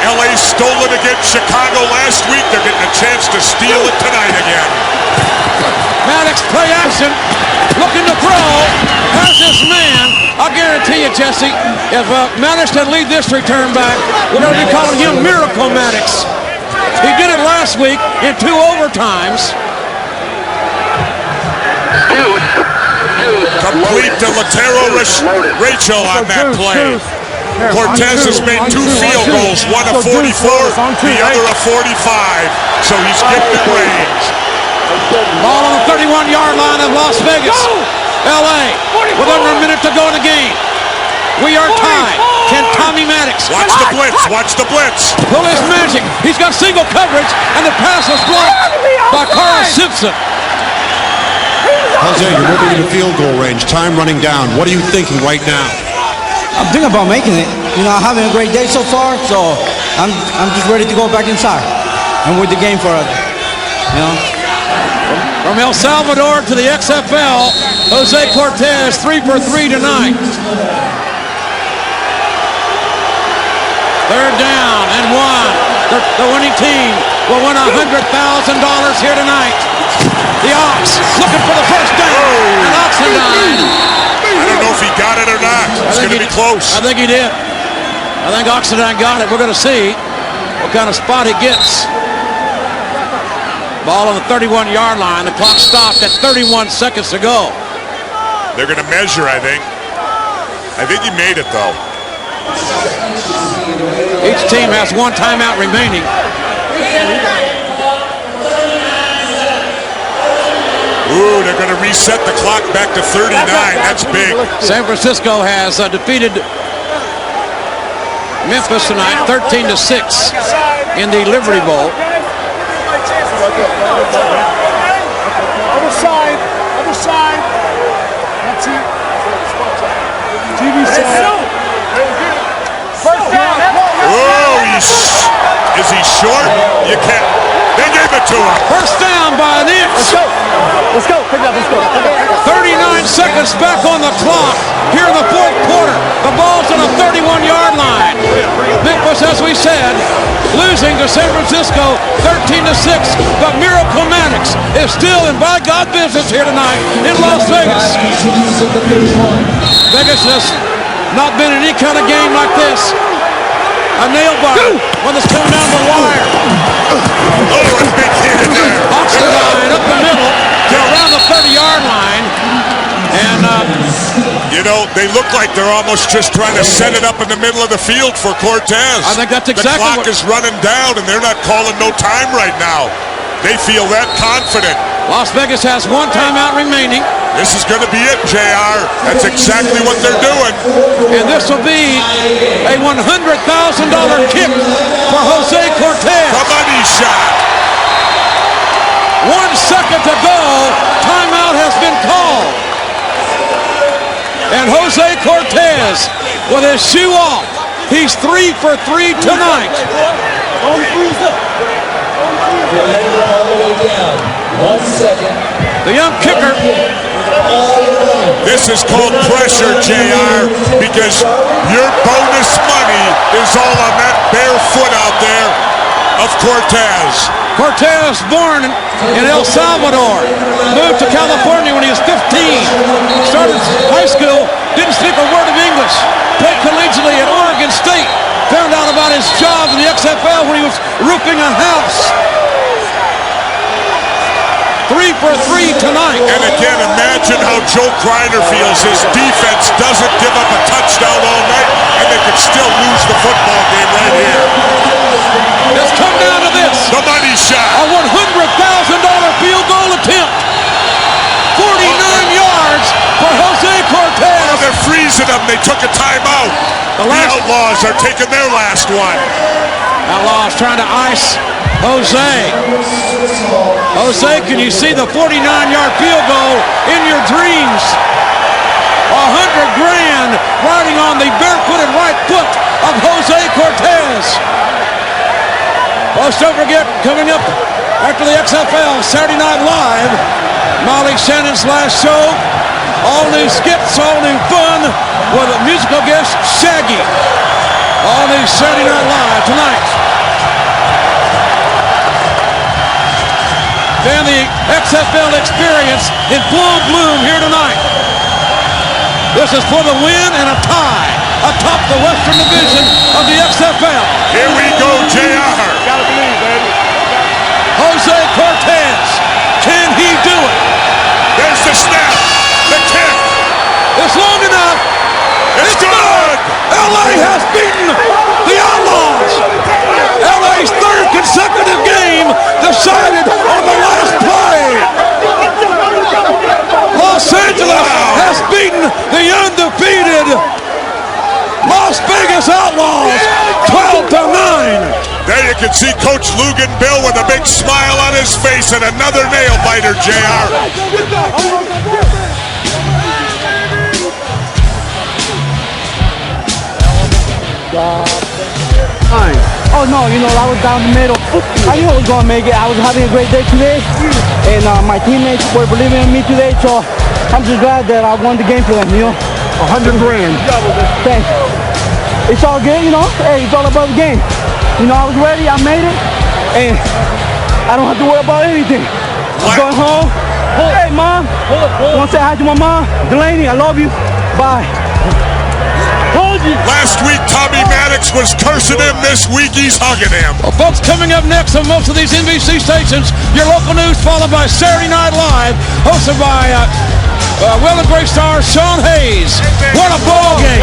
L.A. stole it against Chicago last week. They're getting a chance to steal it tonight again. Maddox, play action, looking to throw, has this man. I'll guarantee you, Jesse, if Maddox can lead this return back, we're going to be calling him Miracle Maddox. He did it last week in 2 overtimes. Complete to Latero Rachel on that play. Cortez has made 2 field goals, one a 44, the other a 45, so he's gifted range. Ball on the 31-yard line of Las Vegas. L.A. with under a minute to go in the game. We are tied. Can Tommy Maddox watch the blitz? Watch the blitz. Pull his magic. He's got single coverage, and the pass was blocked by Carl Simpson. Jose, you're moving into field goal range. Time running down. What are you thinking right now? I'm thinking about making it. You know, I'm having a great day so far, so I'm just ready to go back inside and with the game for us. You know. From El Salvador to the XFL, Jose Cortez, 3 for 3 tonight. 3rd down and 1. The winning team will win $100,000 here tonight. The Ox looking for the first down. And Oxendine. I don't know if he got it or not. It's going to be close. I think he did. I think Oxendine got it. We're going to see what kind of spot he gets. Ball on the 31-yard line. The clock stopped at 31 seconds to go. They're going to measure, I think. I think he made it, though. Each team has one timeout remaining. Ooh, they're going to reset the clock back to 39. That's big. San Francisco has defeated Memphis tonight, 13-6 in the Liberty Bowl. Other side. That's it. TV side. First down. Oh, is he short? You can't. They gave it to him. First down by an inch. Let's go. Pick it up. Let's go. 39 seconds back on the clock here in the fourth quarter. The ball's on the 31-yard line. Memphis, as we said, losing to San Francisco 13-6. But Miracle Maddox is still in by God business here tonight in Las Vegas. Vegas has not been in any kind of game like this. A nail biter when it's coming down the wire. Oh, a big hit in there. Oxendine up the middle to around the 30-yard line. And, you know, they look like they're almost just trying to set it up in the middle of the field for Cortez. I think that's exactly the clock is running down, and they're not calling no time right now. They feel that confident. Las Vegas has one timeout remaining. This is going to be it, JR. That's exactly what they're doing. And this will be a $100,000 kick for Jose Cortez. The money shot. 1 second to go. Timeout has been called. And Jose Cortez with his shoe off. He's 3 for 3 tonight. The young kicker. This is called pressure, JR, because your bonus money is all on that bare foot out there of Cortez. Cortez, born in El Salvador, moved to California when he was 15. Started high school, didn't speak a word of English. Played collegiately at Oregon State. Found out about his job in the XFL when he was roofing a house. 3 for 3 tonight. And again, imagine how Joe Kreiner feels. His defense doesn't give up a touchdown all night, and they could still lose the football game right here. Let's come down to this. The money shot. A $100,000 field goal attempt. 49 yards for Jose Cortez. Oh, they're freezing them. They took a timeout. The Outlaws are taking their last one. Outlaws trying to ice Jose. Jose, can you see the 49-yard field goal in your dreams? $100,000 riding on the barefooted right foot of Jose Cortez. Plus, don't forget, coming up after the XFL Saturday Night Live, Molly Shannon's last show. All new skits, all new fun with a musical guest, Shaggy. All new Saturday Night Live tonight. And the XFL experience in full bloom here tonight. This is for the win and a tie atop the Western Division of the XFL. Here we go, JR. Gotta believe, baby. Jose Cortez, can he do it? There's the snap, the kick. It's long enough. It's good. LA has beaten the Outlaws. LA's third consecutive game decided on the last play. Los Angeles has beaten the undefeated Las Vegas Outlaws 12-9. There you can see Coach Lugan Bill with a big smile on his face and another nail biter, JR. Oh no, you know, I was down the middle. I knew I was going to make it. I was having a great day today, and my teammates were believing in me today, so I'm just glad that I won the game for them, you know. $100,000. Thanks. It's all good, you know. Hey, it's all about the game. You know, I was ready, I made it, and I don't have to worry about anything. I'm going home. Hey, Mom. Want to say hi to my mom? Delaney, I love you. Bye. Last week, Tommy Maddox was cursing him. This week, he's hugging him. Well, folks, coming up next on most of these NBC stations, your local news followed by Saturday Night Live, hosted by Will and Grace star Sean Hayes. What a ball game.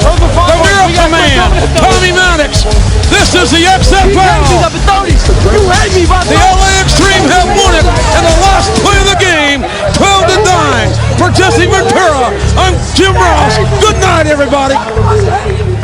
The Miracle Man, Tommy Maddox. This is the XFL. The LA Xtreme have won it in the last play of the game, 12-9. For Jesse Ventura, I'm Jim Ross. Good night, everybody.